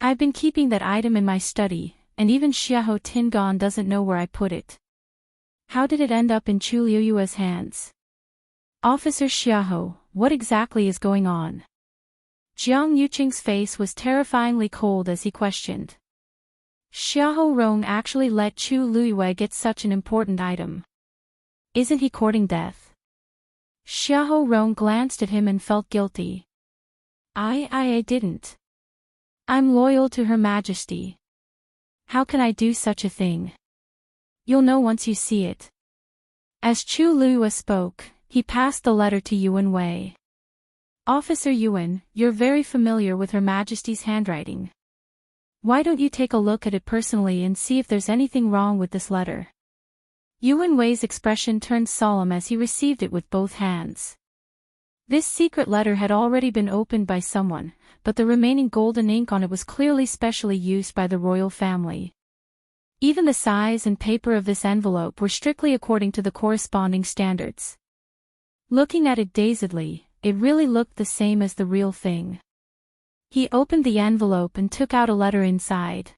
I've been keeping that item in my study, and even Xiahou Tingan doesn't know where I put it. How did it end up in Chu Luiyue's hands? Officer Xiahou, what exactly is going on? Jiang Yuqing's face was terrifyingly cold as he questioned. Xiahou Rong actually let Chu Luiyue get such an important item. Isn't he courting death? Xiahou Rong glanced at him and felt guilty. I didn't. I'm loyal to Her Majesty. How can I do such a thing? You'll know once you see it. As Chu Luiyue spoke, he passed the letter to Yuan Wei. Officer Yuan, you're very familiar with Her Majesty's handwriting. Why don't you take a look at it personally and see if there's anything wrong with this letter? Yuan Wei's expression turned solemn as he received it with both hands. This secret letter had already been opened by someone, but the remaining golden ink on it was clearly specially used by the royal family. Even the size and paper of this envelope were strictly according to the corresponding standards. Looking at it dazedly, it really looked the same as the real thing. He opened the envelope and took out a letter inside.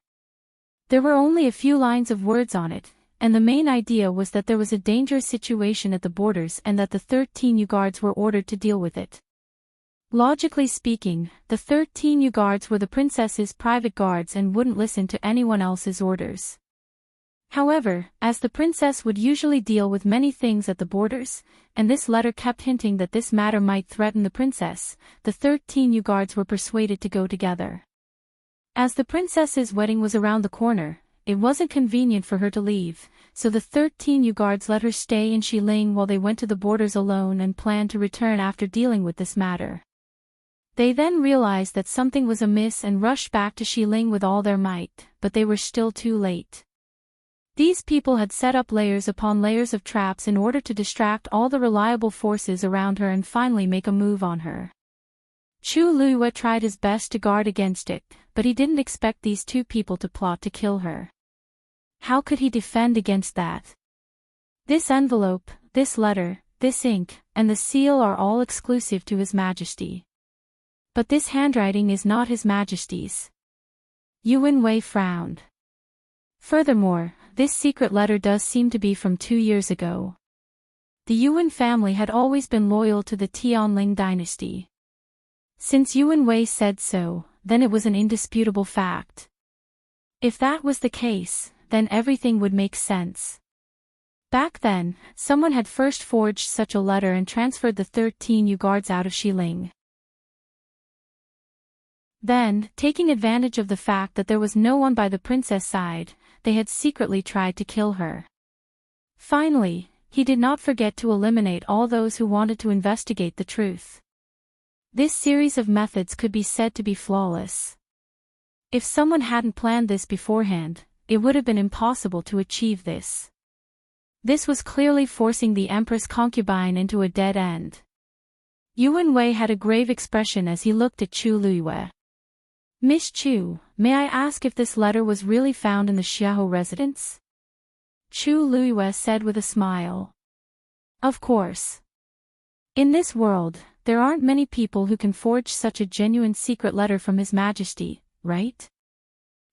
There were only a few lines of words on it, and the main idea was that there was a dangerous situation at the borders and that the 13 U guards were ordered to deal with it. Logically speaking, the 13 U guards were the princess's private guards and wouldn't listen to anyone else's orders. However, as the princess would usually deal with many things at the borders, and this letter kept hinting that this matter might threaten the princess, the 13 U guards were persuaded to go together. As the princess's wedding was around the corner, it wasn't convenient for her to leave, so the 13 U guards let her stay in Xiling while they went to the borders alone and planned to return after dealing with this matter. They then realized that something was amiss and rushed back to Xiling with all their might, but they were still too late. These people had set up layers upon layers of traps in order to distract all the reliable forces around her and finally make a move on her. Chu Luiyue tried his best to guard against it, but he didn't expect these two people to plot to kill her. How could he defend against that? This envelope, this letter, this ink, and the seal are all exclusive to His Majesty. But this handwriting is not His Majesty's. Yuan Wei frowned. Furthermore, this secret letter does seem to be from 2 years ago. The Yuan family had always been loyal to the Tianling dynasty. Since Yuan Wei said so, then it was an indisputable fact. If that was the case, then everything would make sense. Back then, someone had first forged such a letter and transferred the 13 guards out of Xiling. Then, taking advantage of the fact that there was no one by the princess' side, they had secretly tried to kill her. Finally, he did not forget to eliminate all those who wanted to investigate the truth. This series of methods could be said to be flawless. If someone hadn't planned this beforehand, it would have been impossible to achieve this. This was clearly forcing the Empress concubine into a dead end. Yuan Wei had a grave expression as he looked at Chu Luiyue. Miss Chu, may I ask if this letter was really found in the Xiahou residence? Chu Luiyue said with a smile. Of course. In this world, there aren't many people who can forge such a genuine secret letter from His Majesty, right?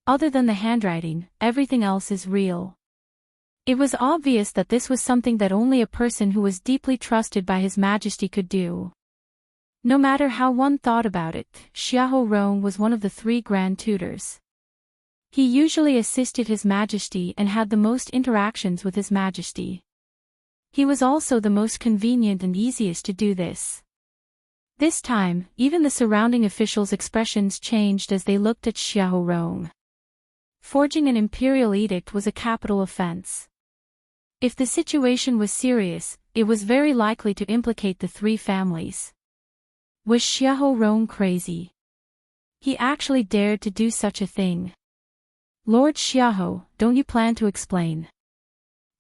Other than the handwriting, everything else is real. It was obvious that this was something that only a person who was deeply trusted by His Majesty could do. No matter how one thought about it, Xiahou Rong was one of the 3 Grand Tutors. He usually assisted His Majesty and had the most interactions with His Majesty. He was also the most convenient and easiest to do this. This time, even the surrounding officials' expressions changed as they looked at Xiahou Rong. Forging an imperial edict was a capital offense. If the situation was serious, it was very likely to implicate the 3 families. Was Xiahou Rong crazy? He actually dared to do such a thing. Lord Xiahou, don't you plan to explain?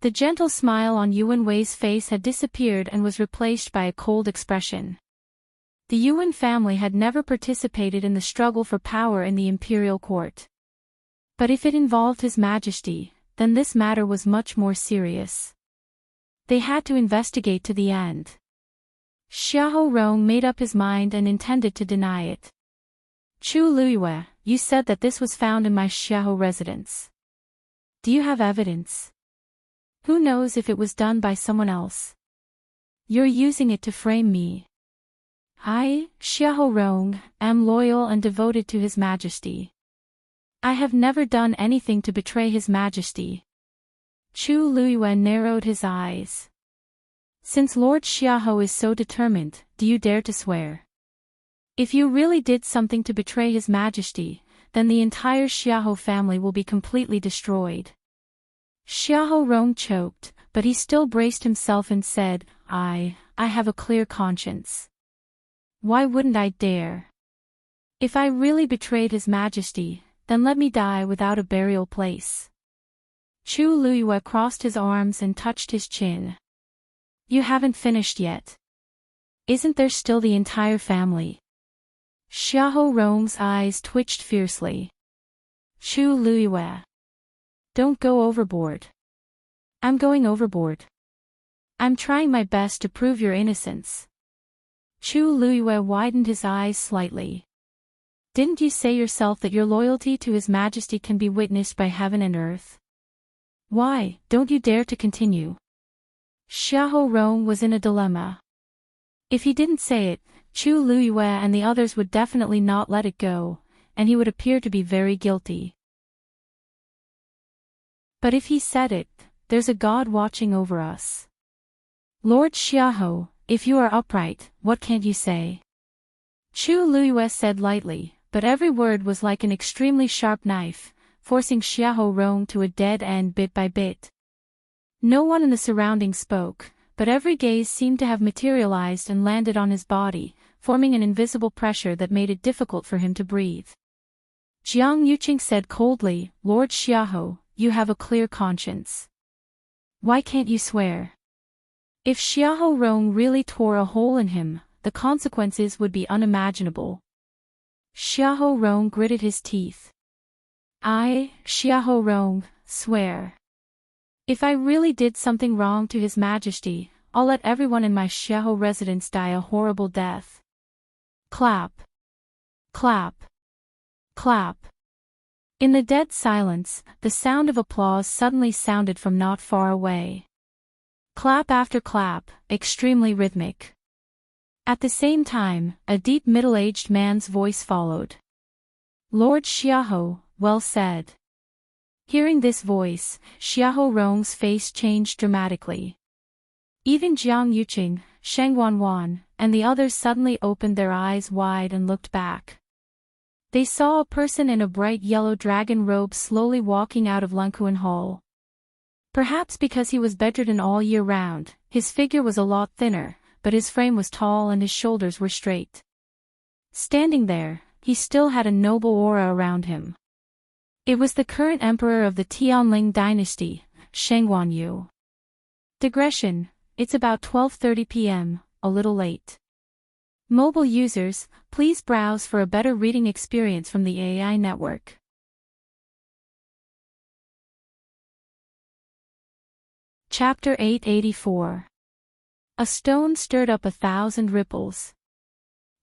The gentle smile on Yuan Wei's face had disappeared and was replaced by a cold expression. The Yuan family had never participated in the struggle for power in the imperial court. But if it involved His Majesty, then this matter was much more serious. They had to investigate to the end. Xiahou Rong made up his mind and intended to deny it. Chu Luiyue, you said that this was found in my Xiahou residence. Do you have evidence? Who knows if it was done by someone else? You're using it to frame me. I, Xiahou Rong, am loyal and devoted to His Majesty. I have never done anything to betray His Majesty. Chu Luiyue narrowed his eyes. Since Lord Xiahou is so determined, do you dare to swear? If you really did something to betray His Majesty, then the entire Xiahou family will be completely destroyed. Xiahou Rong choked, but he still braced himself and said, I have a clear conscience. Why wouldn't I dare? If I really betrayed His Majesty, then let me die without a burial place. Chu Luiyue crossed his arms and touched his chin. You haven't finished yet. Isn't there still the entire family? Xiahou Rong's eyes twitched fiercely. Chu Luiyue. Don't go overboard. I'm going overboard. I'm trying my best to prove your innocence. Chu Luiyue widened his eyes slightly. Didn't you say yourself that your loyalty to His Majesty can be witnessed by heaven and earth? Why don't you dare to continue? Xiahou Rong was in a dilemma. If he didn't say it, Chu Luiyue and the others would definitely not let it go, and he would appear to be very guilty. But if he said it, there's a God watching over us. Lord Xiahou, if you are upright, what can't you say? Chu Luiyue said lightly, but every word was like an extremely sharp knife, forcing Xiahou Rong to a dead end bit by bit. No one in the surroundings spoke, but every gaze seemed to have materialized and landed on his body, forming an invisible pressure that made it difficult for him to breathe. Jiang Yuqing said coldly, Lord Xiahou, you have a clear conscience. Why can't you swear? If Xiahou Rong really tore a hole in him, the consequences would be unimaginable. Xiahou Rong gritted his teeth. I, Xiahou Rong, swear. If I really did something wrong to His Majesty, I'll let everyone in my Xiahou residence die a horrible death. Clap. Clap. Clap. In the dead silence, the sound of applause suddenly sounded from not far away. Clap after clap, extremely rhythmic. At the same time, a deep middle-aged man's voice followed. Lord Xiahou, well said. Hearing this voice, Xiahou Rong's face changed dramatically. Even Jiang Yuqing, Sheng Wanwan, and the others suddenly opened their eyes wide and looked back. They saw a person in a bright yellow dragon robe slowly walking out of Lunkuan Hall. Perhaps because he was bedridden all year round, his figure was a lot thinner, but his frame was tall and his shoulders were straight. Standing there, he still had a noble aura around him. It was the current emperor of the Tianling dynasty, Sheng Wanyu. Digression, it's about 12:30 p.m., a little late. Mobile users, please browse for a better reading experience from the AI network. Chapter 884. A stone stirred up 1,000 ripples.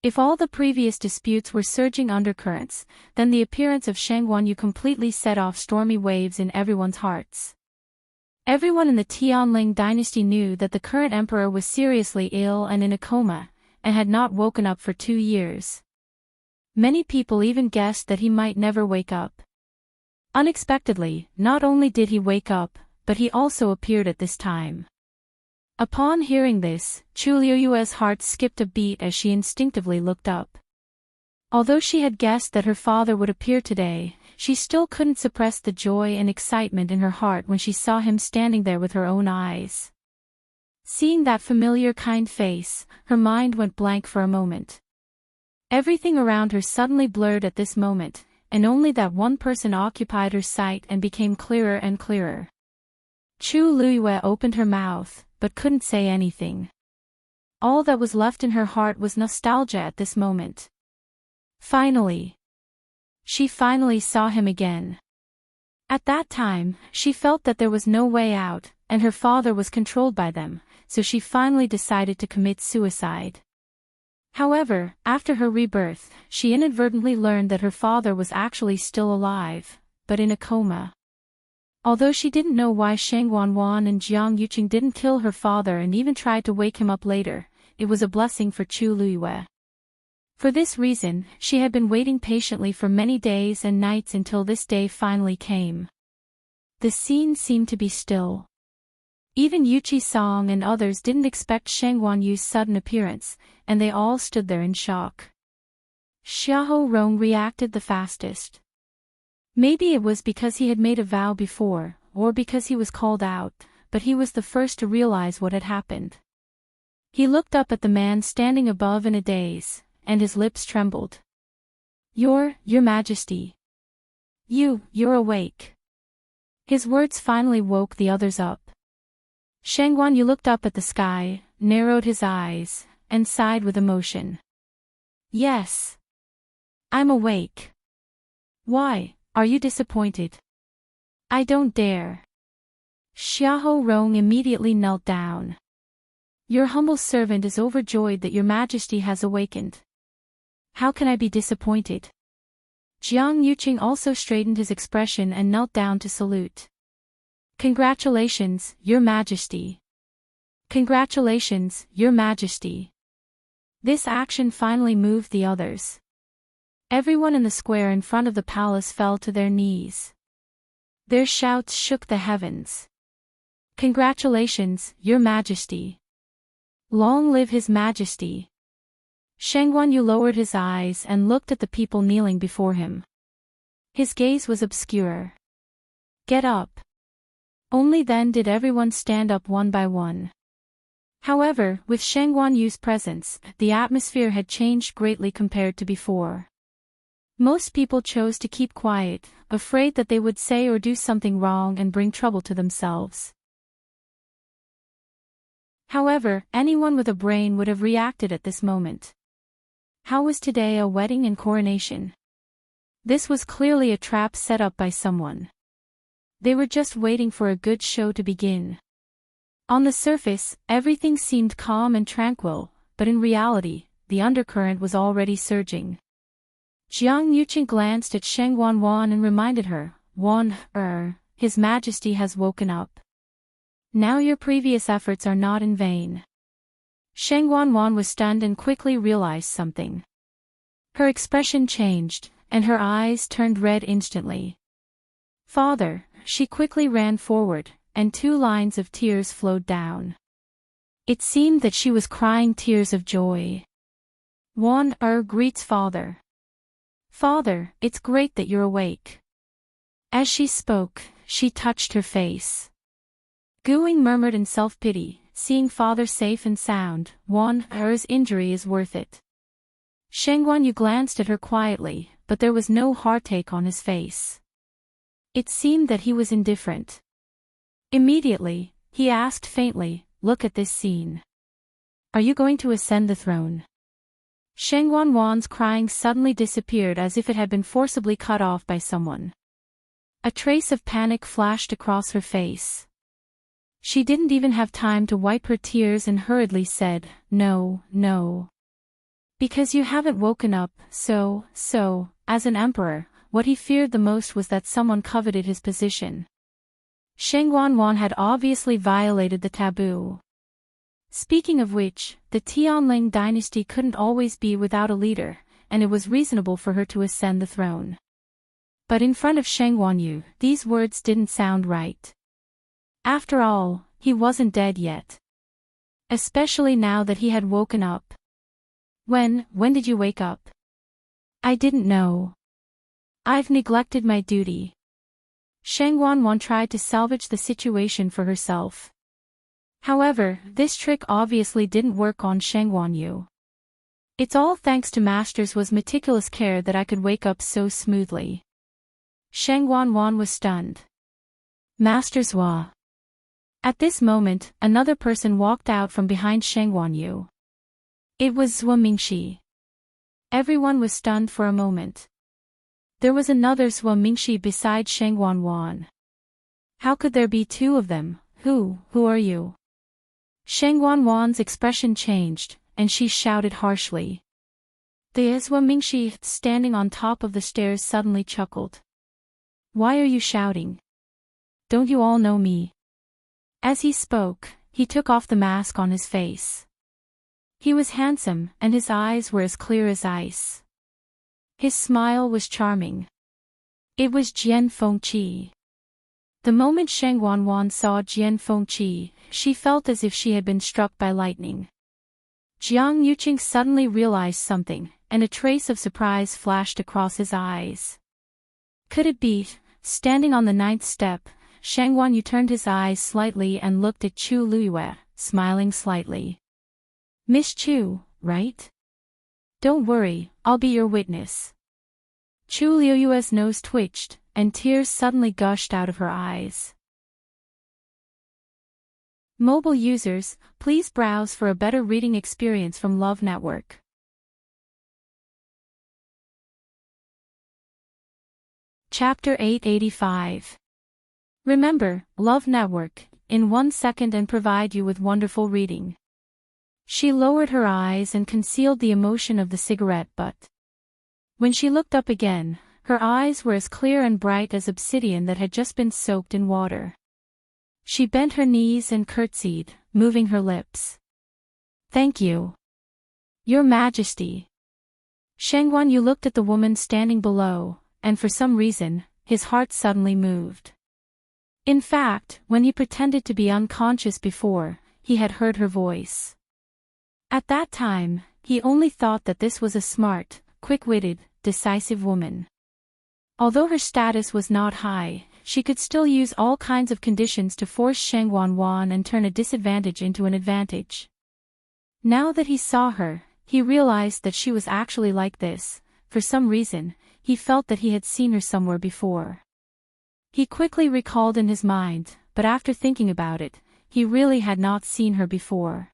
If all the previous disputes were surging undercurrents, then the appearance of Sheng Wanyu completely set off stormy waves in everyone's hearts. Everyone in the Tianling dynasty knew that the current emperor was seriously ill and in a coma, and had not woken up for 2 years. Many people even guessed that he might never wake up. Unexpectedly, not only did he wake up, but he also appeared at this time. Upon hearing this, Chu Liuyue's heart skipped a beat as she instinctively looked up. Although she had guessed that her father would appear today, she still couldn't suppress the joy and excitement in her heart when she saw him standing there with her own eyes. Seeing that familiar kind face, her mind went blank for a moment. Everything around her suddenly blurred at this moment, and only that one person occupied her sight and became clearer and clearer. Chu Liyue opened her mouth, but couldn't say anything. All that was left in her heart was nostalgia at this moment. She finally saw him again. At that time, she felt that there was no way out, and her father was controlled by them, so she finally decided to commit suicide. However, after her rebirth, she inadvertently learned that her father was actually still alive, but in a coma. Although she didn't know why Sheng Wanwan and Jiang Yuqing didn't kill her father and even tried to wake him up later, it was a blessing for Chu Liyue. For this reason, she had been waiting patiently for many days and nights until this day finally came. The scene seemed to be still. Even Yuqi Song and others didn't expect Sheng Wanyu's sudden appearance, and they all stood there in shock. Xiahou Rong reacted the fastest. Maybe it was because he had made a vow before, or because he was called out, but he was the first to realize what had happened. He looked up at the man standing above in a daze, and his lips trembled. Your Majesty. You're awake. His words finally woke the others up. Sheng Wanyu looked up at the sky, narrowed his eyes, and sighed with emotion. Yes. I'm awake. Why, are you disappointed? I don't dare. Xiahou Rong immediately knelt down. Your humble servant is overjoyed that your Majesty has awakened. How can I be disappointed? Jiang Yuqing also straightened his expression and knelt down to salute. Congratulations, Your Majesty. Congratulations, Your Majesty. This action finally moved the others. Everyone in the square in front of the palace fell to their knees. Their shouts shook the heavens. Congratulations, Your Majesty. Long live His Majesty. Sheng Wanyu lowered his eyes and looked at the people kneeling before him. His gaze was obscure. Get up. Only then did everyone stand up one by one. However, with Sheng Wanyu's presence, the atmosphere had changed greatly compared to before. Most people chose to keep quiet, afraid that they would say or do something wrong and bring trouble to themselves. However, anyone with a brain would have reacted at this moment. How was today a wedding and coronation? This was clearly a trap set up by someone. They were just waiting for a good show to begin. On the surface, everything seemed calm and tranquil, but in reality, the undercurrent was already surging. Jiang Yuqing glanced at Sheng Wanwan and reminded her, His Majesty has woken up. Now your previous efforts are not in vain. Sheng Wanwan was stunned and quickly realized something. Her expression changed, and her eyes turned red instantly. Father, she quickly ran forward, and 2 lines of tears flowed down. It seemed that she was crying tears of joy. Won greets father. Father, it's great that you're awake. As she spoke, she touched her face. Guing murmured in self-pity, seeing father safe and sound, Won-er's injury is worth it. Shengguanyu glanced at her quietly, but there was no heartache on his face. It seemed that he was indifferent. Immediately, he asked faintly, look at this scene. Are you going to ascend the throne? Shengguan Wan's crying suddenly disappeared as if it had been forcibly cut off by someone. A trace of panic flashed across her face. She didn't even have time to wipe her tears and hurriedly said, no, no. Because you haven't woken up, so, as an emperor, what he feared the most was that someone coveted his position. Shengguan Wan had obviously violated the taboo. Speaking of which, the Tianling dynasty couldn't always be without a leader, and it was reasonable for her to ascend the throne. But in front of Shengguanyu, these words didn't sound right. After all, he wasn't dead yet. Especially now that he had woken up. When did you wake up? I didn't know. I've neglected my duty. Shengguan Wan tried to salvage the situation for herself. However, this trick obviously didn't work on Shengguanyu. It's all thanks to Master's meticulous care that I could wake up so smoothly. Shengguan Wan was stunned. Master's Wa. At this moment, another person walked out from behind Shengguanyu. It was Zhuo Mingxi. Everyone was stunned for a moment. There was another Zhuo Mingxi beside Shengguan Wan. How could there be 2 of them? Who are you? Shengguan Wan's expression changed, and she shouted harshly. The Zhuo Mingxi standing on top of the stairs suddenly chuckled. Why are you shouting? Don't you all know me? As he spoke, he took off the mask on his face. He was handsome, and his eyes were as clear as ice. His smile was charming. It was Jian Fengqi. The moment Shengguan Wan saw Jian Fengqi, she felt as if she had been struck by lightning. Jiang Yuqing suddenly realized something, and a trace of surprise flashed across his eyes. Could it be? Standing on the 9th step, Shengguanyu turned his eyes slightly and looked at Chu Luiyue, smiling slightly. Miss Chu, right? Don't worry, I'll be your witness. Chu Luiyue's nose twitched, and tears suddenly gushed out of her eyes. Mobile users, please browse for a better reading experience from Love Network. Chapter 885. Remember, Love Network, in 1 second and provide you with wonderful reading. She lowered her eyes and concealed the emotion of the cigarette butt. When she looked up again, her eyes were as clear and bright as obsidian that had just been soaked in water. She bent her knees and curtsied, moving her lips. Thank you. Your Majesty. Shengguanyu looked at the woman standing below, and for some reason, his heart suddenly moved. In fact, when he pretended to be unconscious before, he had heard her voice. At that time, he only thought that this was a smart, quick-witted, decisive woman. Although her status was not high, she could still use all kinds of conditions to force Shengguan Wan and turn a disadvantage into an advantage. Now that he saw her, he realized that she was actually like this. For some reason, he felt that he had seen her somewhere before. He quickly recalled in his mind, but after thinking about it, he really had not seen her before.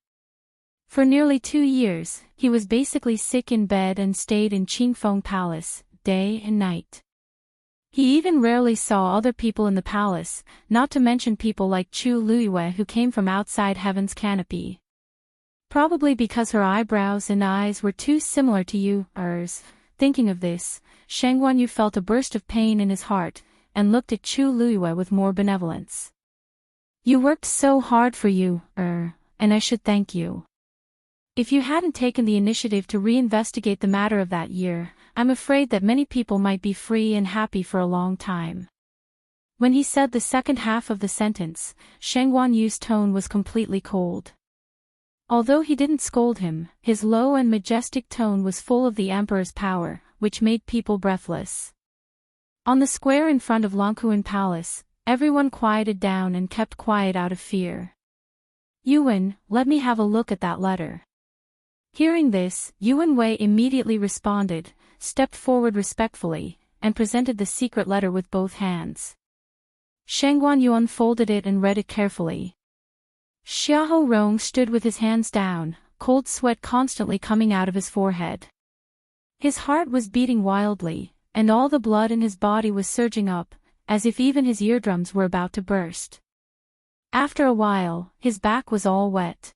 For nearly 2 years, he was basically sick in bed and stayed in Qingfeng Palace, day and night. He even rarely saw other people in the palace, not to mention people like Chu Luiyue who came from outside Heaven's canopy. Probably because her eyebrows and eyes were too similar to Yu's. Thinking of this, Shengguanyu felt a burst of pain in his heart, and looked at Chu Luiyue with more benevolence. You worked so hard for you, and I should thank you. If you hadn't taken the initiative to reinvestigate the matter of that year, I'm afraid that many people might be free and happy for a long time. When he said the second half of the sentence, Shang Guanyu's tone was completely cold. Although he didn't scold him, his low and majestic tone was full of the emperor's power, which made people breathless. On the square in front of Longkuan Palace, everyone quieted down and kept quiet out of fear. Yuan, let me have a look at that letter. Hearing this, Yuan Wei immediately responded, stepped forward respectfully, and presented the secret letter with both hands. Shang Guanyu unfolded it and read it carefully. Xiahou Rong stood with his hands down, cold sweat constantly coming out of his forehead. His heart was beating wildly, and all the blood in his body was surging up, as if even his eardrums were about to burst. After a while, his back was all wet.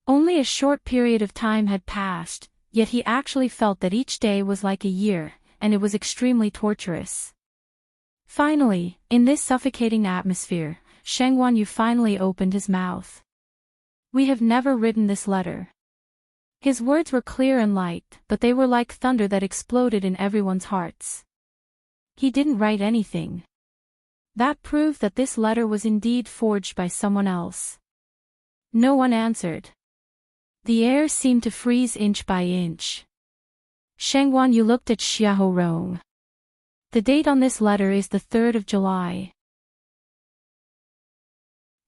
Only a short period of time had passed, yet he actually felt that each day was like a year, and it was extremely torturous. Finally, in this suffocating atmosphere, Shang Guanyu finally opened his mouth. We have never written this letter. His words were clear and light, but they were like thunder that exploded in everyone's hearts. He didn't write anything. That proved that this letter was indeed forged by someone else. No one answered. The air seemed to freeze inch by inch. Shang Guanyu looked at Xiahou Rong. The date on this letter is the 3rd of July.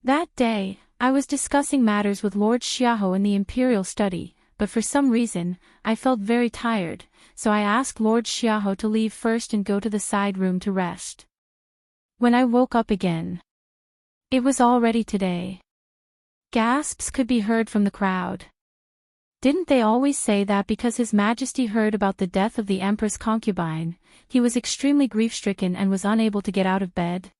That day, I was discussing matters with Lord Xiahou in the Imperial study, but for some reason, I felt very tired, so I asked Lord Xiahou to leave first and go to the side room to rest. When I woke up again, it was already today. Gasps could be heard from the crowd. Didn't they always say that because His Majesty heard about the death of the Empress concubine, he was extremely grief-stricken and was unable to get out of bed?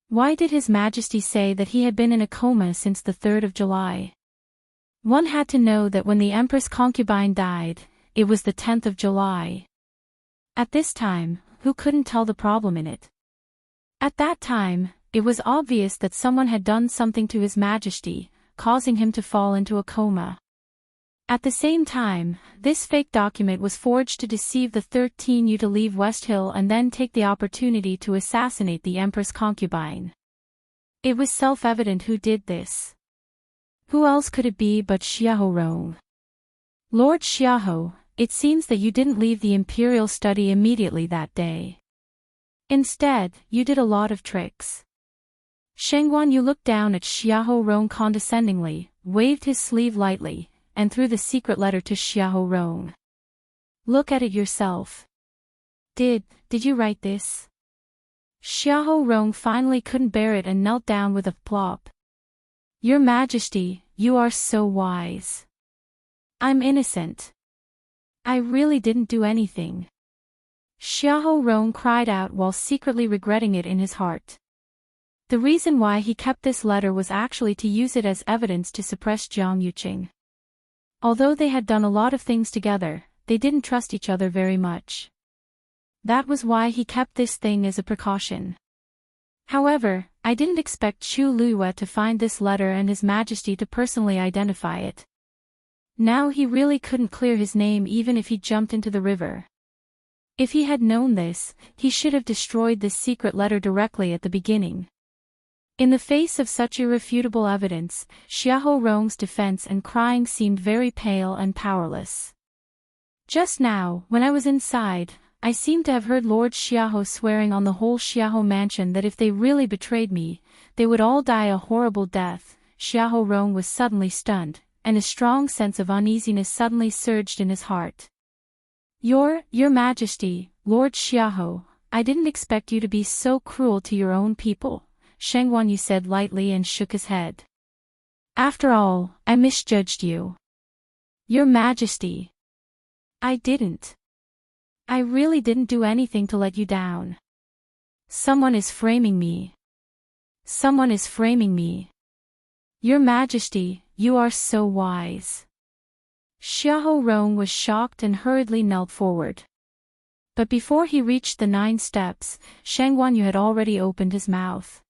Why did His Majesty say that he had been in a coma since the 3rd of July? One had to know that when the Empress concubine died, it was the 10th of July. At this time, who couldn't tell the problem in it? At that time, it was obvious that someone had done something to His Majesty, causing him to fall into a coma. At the same time, this fake document was forged to deceive the 13U to leave West Hill and then take the opportunity to assassinate the Empress concubine. It was self-evident who did this. Who else could it be but Xiahou Rong? Lord Xiahou, it seems that you didn't leave the Imperial study immediately that day. Instead, you did a lot of tricks. Shang Guanyu looked down at Xiahou Rong condescendingly, waved his sleeve lightly, and threw the secret letter to Xiahou Rong. Look at it yourself. Did you write this? Xiahou Rong finally couldn't bear it and knelt down with a plop. Your Majesty, you are so wise. I'm innocent. I really didn't do anything. Xiahou Rong cried out while secretly regretting it in his heart. The reason why he kept this letter was actually to use it as evidence to suppress Jiang Yuqing. Although they had done a lot of things together, they didn't trust each other very much. That was why he kept this thing as a precaution. However, I didn't expect Chu Luiyue to find this letter and His Majesty to personally identify it. Now he really couldn't clear his name even if he jumped into the river. If he had known this, he should have destroyed this secret letter directly at the beginning. In the face of such irrefutable evidence, Xiahou Rong's defense and crying seemed very pale and powerless. Just now, when I was inside, I seemed to have heard Lord Xiahou swearing on the whole Xiahou mansion that if they really betrayed me, they would all die a horrible death. Xiahou Rong was suddenly stunned, and a strong sense of uneasiness suddenly surged in his heart. Your Majesty, Lord Xiahou, I didn't expect you to be so cruel to your own people, Shang Guanyu said lightly and shook his head. After all, I misjudged you. Your Majesty. I didn't. I really didn't do anything to let you down. Someone is framing me. Someone is framing me. Your Majesty, you are so wise. Xiahou Rong was shocked and hurriedly knelt forward. But before he reached the 9 steps, Shang Guanyu had already opened his mouth.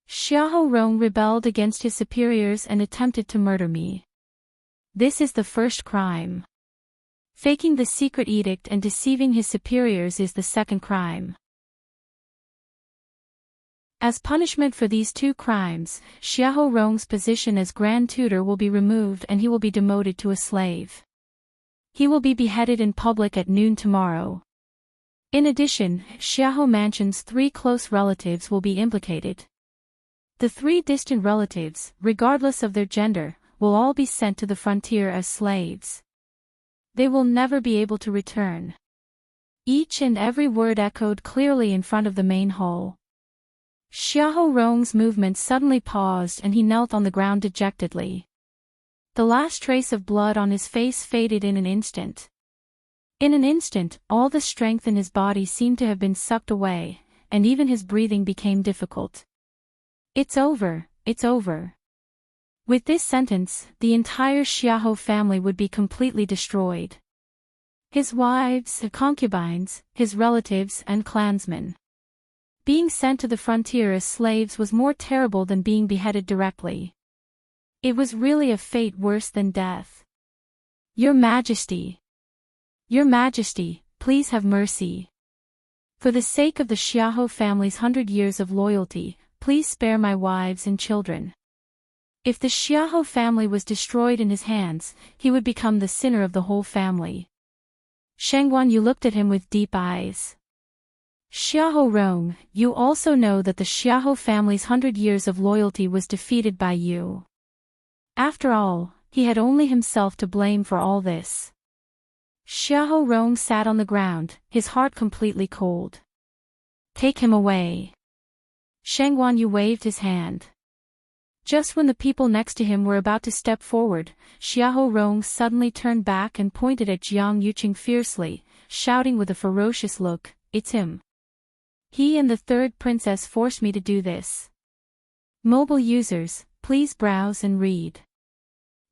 Xiahou Rong rebelled against his superiors and attempted to murder me. This is the first crime. Faking the secret edict and deceiving his superiors is the second crime. As punishment for these two crimes, Xiahou Rong's position as Grand Tutor will be removed and he will be demoted to a slave. He will be beheaded in public at noon tomorrow. In addition, Xiahou Mansion's 3 close relatives will be implicated. The 3 distant relatives, regardless of their gender, will all be sent to the frontier as slaves. They will never be able to return. Each and every word echoed clearly in front of the main hall. Xiahou Rong's movement suddenly paused and he knelt on the ground dejectedly. The last trace of blood on his face faded in an instant. In an instant, all the strength in his body seemed to have been sucked away, and even his breathing became difficult. It's over, it's over. With this sentence, the entire Xiahou family would be completely destroyed. His wives, concubines, his relatives and clansmen. Being sent to the frontier as slaves was more terrible than being beheaded directly. It was really a fate worse than death. Your Majesty. Your Majesty, please have mercy. For the sake of the Xiahou family's 100 years of loyalty, please spare my wives and children. If the Xiahou family was destroyed in his hands, he would become the sinner of the whole family. Shangguan Yu looked at him with deep eyes. Xiahou Rong, you also know that the Xiahou family's 100 years of loyalty was defeated by you. After all, he had only himself to blame for all this. Xiahou Rong sat on the ground, his heart completely cold. Take him away. Shangguan Yu waved his hand. Just when the people next to him were about to step forward, Xiahou Rong suddenly turned back and pointed at Jiang Yuqing fiercely, shouting with a ferocious look, "It's him. He and the 3rd princess forced me to do this." Mobile users, please browse and read.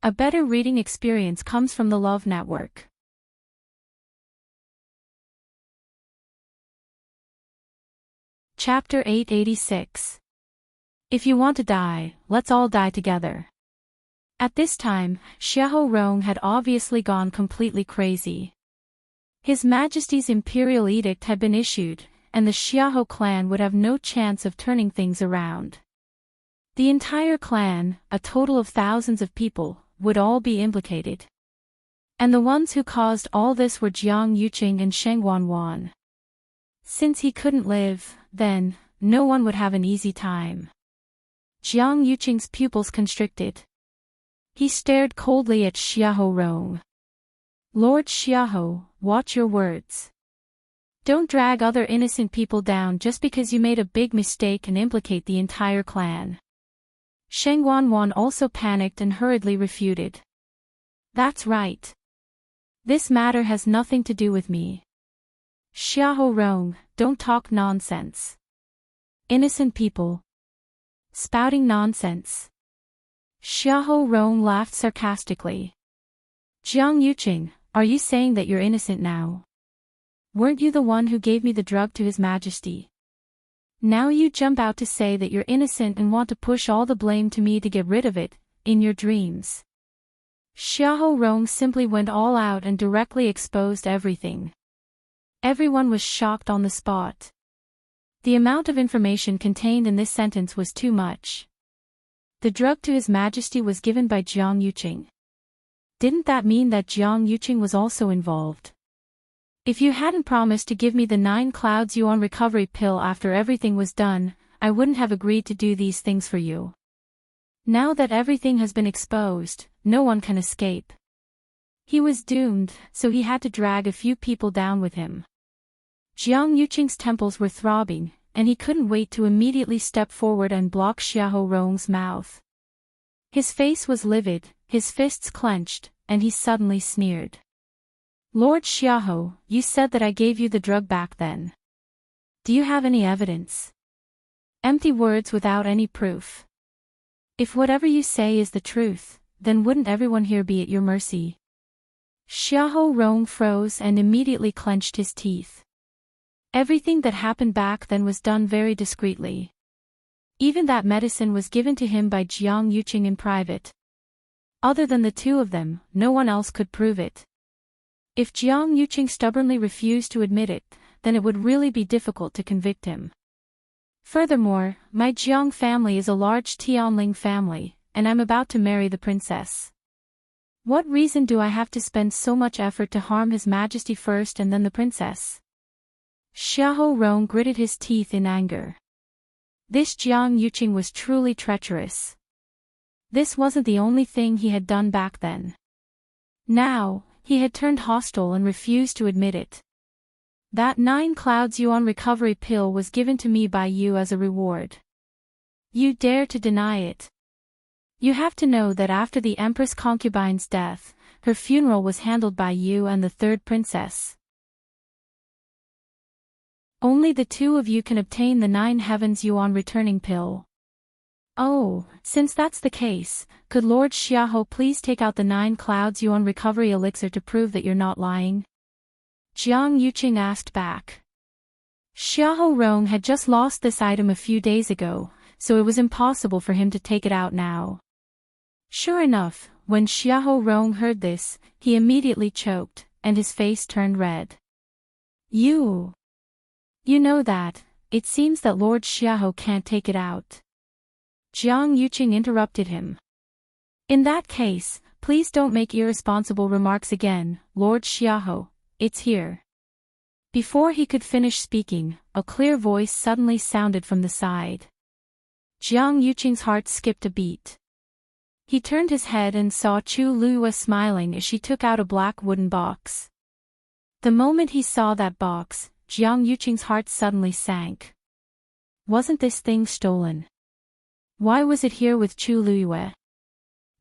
A better reading experience comes from the Love Network. Chapter 886. If you want to die, let's all die together. At this time, Xiahou Rong had obviously gone completely crazy. His Majesty's Imperial edict had been issued, and the Xiahou clan would have no chance of turning things around. The entire clan, a total of thousands of people, would all be implicated. And the ones who caused all this were Jiang Yuqing and Shengguan Wan. Since he couldn't live, then, no one would have an easy time. Jiang Yuqing's pupils constricted. He stared coldly at Xiahou Rong. Lord Xiahou, watch your words. Don't drag other innocent people down just because you made a big mistake and implicate the entire clan. Shengguan Wan also panicked and hurriedly refuted. That's right. This matter has nothing to do with me. Xiahou Rong, don't talk nonsense. Innocent people. Spouting nonsense. Xiahou Rong laughed sarcastically. Jiang Yuqing, are you saying that you're innocent now? Weren't you the one who gave me the drug to His Majesty? Now you jump out to say that you're innocent and want to push all the blame to me to get rid of it, in your dreams. Xiahou Rong simply went all out and directly exposed everything. Everyone was shocked on the spot. The amount of information contained in this sentence was too much. The drug to His Majesty was given by Jiang Yuqing. Didn't that mean that Jiang Yuqing was also involved? If you hadn't promised to give me the 9 Clouds Yuan recovery pill after everything was done, I wouldn't have agreed to do these things for you. Now that everything has been exposed, no one can escape. He was doomed, so he had to drag a few people down with him. Jiang Yuqing's temples were throbbing, and he couldn't wait to immediately step forward and block Xiahou Rong's mouth. His face was livid, his fists clenched, and he suddenly sneered. Lord Xiahou, you said that I gave you the drug back then. Do you have any evidence? Empty words without any proof. If whatever you say is the truth, then wouldn't everyone here be at your mercy? Xiahou Rong froze and immediately clenched his teeth. Everything that happened back then was done very discreetly. Even that medicine was given to him by Jiang Yuqing in private. Other than the two of them, no one else could prove it. If Jiang Yuqing stubbornly refused to admit it, then it would really be difficult to convict him. Furthermore, my Jiang family is a large Tianling family, and I'm about to marry the princess. What reason do I have to spend so much effort to harm His Majesty first and then the princess? Xiahou Rong gritted his teeth in anger. This Jiang Yuqing was truly treacherous. This wasn't the only thing he had done back then. Now, he had turned hostile and refused to admit it. That 9 clouds yuan recovery pill was given to me by you as a reward. You dare to deny it. You have to know that after the Empress concubine's death, her funeral was handled by you and the third princess. Only the two of you can obtain the 9 heavens yuan returning pill. Oh, since that's the case, could Lord Xiahou please take out the 9 clouds yuan recovery elixir to prove that you're not lying? Jiang Yuqing asked back. Xiahou Rong had just lost this item a few days ago, so it was impossible for him to take it out now. Sure enough, when Xiahou Rong heard this, he immediately choked, and his face turned red. You know that, it seems that Lord Xiahou can't take it out. Jiang Yuqing interrupted him. In that case, please don't make irresponsible remarks again, Lord Xiahou. It's here. Before he could finish speaking, a clear voice suddenly sounded from the side. Jiang Yuqing's heart skipped a beat. He turned his head and saw Chu Luiyue smiling as she took out a black wooden box. The moment he saw that box, Jiang Yuqing's heart suddenly sank. Wasn't this thing stolen? Why was it here with Chu Luiyue?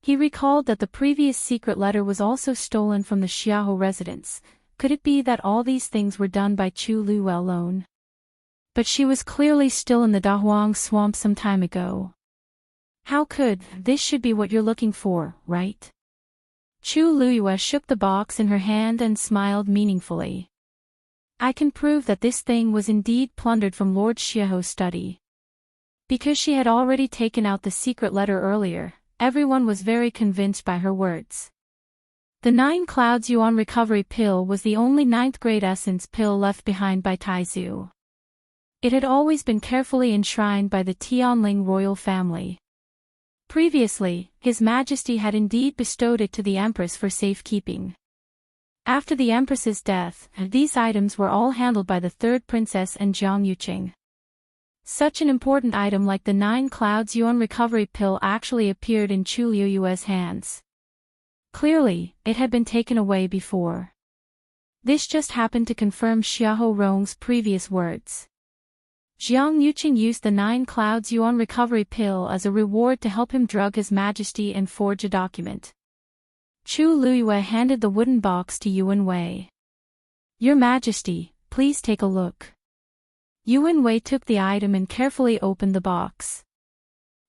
He recalled that the previous secret letter was also stolen from the Xiahou residence. Could it be that all these things were done by Chu Luiyue alone? But she was clearly still in the Dahuang swamp some time ago. How could, this should be what you're looking for, right? Chu Luiyue shook the box in her hand and smiled meaningfully. I can prove that this thing was indeed plundered from Lord Xiahou's study. Because she had already taken out the secret letter earlier, everyone was very convinced by her words. The 9 clouds yuan recovery pill was the only 9th grade essence pill left behind by Taizu. It had always been carefully enshrined by the Tianling royal family. Previously, His Majesty had indeed bestowed it to the Empress for safekeeping. After the Empress's death, these items were all handled by the third princess and Jiang Yuqing. Such an important item like the 9 clouds yuan recovery pill actually appeared in Chu Luiyue's hands. Clearly, it had been taken away before. This just happened to confirm Xiahou Rong's previous words. Jiang Yuqing used the 9 clouds yuan recovery pill as a reward to help him drug His Majesty and forge a document. Chu Luiyue handed the wooden box to Yuan Wei. Your Majesty, please take a look. Yuan Wei took the item and carefully opened the box.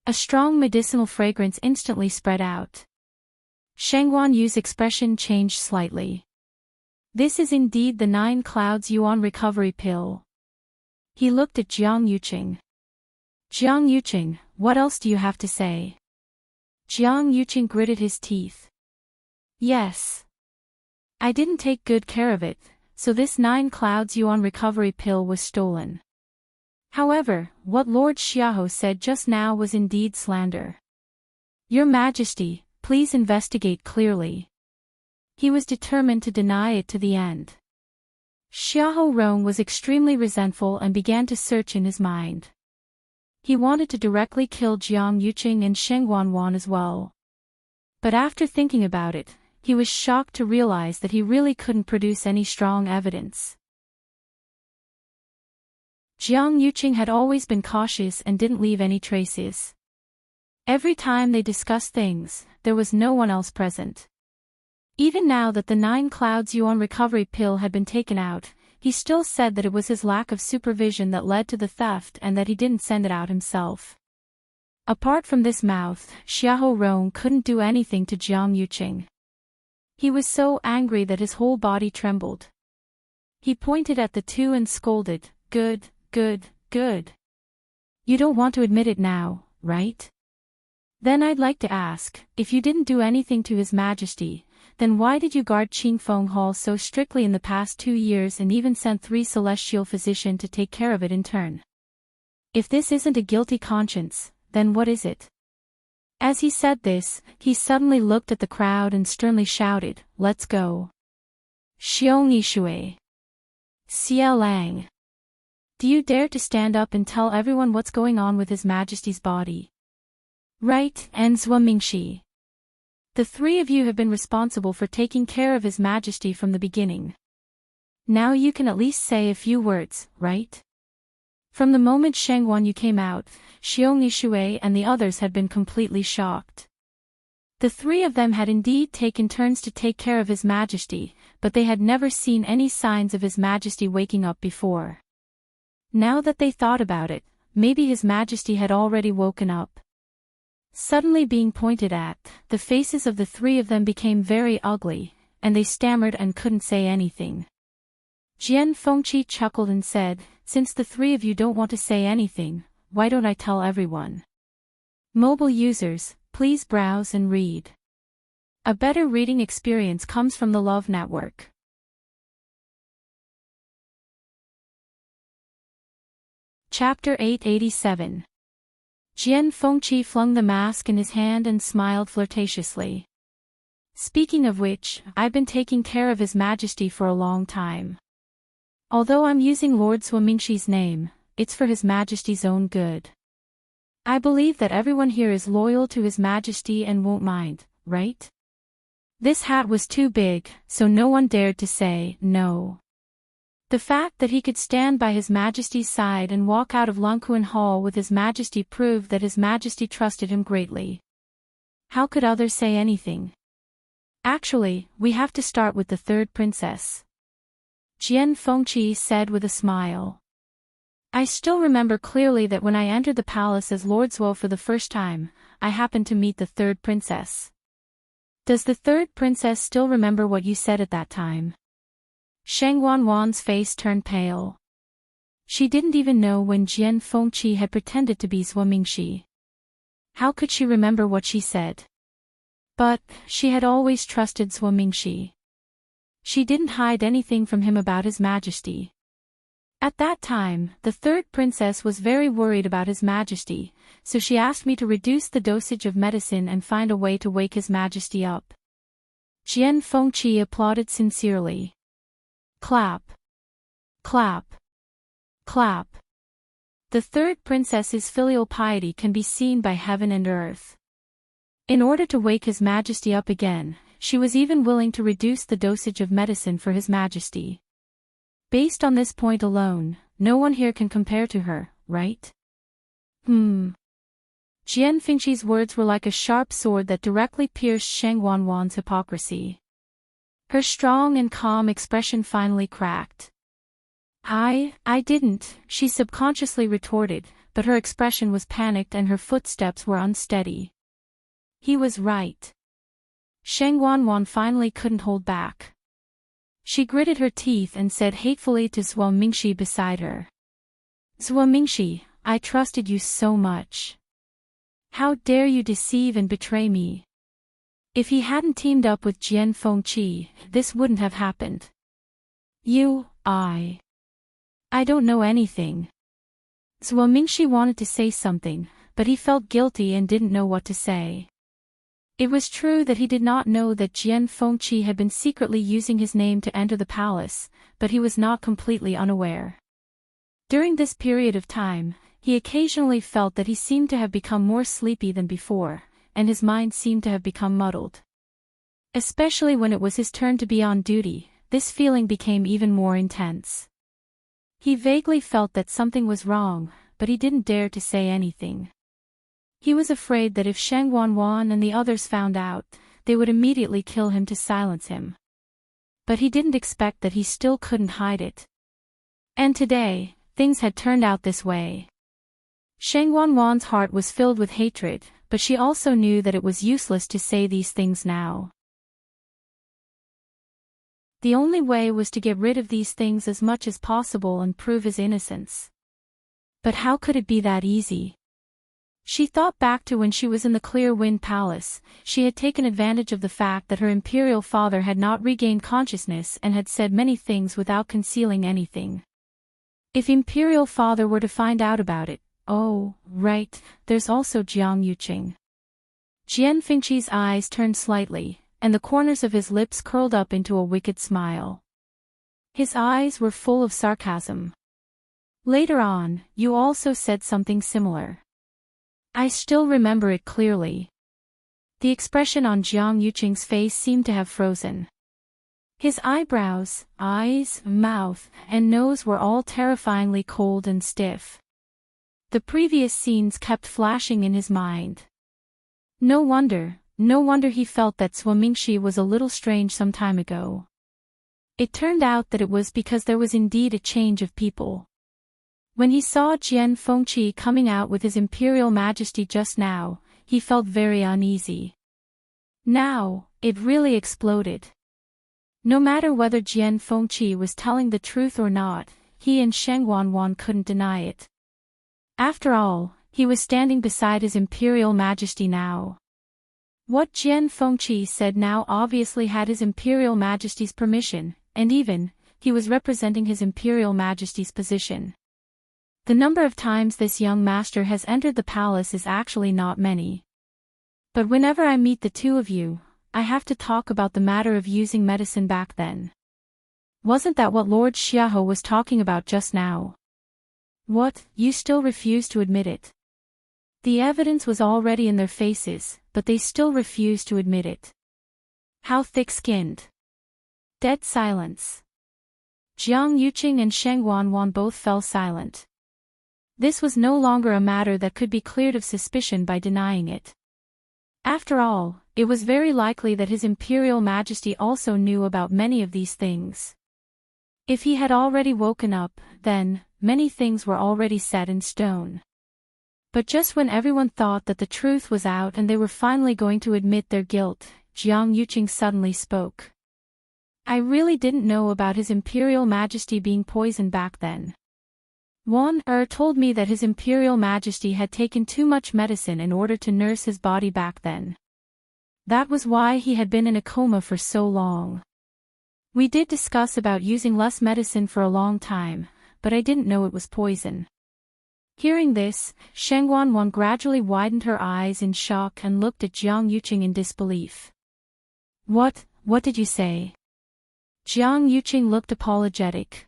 A strong medicinal fragrance instantly spread out. Sheng Guanyu's expression changed slightly. This is indeed the 9 clouds yuan recovery pill. He looked at Jiang Yuqing. Jiang Yuqing, what else do you have to say? Jiang Yuqing gritted his teeth. Yes. I didn't take good care of it, so this 9 clouds yuan recovery pill was stolen. However, what Lord Xiahou said just now was indeed slander. Your Majesty, please investigate clearly. He was determined to deny it to the end. Xiahou Rong was extremely resentful and began to search in his mind. He wanted to directly kill Jiang Yuqing and Sheng Guanwan as well. But after thinking about it, he was shocked to realize that he really couldn't produce any strong evidence. Jiang Yuqing had always been cautious and didn't leave any traces. Every time they discussed things, there was no one else present. Even now that the 9 clouds yuan recovery pill had been taken out, he still said that it was his lack of supervision that led to the theft and that he didn't send it out himself. Apart from this mouth, Xiahou Rong couldn't do anything to Jiang Yuqing. He was so angry that his whole body trembled. He pointed at the two and scolded, Good, good, good. You don't want to admit it now, right? Then I'd like to ask, if you didn't do anything to His Majesty, then why did you guard Qingfeng Hall so strictly in the past 2 years and even sent 3 celestial physicians to take care of it in turn? If this isn't a guilty conscience, then what is it? As he said this, he suddenly looked at the crowd and sternly shouted, "Let's go. Xiong Yishui. Xie Lang. Do you dare to stand up and tell everyone what's going on with His Majesty's body? Right, and Zhuo Mingxi. The three of you have been responsible for taking care of His Majesty from the beginning. Now you can at least say a few words, right?" From the moment Shang Wanyu came out, Xiong Yishui and the others had been completely shocked. The three of them had indeed taken turns to take care of His Majesty, but they had never seen any signs of His Majesty waking up before. Now that they thought about it, maybe His Majesty had already woken up. Suddenly being pointed at, the faces of the three of them became very ugly, and they stammered and couldn't say anything. Jian Fengqi chuckled and said, "Since the three of you don't want to say anything, why don't I tell everyone?" Mobile users, please browse and read. A better reading experience comes from the Love Network. Chapter 887. Jian Fengqi flung the mask in his hand and smiled flirtatiously. "Speaking of which, I've been taking care of His Majesty for a long time. Although I'm using Lord Zhuo Mingxi's name, it's for His Majesty's own good. I believe that everyone here is loyal to His Majesty and won't mind, right?" This hat was too big, so no one dared to say no. The fact that he could stand by His Majesty's side and walk out of Longquan Hall with His Majesty proved that His Majesty trusted him greatly. How could others say anything? "Actually, we have to start with the third princess," Jian Fengqi said with a smile. "I still remember clearly that when I entered the palace as Lord Zhuo for the first time, I happened to meet the third princess. Does the third princess still remember what you said at that time?" Shang Wanwan's face turned pale. She didn't even know when Jian Fengqi had pretended to be Zhuo Mingxi. How could she remember what she said? But she had always trusted Zhuo Mingxi. She didn't hide anything from him about His Majesty. At that time, the third princess was very worried about His Majesty, so she asked me to reduce the dosage of medicine and find a way to wake His Majesty up. Jian Fengqi applauded sincerely. Clap. Clap. Clap. The third princess's filial piety can be seen by heaven and earth. In order to wake His Majesty up again, she was even willing to reduce the dosage of medicine for His Majesty. Based on this point alone, no one here can compare to her, right? Jian Fengqi's words were like a sharp sword that directly pierced Shang Wanwan's hypocrisy. Her strong and calm expression finally cracked. I didn't," she subconsciously retorted, but her expression was panicked and her footsteps were unsteady. He was right. Shang Wanwan finally couldn't hold back. She gritted her teeth and said hatefully to Zhuo Mingxi beside her. "Zhuo Mingxi, I trusted you so much. How dare you deceive and betray me? If he hadn't teamed up with Jian Fengqi, this wouldn't have happened. I don't know anything." Zhuo Mingxi wanted to say something, but he felt guilty and didn't know what to say. It was true that he did not know that Jian Fengqi had been secretly using his name to enter the palace, but he was not completely unaware. During this period of time, he occasionally felt that he seemed to have become more sleepy than before, and his mind seemed to have become muddled. Especially when it was his turn to be on duty, this feeling became even more intense. He vaguely felt that something was wrong, but he didn't dare to say anything. He was afraid that if Shang Wanwan and the others found out, they would immediately kill him to silence him. But he didn't expect that he still couldn't hide it. And today, things had turned out this way. Shang Wanwan's heart was filled with hatred, but she also knew that it was useless to say these things now. The only way was to get rid of these things as much as possible and prove his innocence. But how could it be that easy? She thought back to when she was in the Clear Wind Palace. She had taken advantage of the fact that her Imperial father had not regained consciousness and had said many things without concealing anything. If Imperial father were to find out about it, Oh, right, there's also Jiang Yuqing. Jian Fengqi's eyes turned slightly, and the corners of his lips curled up into a wicked smile. His eyes were full of sarcasm. Later on, you also said something similar. I still remember it clearly. The expression on Jiang Yuqing's face seemed to have frozen. His eyebrows, eyes, mouth, and nose were all terrifyingly cold and stiff. The previous scenes kept flashing in his mind. No wonder he felt that Suamingxi was a little strange some time ago. It turned out that it was because there was indeed a change of people. When he saw Jian Fengqi coming out with his Imperial Majesty just now, he felt very uneasy. Now, it really exploded. No matter whether Jian Fengqi was telling the truth or not, he and Sheng Wanwan couldn't deny it. After all, he was standing beside his Imperial Majesty now. What Jian Fengqi said now obviously had his Imperial Majesty's permission, and even, he was representing his Imperial Majesty's position. The number of times this young master has entered the palace is actually not many. But whenever I meet the two of you, I have to talk about the matter of using medicine back then. Wasn't that what Lord Xiaohou was talking about just now? What, you still refuse to admit it? The evidence was already in their faces, but they still refused to admit it. How thick-skinned. Dead silence. Jiang Yuqing and Sheng Wanwan both fell silent. This was no longer a matter that could be cleared of suspicion by denying it. After all, it was very likely that his Imperial Majesty also knew about many of these things. If he had already woken up, then, many things were already set in stone. But just when everyone thought that the truth was out and they were finally going to admit their guilt, Jiang Yuqing suddenly spoke. I really didn't know about his Imperial Majesty being poisoned back then. Wan told me that his Imperial Majesty had taken too much medicine in order to nurse his body back then. That was why he had been in a coma for so long. We did discuss about using less medicine for a long time, but I didn't know it was poison. Hearing this, Sheng Wanwan gradually widened her eyes in shock and looked at Jiang Yuqing in disbelief. What did you say? Jiang Yuqing looked apologetic.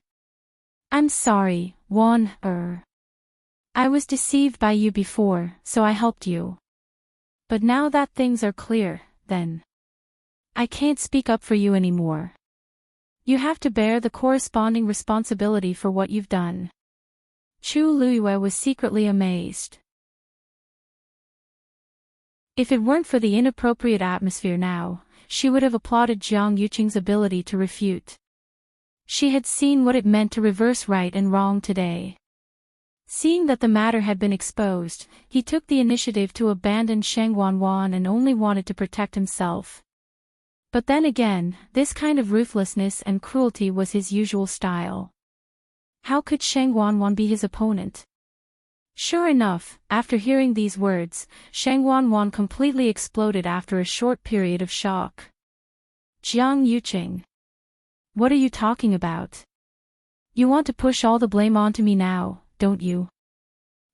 I'm sorry, Wan. I was deceived by you before, so I helped you. But now that things are clear, then I can't speak up for you anymore. You have to bear the corresponding responsibility for what you've done. Chu Luiyue was secretly amazed. If it weren't for the inappropriate atmosphere now, she would have applauded Jiang Yuqing's ability to refute. She had seen what it meant to reverse right and wrong today. Seeing that the matter had been exposed, he took the initiative to abandon Sheng Wanwan and only wanted to protect himself. But then again, this kind of ruthlessness and cruelty was his usual style. How could Sheng Wanwan be his opponent? Sure enough, after hearing these words, Sheng Wanwan completely exploded after a short period of shock. Jiang Yuqing. What are you talking about? You want to push all the blame onto me now, don't you?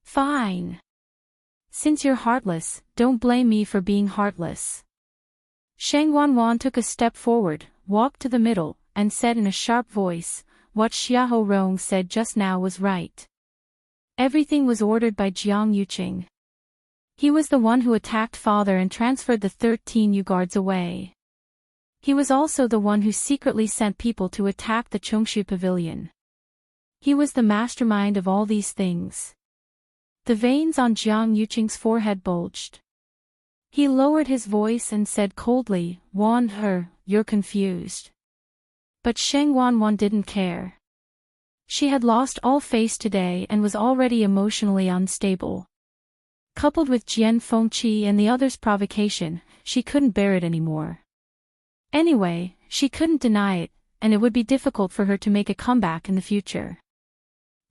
Fine. Since you're heartless, don't blame me for being heartless. Sheng Wanwan took a step forward, walked to the middle, and said in a sharp voice, what Xiahou Rong said just now was right. Everything was ordered by Jiang Yuqing. He was the one who attacked father and transferred the 13 Yu guards away. He was also the one who secretly sent people to attack the Chongshu Pavilion. He was the mastermind of all these things. The veins on Jiang Yuqing's forehead bulged. He lowered his voice and said coldly, Wan, you're confused. But Sheng Wanwan didn't care. She had lost all face today and was already emotionally unstable. Coupled with Jian Fengqi and the others' provocation, she couldn't bear it anymore. Anyway, she couldn't deny it, and it would be difficult for her to make a comeback in the future.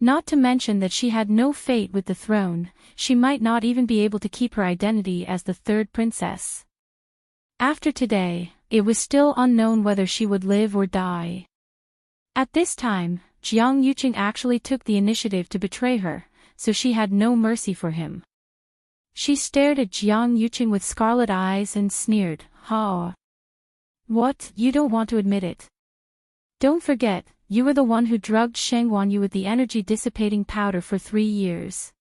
Not to mention that she had no fate with the throne, she might not even be able to keep her identity as the third princess. After today, it was still unknown whether she would live or die. At this time, Jiang Yuqing actually took the initiative to betray her, so she had no mercy for him. She stared at Jiang Yuqing with scarlet eyes and sneered, "Ha! What, you don't want to admit it? Don't forget, you were the one who drugged Shengguan Yu with the energy-dissipating powder for 3 years.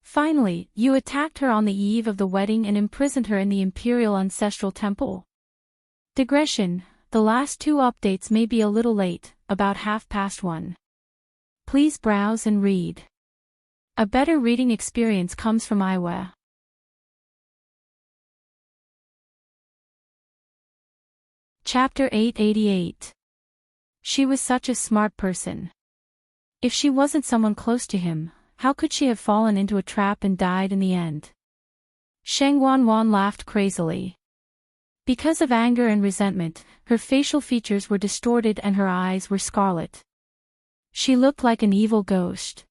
Finally, you attacked her on the eve of the wedding and imprisoned her in the Imperial Ancestral Temple." Digression, the last 2 updates may be a little late, about 1:30. Please browse and read. A better reading experience comes from iWare. Chapter 888. She was such a smart person. If she wasn't someone close to him, how could she have fallen into a trap and died in the end? Sheng Wanwan laughed crazily. Because of anger and resentment, her facial features were distorted and her eyes were scarlet. She looked like an evil ghost.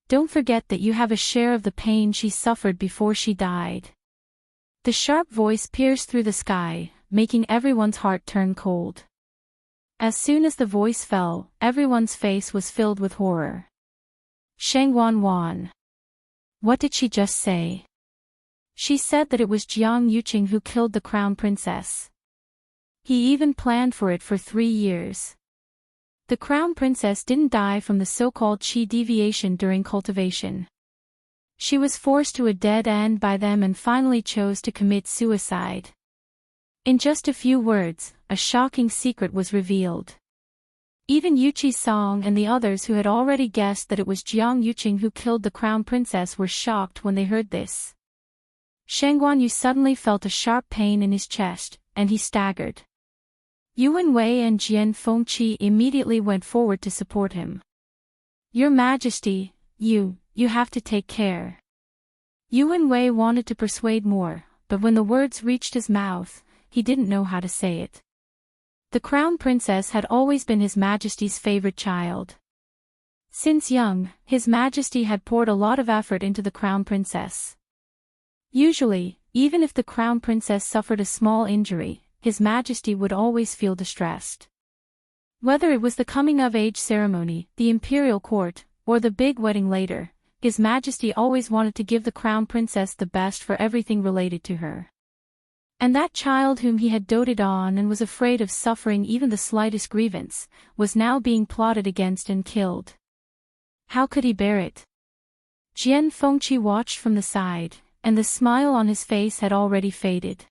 Don't forget that you have a share of the pain she suffered before she died. The sharp voice pierced through the sky, making everyone's heart turn cold. As soon as the voice fell, everyone's face was filled with horror. Sheng Wanwan. What did she just say? She said that it was Jiang Yuqing who killed the crown princess. He even planned for it for 3 years. The crown princess didn't die from the so-called qi deviation during cultivation. She was forced to a dead end by them and finally chose to commit suicide. In just a few words, a shocking secret was revealed. Even Yuqi Song and the others who had already guessed that it was Jiang Yuqing who killed the crown princess were shocked when they heard this. Shengguan Yu suddenly felt a sharp pain in his chest, and he staggered. Yuan Wei and Jian Fengqi immediately went forward to support him. "Your Majesty, you have to take care." Yuan Wei wanted to persuade more, but when the words reached his mouth, he didn't know how to say it. The crown princess had always been His Majesty's favorite child. Since young, His Majesty had poured a lot of effort into the crown princess. Usually, even if the crown princess suffered a small injury, His Majesty would always feel distressed. Whether it was the coming-of-age ceremony, the imperial court, or the big wedding later, His Majesty always wanted to give the crown princess the best for everything related to her. And that child whom he had doted on and was afraid of suffering even the slightest grievance, was now being plotted against and killed. How could he bear it? Jian Fengqi watched from the side, and the smile on his face had already faded.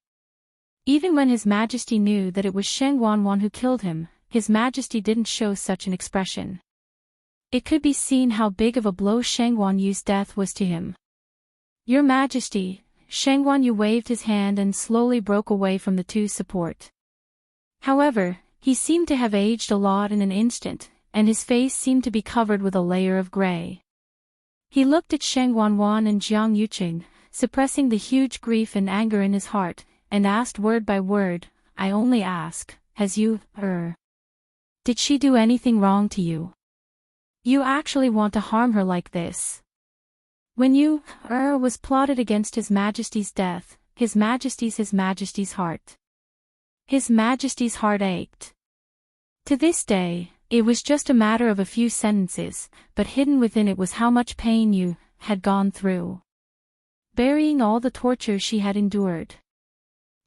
Even when His Majesty knew that it was Sheng Wanwan who killed him, His Majesty didn't show such an expression. It could be seen how big of a blow Sheng Wanyu's death was to him. "Your Majesty," Sheng Wanyu waved his hand and slowly broke away from the two support. However, he seemed to have aged a lot in an instant, and his face seemed to be covered with a layer of gray. He looked at Sheng Wanwan and Jiang Yuqing, suppressing the huge grief and anger in his heart, and asked word by word, "I only ask, did she do anything wrong to you? You actually want to harm her like this? When you, was plotted against His Majesty's death, His Majesty's heart. His Majesty's heart ached. To this day, it was just a matter of a few sentences, but hidden within it was how much pain you had gone through. Burying all the torture she had endured.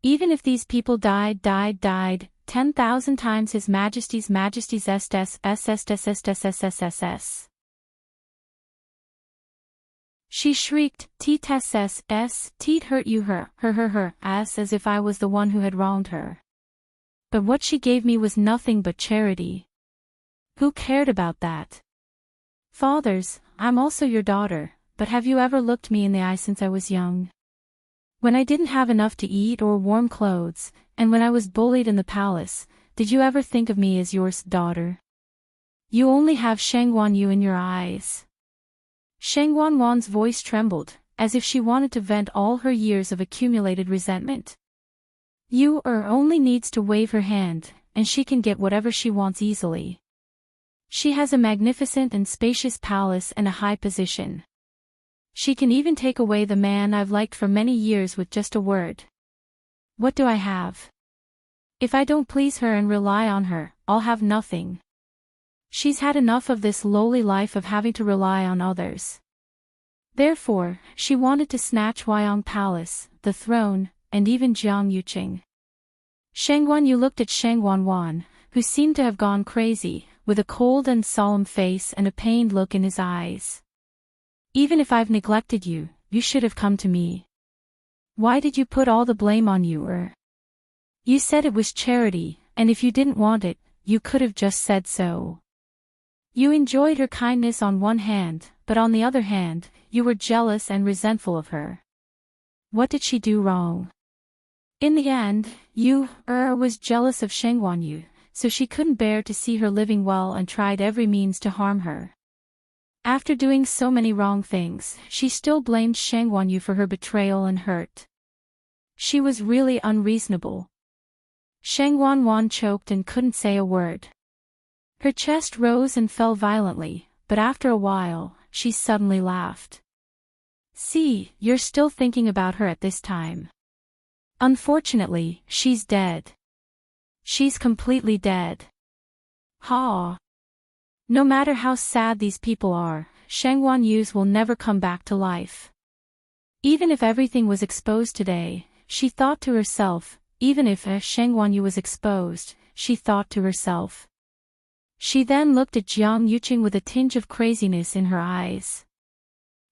Even if these people died 10,000 times His Majesty's SSSSSSSSSS. She shrieked, "Teet hurt you her, as if I was the one who had wronged her. But what she gave me was nothing but charity. Who cared about that? Fathers, I'm also your daughter, but have you ever looked me in the eye since I was young? When I didn't have enough to eat or warm clothes, and when I was bullied in the palace, did you ever think of me as your daughter? You only have Sheng Wanyu in your eyes." Sheng Wanwan's voice trembled, as if she wanted to vent all her years of accumulated resentment. You only needs to wave her hand, and she can get whatever she wants easily. She has a magnificent and spacious palace and a high position. She can even take away the man I've liked for many years with just a word. What do I have? If I don't please her and rely on her, I'll have nothing. She's had enough of this lowly life of having to rely on others. Therefore, she wanted to snatch Huayong Palace, the throne, and even Jiang Yuqing. Shang Guanyu looked at Shang Wanwan, who seemed to have gone crazy, with a cold and solemn face and a pained look in his eyes. Even if I've neglected you, you should have come to me. Why did you put all the blame on you? You said it was charity, and if you didn't want it, you could have just said so. You enjoyed her kindness on one hand, but on the other hand, you were jealous and resentful of her. What did she do wrong? In the end, you, was jealous of Shang Guanyu, so she couldn't bear to see her living well and tried every means to harm her. After doing so many wrong things, she still blamed Shang Guanyu for her betrayal and hurt. She was really unreasonable. Shang Wanwan choked and couldn't say a word. Her chest rose and fell violently, but after a while, she suddenly laughed. See, you're still thinking about her at this time. Unfortunately, she's dead. She's completely dead. Ha! No matter how sad these people are, Shang Guanyu's will never come back to life. Even if everything was exposed today, she thought to herself, even if Shang Guanyu was exposed, she thought to herself. She then looked at Jiang Yuqing with a tinge of craziness in her eyes.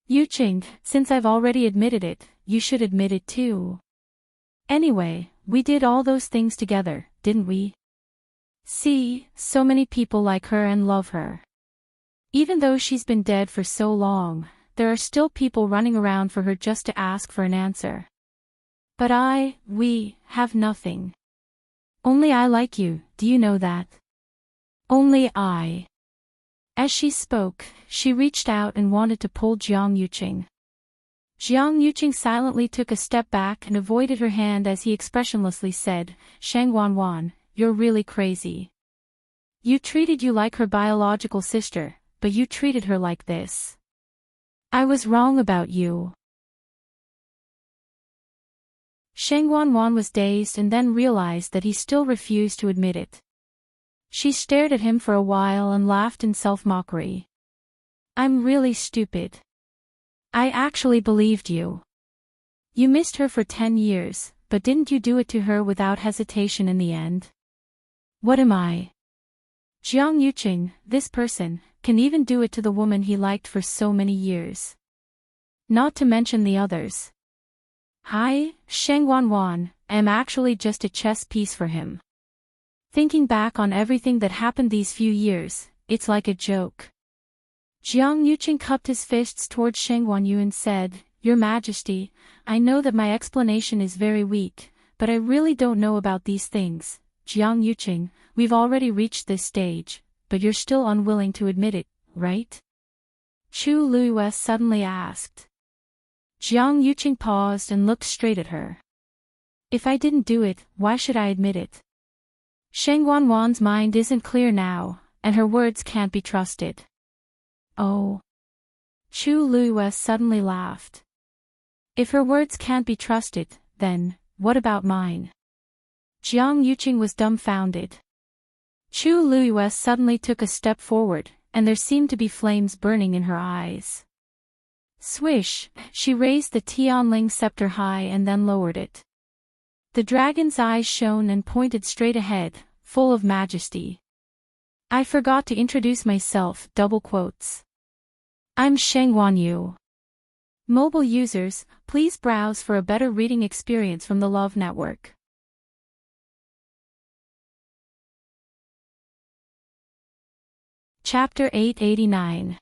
Yuqing, since I've already admitted it, you should admit it too. Anyway, we did all those things together, didn't we? See, so many people like her and love her. Even though she's been dead for so long, there are still people running around for her just to ask for an answer. But we, have nothing. Only I like you, do you know that? Only I. As she spoke, she reached out and wanted to pull Jiang Yuqing. Jiang Yuqing silently took a step back and avoided her hand as he expressionlessly said, Shang Wanwan, you're really crazy. You treated you like her biological sister, but you treated her like this. I was wrong about you. Shang Wanwan was dazed and then realized that he still refused to admit it. She stared at him for a while and laughed in self-mockery. I'm really stupid. I actually believed you. You missed her for 10 years, but didn't you do it to her without hesitation in the end? What am I? Jiang Yuqing, this person, can even do it to the woman he liked for so many years. Not to mention the others. Hi, Shang Wanwan, I'm actually just a chess piece for him. Thinking back on everything that happened these few years, it's like a joke. Jiang Yuqing cupped his fists towards Shang Guanyu and said, Your Majesty, I know that my explanation is very weak, but I really don't know about these things. Jiang Yuqing, we've already reached this stage, but you're still unwilling to admit it, right? Chu Luiyue suddenly asked. Jiang Yuqing paused and looked straight at her. If I didn't do it, why should I admit it? Shang Wanwan's mind isn't clear now, and her words can't be trusted. Oh. Chu Luiyue suddenly laughed. If her words can't be trusted, then, what about mine? Jiang Yuqing was dumbfounded. Chu Luiyue suddenly took a step forward, and there seemed to be flames burning in her eyes. Swish, she raised the Tianling scepter high and then lowered it. The dragon's eyes shone and pointed straight ahead, full of majesty. I forgot to introduce myself, double quotes. I'm Shang Guanyu. Mobile users, please browse for a better reading experience from the Love Network. Chapter 889.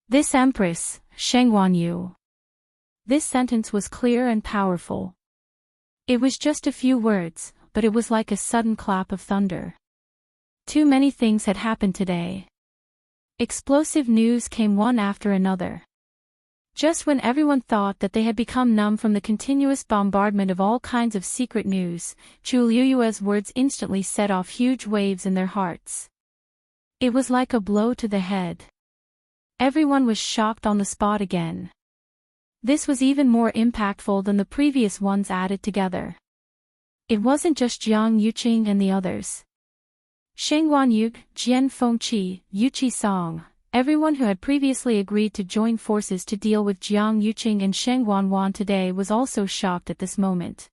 This Empress, Shang Guanyu. This sentence was clear and powerful. It was just a few words, but it was like a sudden clap of thunder. Too many things had happened today. Explosive news came one after another. Just when everyone thought that they had become numb from the continuous bombardment of all kinds of secret news, Chu Luiyue's words instantly set off huge waves in their hearts. It was like a blow to the head. Everyone was shocked on the spot again. This was even more impactful than the previous ones added together. It wasn't just Jiang Yuqing and the others. Shang Guanyu, Jian Fengqi, Yu Qi Song, Everyone who had previously agreed to join forces to deal with Jiang Yuqing and Sheng Wanwan today was also shocked at this moment.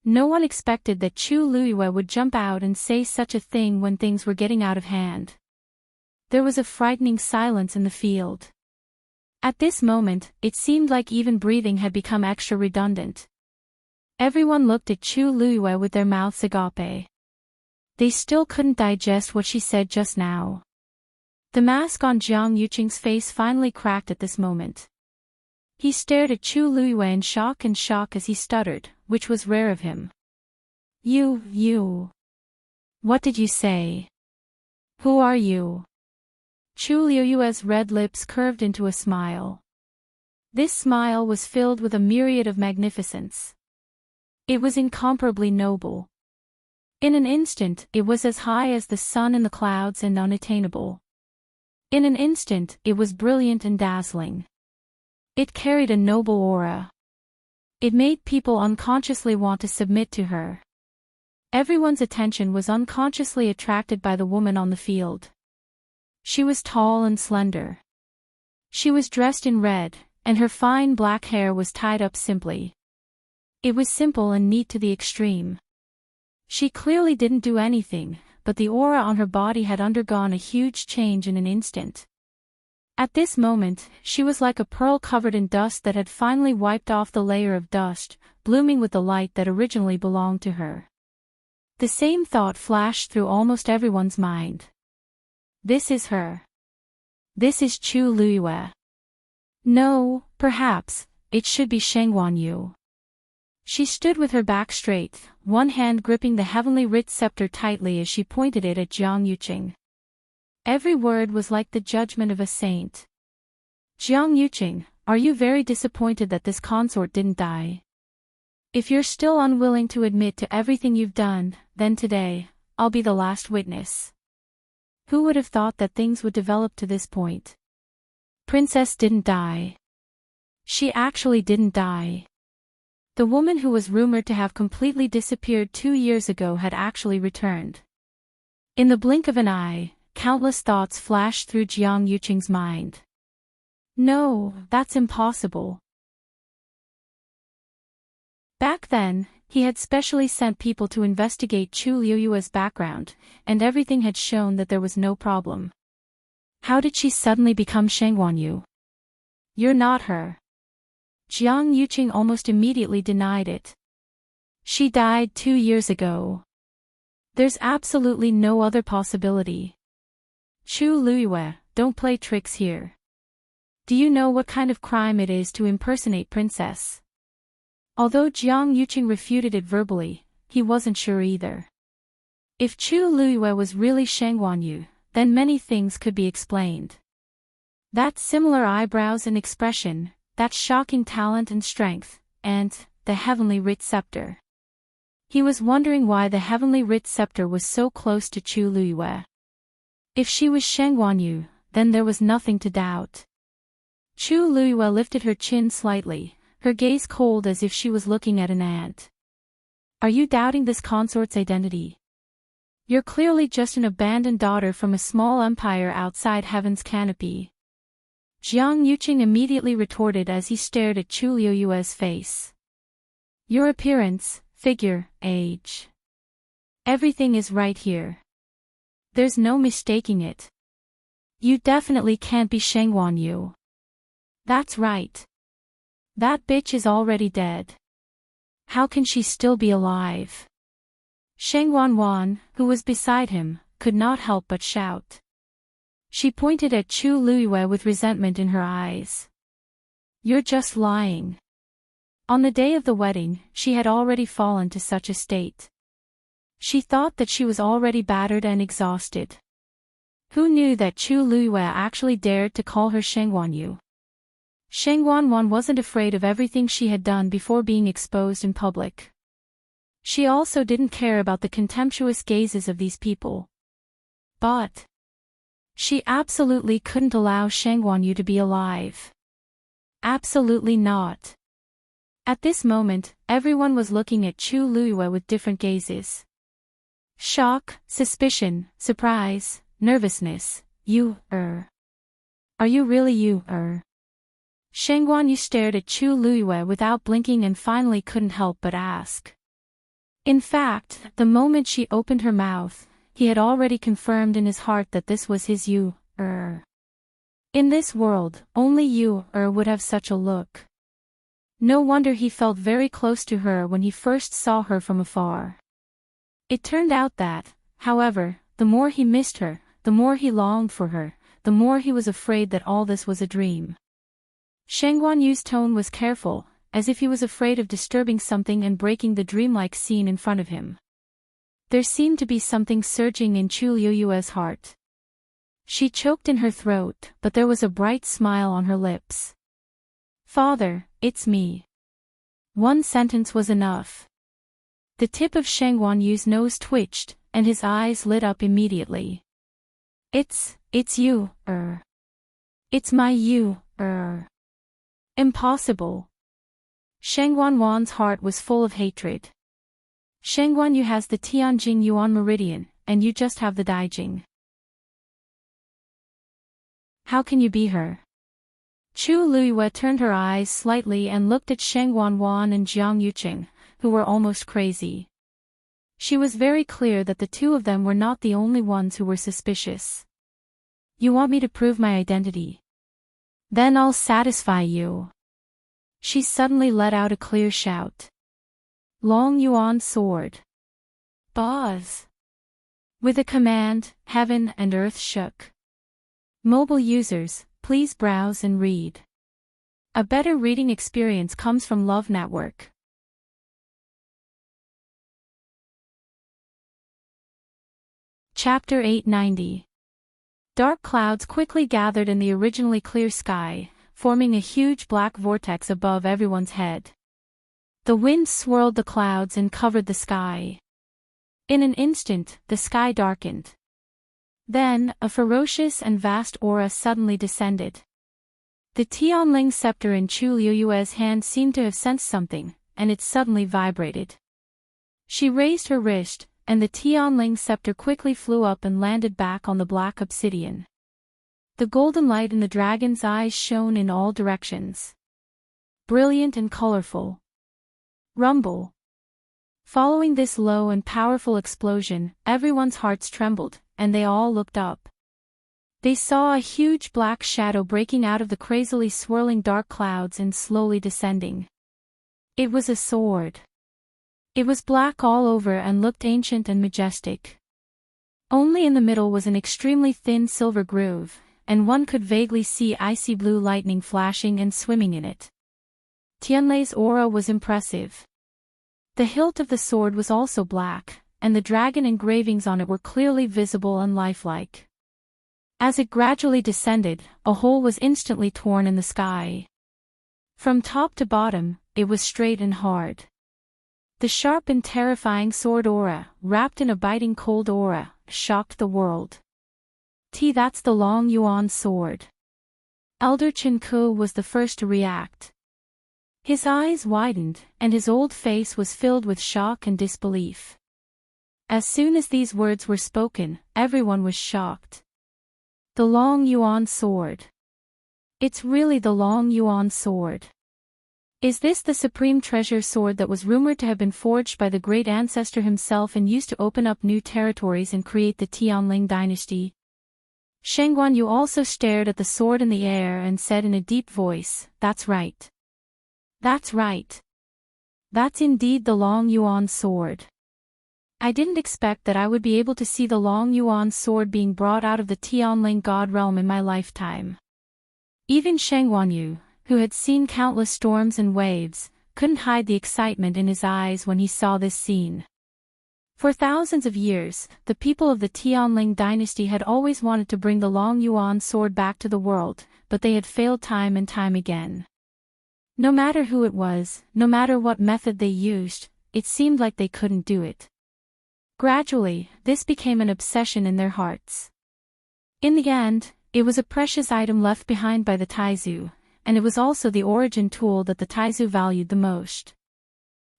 No one expected that Chu Luiyue would jump out and say such a thing when things were getting out of hand. There was a frightening silence in the field. At this moment, it seemed like even breathing had become extra redundant. Everyone looked at Chu Luiyue with their mouths agape. They still couldn't digest what she said just now. The mask on Jiang Yuqing's face finally cracked at this moment. He stared at Chu Luiyue in shock as he stuttered, which was rare of him. You. What did you say? Who are you? Chu Luiyue's red lips curved into a smile. This smile was filled with a myriad of magnificence. It was incomparably noble. In an instant, it was as high as the sun in the clouds and unattainable. In an instant, it was brilliant and dazzling. It carried a noble aura. It made people unconsciously want to submit to her. Everyone's attention was unconsciously attracted by the woman on the field. She was tall and slender. She was dressed in red, and her fine black hair was tied up simply. It was simple and neat to the extreme. She clearly didn't do anything, but the aura on her body had undergone a huge change in an instant. At this moment, she was like a pearl covered in dust that had finally wiped off the layer of dust, blooming with the light that originally belonged to her. The same thought flashed through almost everyone's mind. This is her. This is Chu Luiyue. No, perhaps, it should be Sheng Wanyu. She stood with her back straight, one hand gripping the heavenly writ scepter tightly as she pointed it at Jiang Yuqing. Every word was like the judgment of a saint. Jiang Yuqing, are you very disappointed that this consort didn't die? If you're still unwilling to admit to everything you've done, then today, I'll be the last witness. Who would have thought that things would develop to this point? Princess didn't die. She actually didn't die. The woman who was rumored to have completely disappeared 2 years ago had actually returned. In the blink of an eye, countless thoughts flashed through Jiang Yuqing's mind. No, that's impossible. Back then, he had specially sent people to investigate Chu Luiyue's background, and everything had shown that there was no problem. How did she suddenly become Sheng Wanyu? You're not her. Jiang Yuqing almost immediately denied it. She died 2 years ago. There's absolutely no other possibility. Chu Luiyue, don't play tricks here. Do you know what kind of crime it is to impersonate princess? Although Jiang Yuqing refuted it verbally, he wasn't sure either. If Chu Luiyue was really Sheng Wanyu, then many things could be explained. That similar eyebrows and expression, that shocking talent and strength, and the heavenly writ scepter. He was wondering why the heavenly writ scepter was so close to Chu Luiyue. If she was Sheng Wanyu, then there was nothing to doubt. Chu Luiyue lifted her chin slightly, her gaze cold as if she was looking at an ant. Are you doubting this consort's identity? You're clearly just an abandoned daughter from a small empire outside heaven's canopy. Jiang Yuqing immediately retorted as he stared at Chu Luiyue's face. Your appearance, figure, age. Everything is right here. There's no mistaking it. You definitely can't be Sheng Wanyu. That's right. That bitch is already dead. How can she still be alive? Sheng Wanwan, who was beside him, could not help but shout. She pointed at Chu Luiyue with resentment in her eyes. You're just lying. On the day of the wedding, she had already fallen to such a state. She thought that she was already battered and exhausted. Who knew that Chu Luiyue actually dared to call her Sheng Wanyu? Sheng Wanwan wasn't afraid of everything she had done before being exposed in public. She also didn't care about the contemptuous gazes of these people. But she absolutely couldn't allow Sheng Wanyu to be alive. Absolutely not. At this moment, everyone was looking at Chu Luiyue with different gazes. Shock, suspicion, surprise, nervousness, Are you really you, Shengguan stared at Chu Luyue without blinking and finally couldn't help but ask. In fact, the moment she opened her mouth, he had already confirmed in his heart that this was his you, In this world, only you, would have such a look. No wonder he felt very close to her when he first saw her from afar. It turned out that, however, the more he missed her, the more he longed for her, the more he was afraid that all this was a dream. Shengguan Yu's tone was careful, as if he was afraid of disturbing something and breaking the dreamlike scene in front of him. There seemed to be something surging in Chu Luyue's heart. She choked in her throat, but there was a bright smile on her lips. Father, it's me. One sentence was enough. The tip of Shengguan Yu's nose twitched, and his eyes lit up immediately. It's you, It's my you, Impossible. Shengguan Wan's heart was full of hatred. Shengguan Yu has the Tianjing Yuan Meridian, and you just have the Daijing. How can you be her? Chu Luyue turned her eyes slightly and looked at Shengguan Wan and Jiang Yuqing, who were almost crazy. She was very clear that the two of them were not the only ones who were suspicious. You want me to prove my identity? Then I'll satisfy you. She suddenly let out a clear shout. Long Yuan sword. Buzz. With a command, heaven and earth shook. Mobile users, please browse and read. A better reading experience comes from Love Network. Chapter 890. Dark clouds quickly gathered in the originally clear sky, forming a huge black vortex above everyone's head. The wind swirled the clouds and covered the sky. In an instant, the sky darkened. Then, a ferocious and vast aura suddenly descended. The Tianling scepter in Chu Luyue's hand seemed to have sensed something, and it suddenly vibrated. She raised her wrist, and the Tianling scepter quickly flew up and landed back on the black obsidian. The golden light in the dragon's eyes shone in all directions. Brilliant and colorful. Rumble. Following this low and powerful explosion, everyone's hearts trembled, and they all looked up. They saw a huge black shadow breaking out of the crazily swirling dark clouds and slowly descending. It was a sword. It was black all over and looked ancient and majestic. Only in the middle was an extremely thin silver groove, and one could vaguely see icy blue lightning flashing and swimming in it. Tianlei's aura was impressive. The hilt of the sword was also black, and the dragon engravings on it were clearly visible and lifelike. As it gradually descended, a hole was instantly torn in the sky. From top to bottom, it was straight and hard. The sharp and terrifying sword aura, wrapped in a biting cold aura, shocked the world. That's the Long Yuan sword. Elder Chen Ku was the first to react. His eyes widened, and his old face was filled with shock and disbelief. As soon as these words were spoken, everyone was shocked. The Long Yuan sword. It's really the Long Yuan sword. Is this the supreme treasure sword that was rumored to have been forged by the great ancestor himself and used to open up new territories and create the Tianling dynasty? Shengguan Yu also stared at the sword in the air and said in a deep voice, "That's right. That's right. That's indeed the Long Yuan sword. I didn't expect that I would be able to see the Long Yuan sword being brought out of the Tianling god realm in my lifetime." Even Shengguan Yu, who had seen countless storms and waves, couldn't hide the excitement in his eyes when he saw this scene. For thousands of years, the people of the Tianling dynasty had always wanted to bring the Long Yuan sword back to the world, but they had failed time and time again. No matter who it was, no matter what method they used, it seemed like they couldn't do it. Gradually, this became an obsession in their hearts. In the end, it was a precious item left behind by the Taizu, and it was also the origin tool that the Taizu valued the most.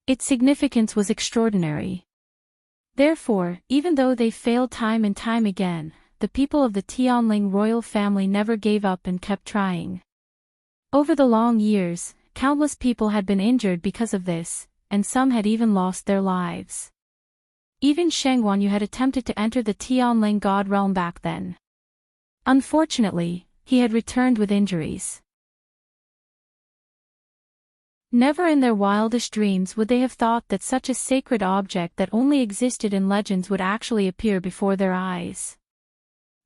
Its significance was extraordinary. Therefore, even though they failed time and time again, the people of the Tianling royal family never gave up and kept trying. Over the long years, countless people had been injured because of this, and some had even lost their lives. Even Sheng Wanyu had attempted to enter the Tianling god realm back then. Unfortunately, he had returned with injuries. Never in their wildest dreams would they have thought that such a sacred object that only existed in legends would actually appear before their eyes.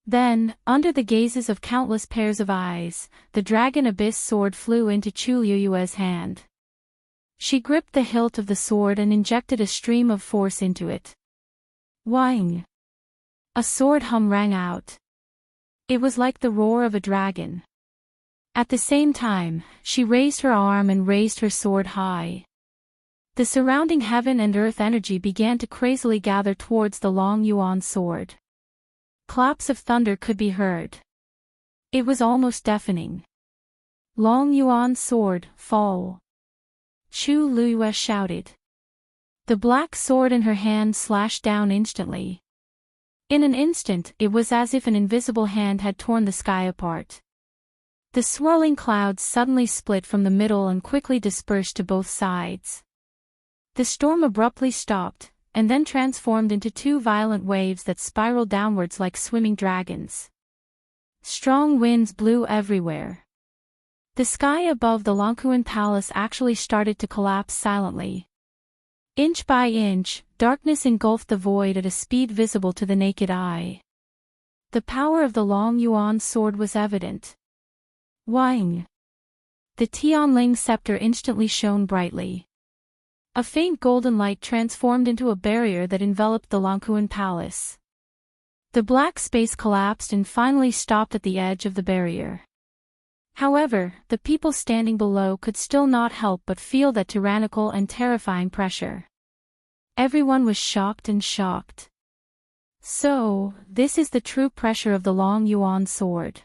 Then, under the gazes of countless pairs of eyes, the dragon abyss sword flew into Chu Liyue's hand. She gripped the hilt of the sword and injected a stream of force into it. Wang! A sword hum rang out. It was like the roar of a dragon. At the same time, she raised her arm and raised her sword high. The surrounding heaven and earth energy began to crazily gather towards the Long Yuan sword. Claps of thunder could be heard. It was almost deafening. Long Yuan's sword, fall! Chu Liyue shouted. The black sword in her hand slashed down instantly. In an instant, it was as if an invisible hand had torn the sky apart. The swirling clouds suddenly split from the middle and quickly dispersed to both sides. The storm abruptly stopped, and then transformed into two violent waves that spiraled downwards like swimming dragons. Strong winds blew everywhere. The sky above the Longkuan Palace actually started to collapse silently. Inch by inch, darkness engulfed the void at a speed visible to the naked eye. The power of the Long Yuan sword was evident. Wang! The Tianling scepter instantly shone brightly. A faint golden light transformed into a barrier that enveloped the Longkuan Palace. The black space collapsed and finally stopped at the edge of the barrier. However, the people standing below could still not help but feel that tyrannical and terrifying pressure. Everyone was shocked and shocked. So, this is the true pressure of the Long Yuan sword.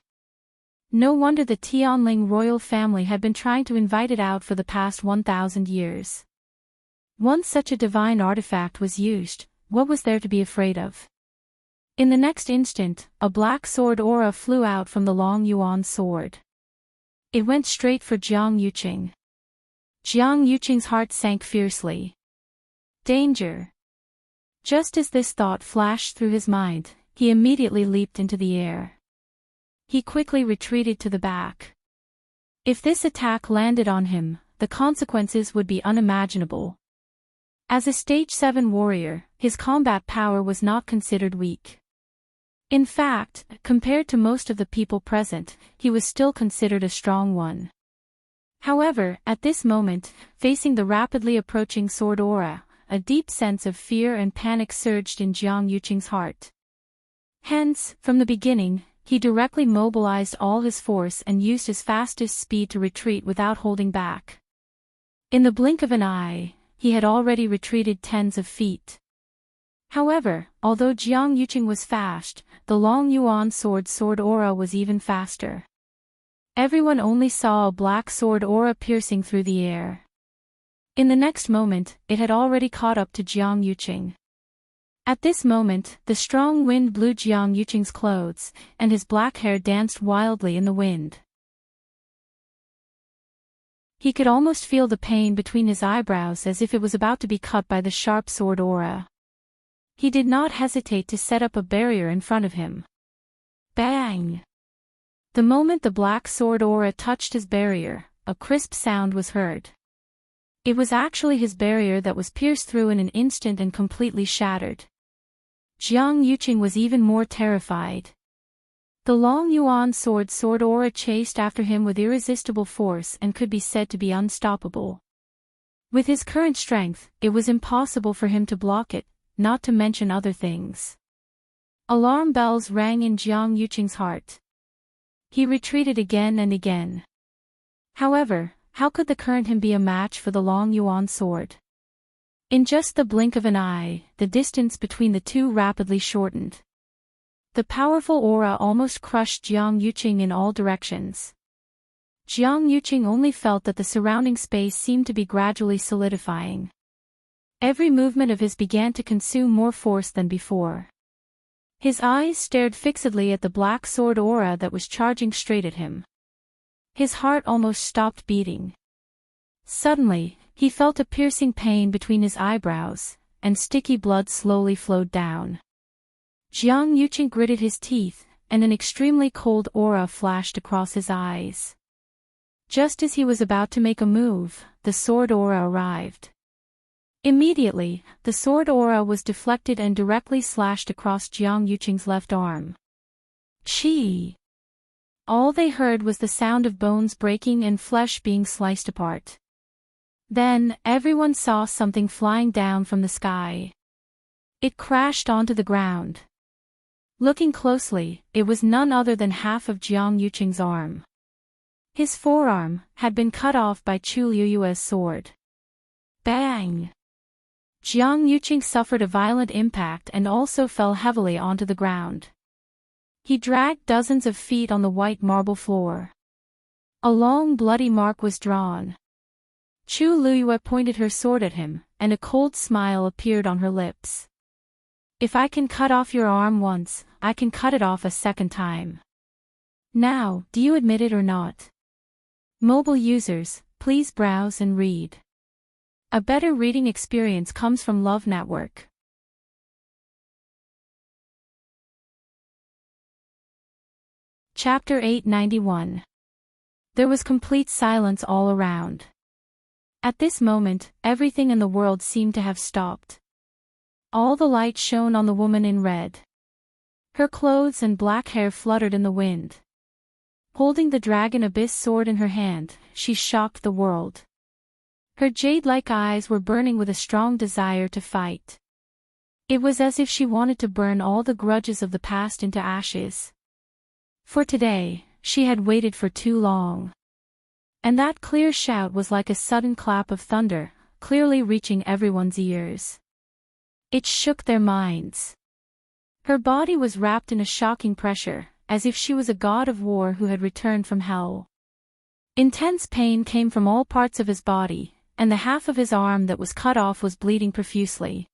No wonder the Tianling royal family had been trying to invite it out for the past 1,000 years. Once such a divine artifact was used, what was there to be afraid of? In the next instant, a black sword aura flew out from the Long Yuan sword. It went straight for Jiang Yuqing. Jiang Yuqing's heart sank fiercely. Danger! Just as this thought flashed through his mind, he immediately leaped into the air. He quickly retreated to the back. If this attack landed on him, the consequences would be unimaginable. As a Stage 7 warrior, his combat power was not considered weak. In fact, compared to most of the people present, he was still considered a strong one. However, at this moment, facing the rapidly approaching sword aura, a deep sense of fear and panic surged in Jiang Yuqing's heart. Hence, from the beginning, he directly mobilized all his force and used his fastest speed to retreat without holding back. In the blink of an eye, he had already retreated tens of feet. However, although Jiang Yuqing was fast, the Long Yuan sword aura was even faster. Everyone only saw a black sword aura piercing through the air. In the next moment, it had already caught up to Jiang Yuqing. At this moment, the strong wind blew Jiang Yuqing's clothes, and his black hair danced wildly in the wind. He could almost feel the pain between his eyebrows as if it was about to be cut by the sharp sword aura. He did not hesitate to set up a barrier in front of him. Bang! The moment the black sword aura touched his barrier, a crisp sound was heard. It was actually his barrier that was pierced through in an instant and completely shattered. Jiang Yuqing was even more terrified. The Long Yuan sword aura chased after him with irresistible force and could be said to be unstoppable. With his current strength, it was impossible for him to block it, not to mention other things. Alarm bells rang in Jiang Yuqing's heart. He retreated again and again. However, how could the current him be a match for the Long Yuan sword? In just the blink of an eye, the distance between the two rapidly shortened. The powerful aura almost crushed Jiang Yuqing in all directions. Jiang Yuqing only felt that the surrounding space seemed to be gradually solidifying. Every movement of his began to consume more force than before. His eyes stared fixedly at the black sword aura that was charging straight at him. His heart almost stopped beating. Suddenly, he felt a piercing pain between his eyebrows, and sticky blood slowly flowed down. Jiang Yuqing gritted his teeth, and an extremely cold aura flashed across his eyes. Just as he was about to make a move, the sword aura arrived. Immediately, the sword aura was deflected and directly slashed across Jiang Yuqing's left arm. Chi! All they heard was the sound of bones breaking and flesh being sliced apart. Then, everyone saw something flying down from the sky. It crashed onto the ground. Looking closely, it was none other than half of Jiang Yuqing's arm. His forearm had been cut off by Chu Liyue's sword. Bang! Jiang Yuqing suffered a violent impact and also fell heavily onto the ground. He dragged dozens of feet on the white marble floor. A long bloody mark was drawn. Chu Liyue pointed her sword at him, and a cold smile appeared on her lips. If I can cut off your arm once, I can cut it off a second time. Now, do you admit it or not? Mobile users, please browse and read. A better reading experience comes from Love Network. Chapter 891. There was complete silence all around. At this moment, everything in the world seemed to have stopped. All the light shone on the woman in red. Her clothes and black hair fluttered in the wind. Holding the Dragon Abyss sword in her hand, she shocked the world. Her jade-like eyes were burning with a strong desire to fight. It was as if she wanted to burn all the grudges of the past into ashes. For today, she had waited for too long. And that clear shout was like a sudden clap of thunder, clearly reaching everyone's ears. It shook their minds. Her body was wrapped in a shocking pressure, as if she was a god of war who had returned from hell. Intense pain came from all parts of his body, and the half of his arm that was cut off was bleeding profusely.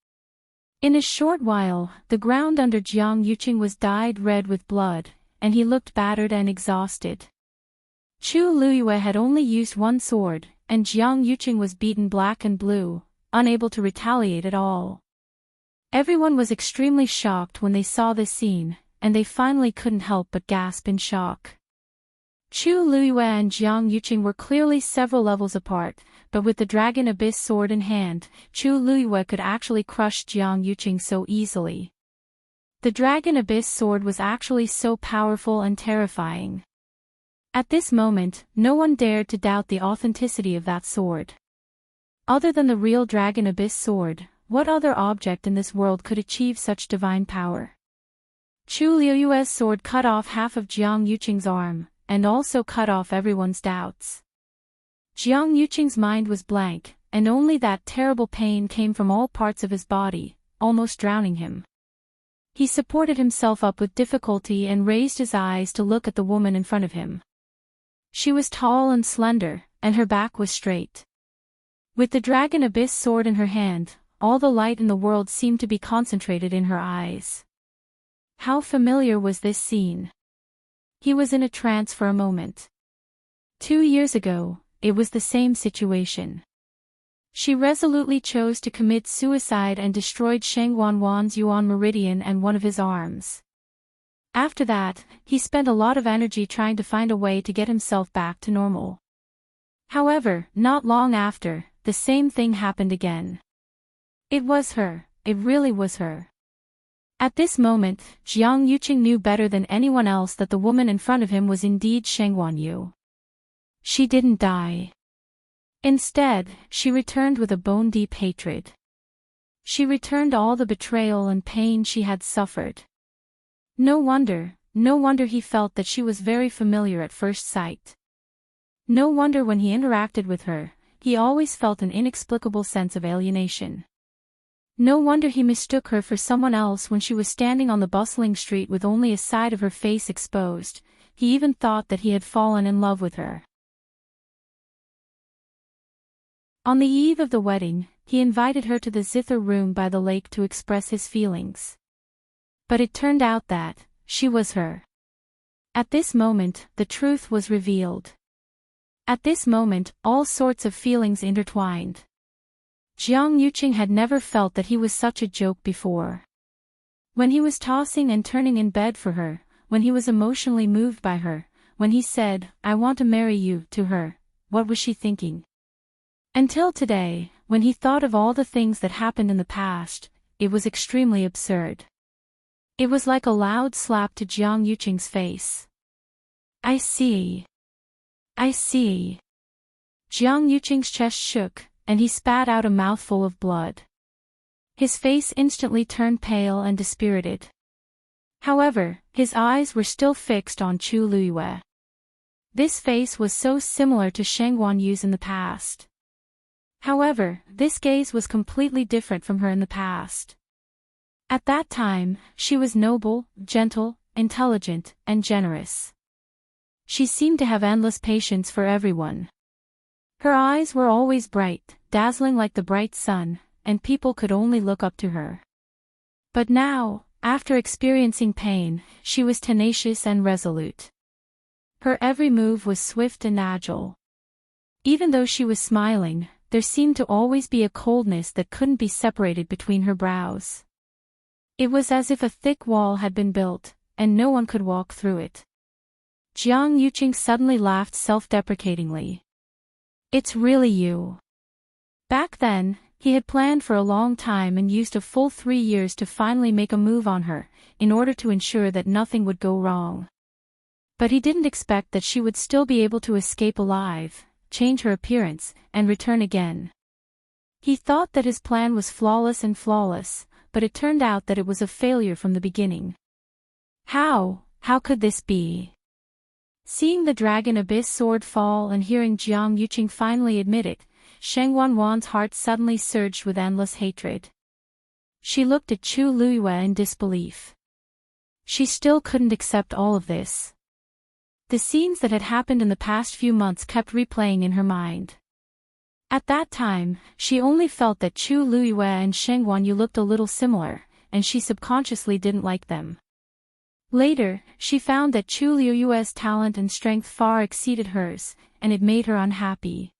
In a short while, the ground under Jiang Yuqing was dyed red with blood, and he looked battered and exhausted. Chu Liyue had only used one sword, and Jiang Yuqing was beaten black and blue, unable to retaliate at all. Everyone was extremely shocked when they saw this scene, and they finally couldn't help but gasp in shock. Chu Liyue and Jiang Yuqing were clearly several levels apart, but with the Dragon Abyss sword in hand, Chu Liyue could actually crush Jiang Yuqing so easily. The Dragon Abyss sword was actually so powerful and terrifying. At this moment, no one dared to doubt the authenticity of that sword. Other than the real Dragon Abyss sword, what other object in this world could achieve such divine power? Chu Liyue's sword cut off half of Jiang Yuqing's arm, and also cut off everyone's doubts. Jiang Yuqing's mind was blank, and only that terrible pain came from all parts of his body, almost drowning him. He supported himself up with difficulty and raised his eyes to look at the woman in front of him. She was tall and slender, and her back was straight. With the Dragon Abyss sword in her hand, all the light in the world seemed to be concentrated in her eyes. How familiar was this scene? He was in a trance for a moment. 2 years ago, it was the same situation. She resolutely chose to commit suicide and destroyed Sheng Wanwan's Yuan Meridian and one of his arms. After that, he spent a lot of energy trying to find a way to get himself back to normal. However, not long after, the same thing happened again. It was her, it really was her. At this moment, Jiang Yuqing knew better than anyone else that the woman in front of him was indeed Sheng Wanyu. She didn't die. Instead, she returned with a bone-deep hatred. She returned all the betrayal and pain she had suffered. No wonder he felt that she was very familiar at first sight. No wonder when he interacted with her, he always felt an inexplicable sense of alienation. No wonder he mistook her for someone else when she was standing on the bustling street with only a side of her face exposed. He even thought that he had fallen in love with her. On the eve of the wedding, he invited her to the zither room by the lake to express his feelings. But it turned out that she was her. At this moment, the truth was revealed. At this moment, all sorts of feelings intertwined. Jiang Yuqing had never felt that he was such a joke before. When he was tossing and turning in bed for her, when he was emotionally moved by her, when he said, "I want to marry you," to her, what was she thinking? Until today, when he thought of all the things that happened in the past, it was extremely absurd. It was like a loud slap to Jiang Yuqing's face. I see. I see. Jiang Yuqing's chest shook, and he spat out a mouthful of blood. His face instantly turned pale and dispirited. However, his eyes were still fixed on Chu Luiyue. This face was so similar to Sheng Guanyu's in the past. However, this gaze was completely different from her in the past. At that time, she was noble, gentle, intelligent, and generous. She seemed to have endless patience for everyone. Her eyes were always bright, dazzling like the bright sun, and people could only look up to her. But now, after experiencing pain, she was tenacious and resolute. Her every move was swift and agile. Even though she was smiling, there seemed to always be a coldness that couldn't be separated between her brows. It was as if a thick wall had been built, and no one could walk through it. Jiang Yuqing suddenly laughed self-deprecatingly. It's really you. Back then, he had planned for a long time and used a full 3 years to finally make a move on her, in order to ensure that nothing would go wrong. But he didn't expect that she would still be able to escape alive, change her appearance, and return again. He thought that his plan was flawless, but it turned out that it was a failure from the beginning. How could this be? Seeing the dragon abyss sword fall and hearing Jiang Yuqing finally admit it, Sheng Wanwan's heart suddenly surged with endless hatred. She looked at Chu Luiyue in disbelief. She still couldn't accept all of this. The scenes that had happened in the past few months kept replaying in her mind. At that time, she only felt that Chu Luiyue and Sheng Guanyu looked a little similar, and she subconsciously didn't like them. Later, she found that Chu Luiyue's talent and strength far exceeded hers, and it made her unhappy.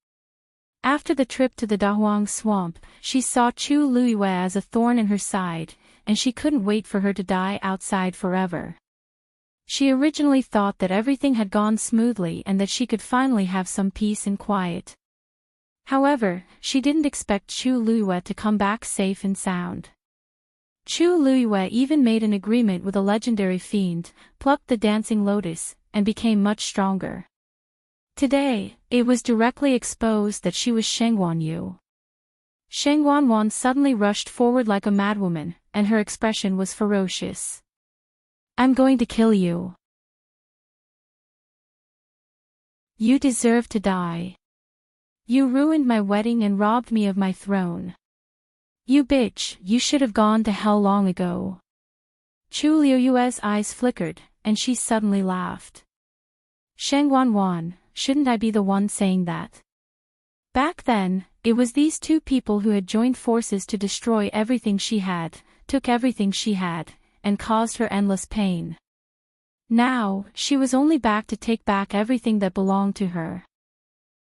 After the trip to the Dahuang swamp, she saw Chu Luiyue as a thorn in her side, and she couldn't wait for her to die outside forever. She originally thought that everything had gone smoothly and that she could finally have some peace and quiet. However, she didn't expect Chu Luiyue to come back safe and sound. Chu Luiyue even made an agreement with a legendary fiend, plucked the dancing lotus, and became much stronger. Today, it was directly exposed that she was Sheng Guanyu. Sheng Wanwan suddenly rushed forward like a madwoman, and her expression was ferocious. I'm going to kill you. You deserve to die. You ruined my wedding and robbed me of my throne. You bitch, you should have gone to hell long ago. Chu Luiyue's eyes flickered, and she suddenly laughed. Sheng Wanwan, shouldn't I be the one saying that? Back then, it was these two people who had joined forces to destroy everything she had, took everything she had, and caused her endless pain. Now, she was only back to take back everything that belonged to her.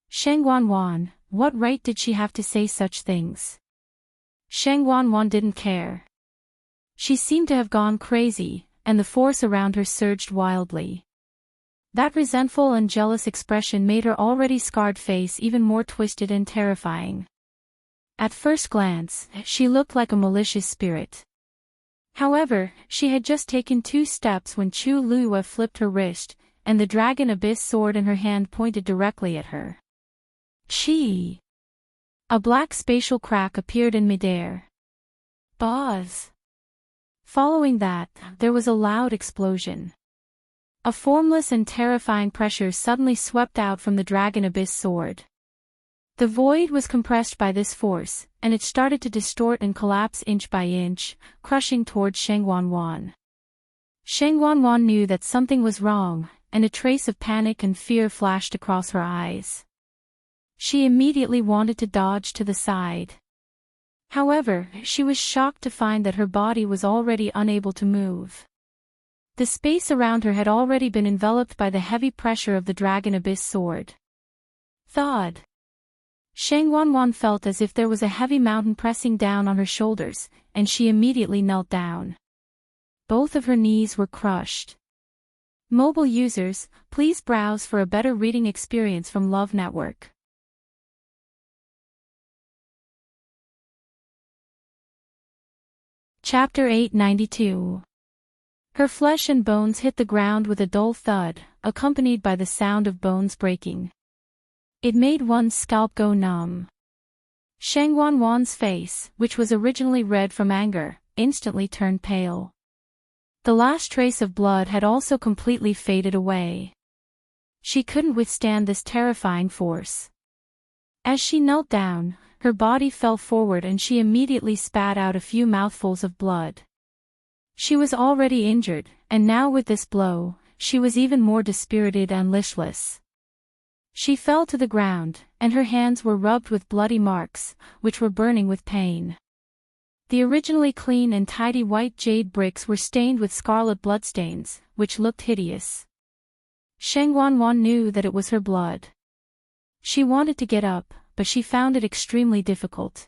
Sheng Wanwan, what right did she have to say such things? Sheng Wanwan didn't care. She seemed to have gone crazy, and the force around her surged wildly. That resentful and jealous expression made her already scarred face even more twisted and terrifying. At first glance, she looked like a malicious spirit. However, she had just taken 2 steps when Chu Luiyue flipped her wrist, and the dragon abyss sword in her hand pointed directly at her. Chi! A black spatial crack appeared in midair. Buzz! Following that, there was a loud explosion. A formless and terrifying pressure suddenly swept out from the dragon abyss sword. The void was compressed by this force, and it started to distort and collapse inch by inch, crushing toward Sheng Wanwan. Sheng Wanwan knew that something was wrong, and a trace of panic and fear flashed across her eyes. She immediately wanted to dodge to the side. However, she was shocked to find that her body was already unable to move. The space around her had already been enveloped by the heavy pressure of the Dragon Abyss sword. Thud. Shang Wanwan felt as if there was a heavy mountain pressing down on her shoulders, and she immediately knelt down. Both of her knees were crushed. Mobile users, please browse for a better reading experience from Love Network. Chapter 892. Her flesh and bones hit the ground with a dull thud, accompanied by the sound of bones breaking. It made one's scalp go numb. Shang Wanwan's face, which was originally red from anger, instantly turned pale. The last trace of blood had also completely faded away. She couldn't withstand this terrifying force. As she knelt down, her body fell forward and she immediately spat out a few mouthfuls of blood. She was already injured, and now with this blow, she was even more dispirited and listless. She fell to the ground, and her hands were rubbed with bloody marks, which were burning with pain. The originally clean and tidy white jade bricks were stained with scarlet bloodstains, which looked hideous. Shang Wanwan knew that it was her blood. She wanted to get up, but she found it extremely difficult.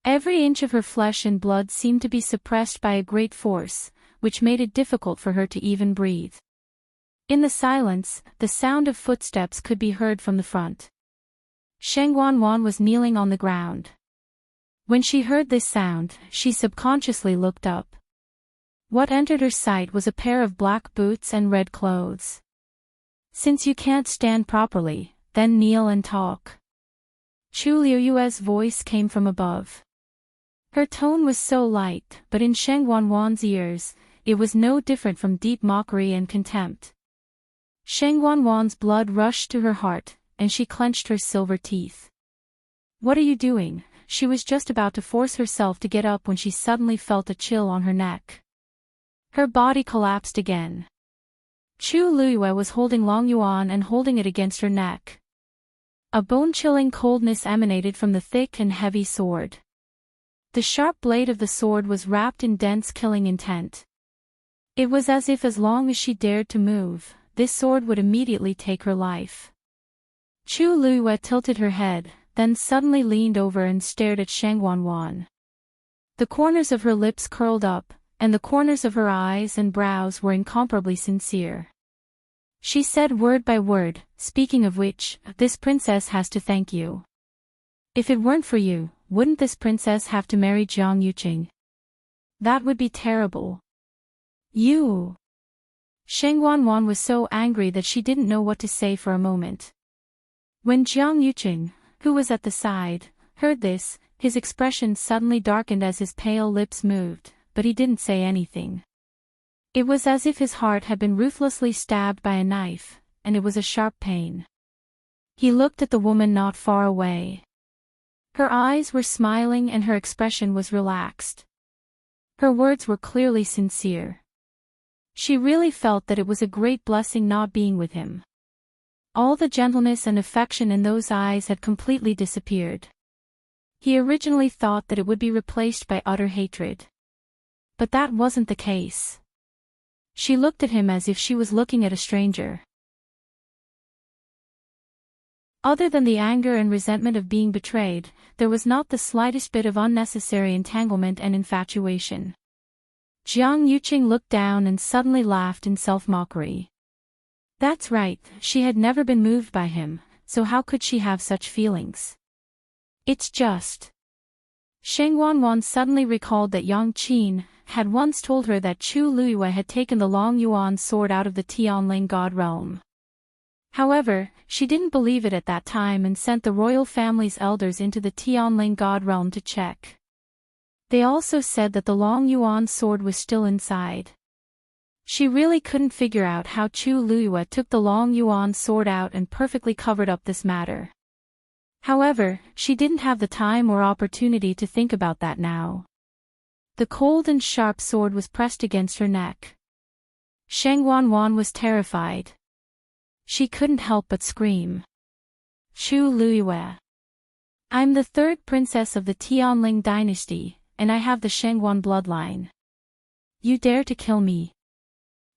Every inch of her flesh and blood seemed to be suppressed by a great force, which made it difficult for her to even breathe. In the silence, the sound of footsteps could be heard from the front. Shang Wanwan was kneeling on the ground. When she heard this sound, she subconsciously looked up. What entered her sight was a pair of black boots and red clothes. Since you can't stand properly, then kneel and talk. Chu Liuyue's voice came from above. Her tone was so light, but in Shang Wanwan's ears, it was no different from deep mockery and contempt. Shang Wanwan's blood rushed to her heart, and she clenched her silver teeth. What are you doing? She was just about to force herself to get up when she suddenly felt a chill on her neck. Her body collapsed again. Chu Liyue was holding Long Yuan and holding it against her neck. A bone-chilling coldness emanated from the thick and heavy sword. The sharp blade of the sword was wrapped in dense killing intent. It was as if as long as she dared to move, this sword would immediately take her life. Chu Liyue tilted her head, then suddenly leaned over and stared at Shang Wanwan. The corners of her lips curled up, and the corners of her eyes and brows were incomparably sincere. She said word by word, speaking of which, this princess has to thank you. If it weren't for you, wouldn't this princess have to marry Jiang Yuqing? That would be terrible. You. Shang Wanwan was so angry that she didn't know what to say for a moment. When Jiang Yuqing, who was at the side, heard this, his expression suddenly darkened as his pale lips moved, but he didn't say anything. It was as if his heart had been ruthlessly stabbed by a knife, and it was a sharp pain. He looked at the woman not far away. Her eyes were smiling and her expression was relaxed. Her words were clearly sincere. She really felt that it was a great blessing not being with him. All the gentleness and affection in those eyes had completely disappeared. He originally thought that it would be replaced by utter hatred. But that wasn't the case. She looked at him as if she was looking at a stranger. Other than the anger and resentment of being betrayed, there was not the slightest bit of unnecessary entanglement and infatuation. Jiang Yuqing looked down and suddenly laughed in self-mockery. That's right, she had never been moved by him, so how could she have such feelings? It's just. Shang Wanwan suddenly recalled that Yang Qin had once told her that Chu Liyue had taken the Long Yuan sword out of the Tianling God realm. However, she didn't believe it at that time and sent the royal family's elders into the Tianling God realm to check. They also said that the Long Yuan sword was still inside. She really couldn't figure out how Chu Liyue took the Long Yuan sword out and perfectly covered up this matter. However, she didn't have the time or opportunity to think about that now. The cold and sharp sword was pressed against her neck. Shang Wanwan was terrified. She couldn't help but scream. Chu Liyue. I'm the third princess of the Tianling dynasty, and I have the Shangguan bloodline. You dare to kill me?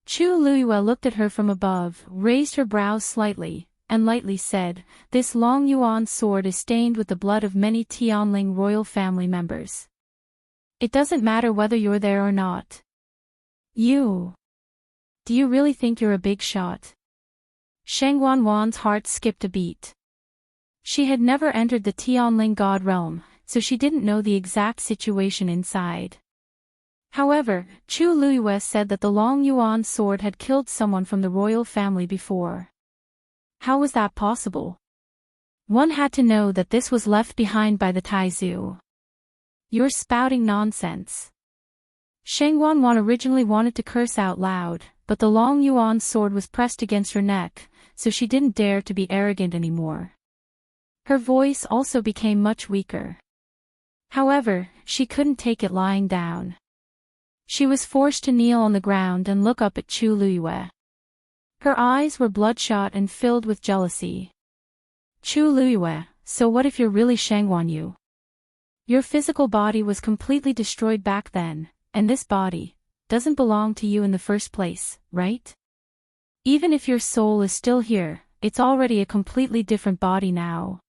Chu Luiyue looked at her from above, raised her brows slightly, and lightly said, "This Long Yuan sword is stained with the blood of many Tianling royal family members. It doesn't matter whether you're there or not. Do you really think you're a big shot?" Shangguan Wan's heart skipped a beat. She had never entered the Tianling god realm, so she didn't know the exact situation inside. However, Chu Luiyue said that the Long Yuan sword had killed someone from the royal family before. How was that possible? One had to know that this was left behind by the Taizu. You're spouting nonsense. Shangguan Wan originally wanted to curse out loud, but the Long Yuan sword was pressed against her neck, so she didn't dare to be arrogant anymore. Her voice also became much weaker. However, she couldn't take it lying down. She was forced to kneel on the ground and look up at Chu Luiyue. Her eyes were bloodshot and filled with jealousy. Chu Luiyue, so what if you're really Shangguan Yu? Your physical body was completely destroyed back then, and this body doesn't belong to you in the first place, right? Even if your soul is still here, it's already a completely different body now.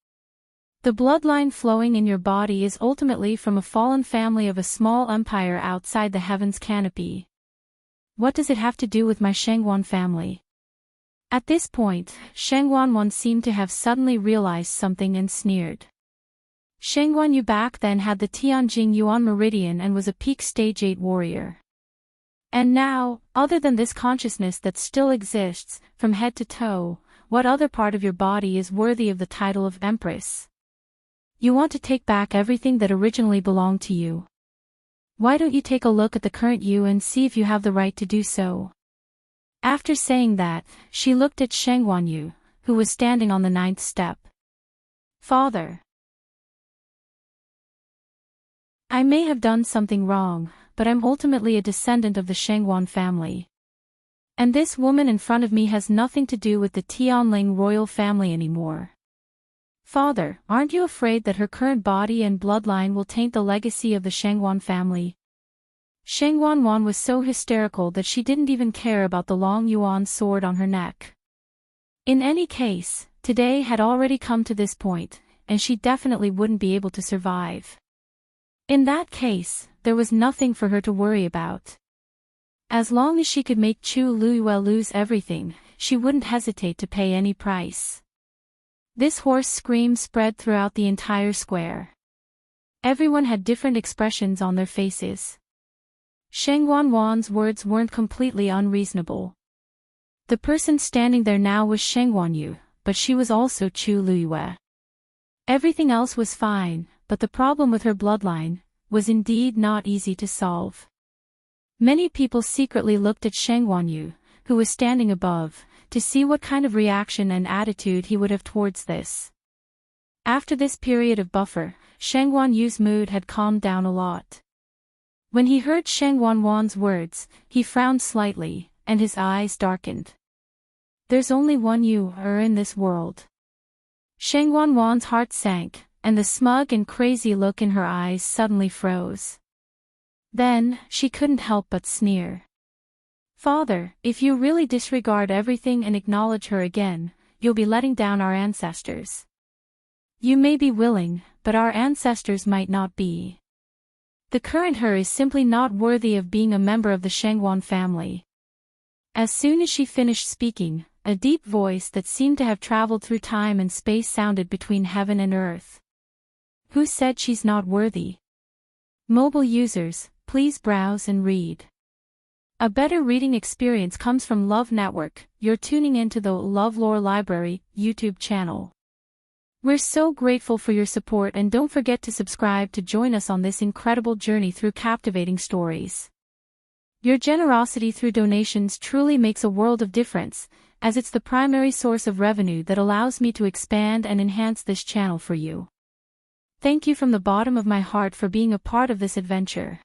The bloodline flowing in your body is ultimately from a fallen family of a small empire outside the heaven's canopy. What does it have to do with my Shangguan family? At this point, Shangguan Wan seemed to have suddenly realized something and sneered. Shangguan Yu back then had the Tianjing Yuan Meridian and was a peak stage 8 warrior. And now, other than this consciousness that still exists, from head to toe, what other part of your body is worthy of the title of Empress? You want to take back everything that originally belonged to you. Why don't you take a look at the current you and see if you have the right to do so? After saying that, she looked at Shangguan Yu, who was standing on the 9th step. Father. I may have done something wrong, but I'm ultimately a descendant of the Shangguan family. And this woman in front of me has nothing to do with the Tianling royal family anymore. Father, aren't you afraid that her current body and bloodline will taint the legacy of the Shangguan family? Shangguan Wan was so hysterical that she didn't even care about the Long Yuan sword on her neck. In any case, today had already come to this point, and she definitely wouldn't be able to survive. In that case, there was nothing for her to worry about. As long as she could make Chu Luiyue lose everything, she wouldn't hesitate to pay any price. This hoarse scream spread throughout the entire square. Everyone had different expressions on their faces. Shangguan Wan's words weren't completely unreasonable. The person standing there now was Shangguan Yu, but she was also Chu Luiyue. Everything else was fine, but the problem with her bloodline was indeed not easy to solve. Many people secretly looked at Shangguan Yu, who was standing above, to see what kind of reaction and attitude he would have towards this. After this period of buffer, Shangguan Yu's mood had calmed down a lot. When he heard Shangguan Wan's words, he frowned slightly, and his eyes darkened. There's only one you in this world. Shangguan Wan's heart sank, and the smug and crazy look in her eyes suddenly froze. Then, she couldn't help but sneer. Father, if you really disregard everything and acknowledge her again, you'll be letting down our ancestors. You may be willing, but our ancestors might not be. The current her is simply not worthy of being a member of the Shangguan family. As soon as she finished speaking, a deep voice that seemed to have traveled through time and space sounded between heaven and earth. Who said she's not worthy? Mobile users, please browse and read. A better reading experience comes from Love Network. You're tuning into the LoveLore Library YouTube channel. We're so grateful for your support, and don't forget to subscribe to join us on this incredible journey through captivating stories. Your generosity through donations truly makes a world of difference, as it's the primary source of revenue that allows me to expand and enhance this channel for you. Thank you from the bottom of my heart for being a part of this adventure.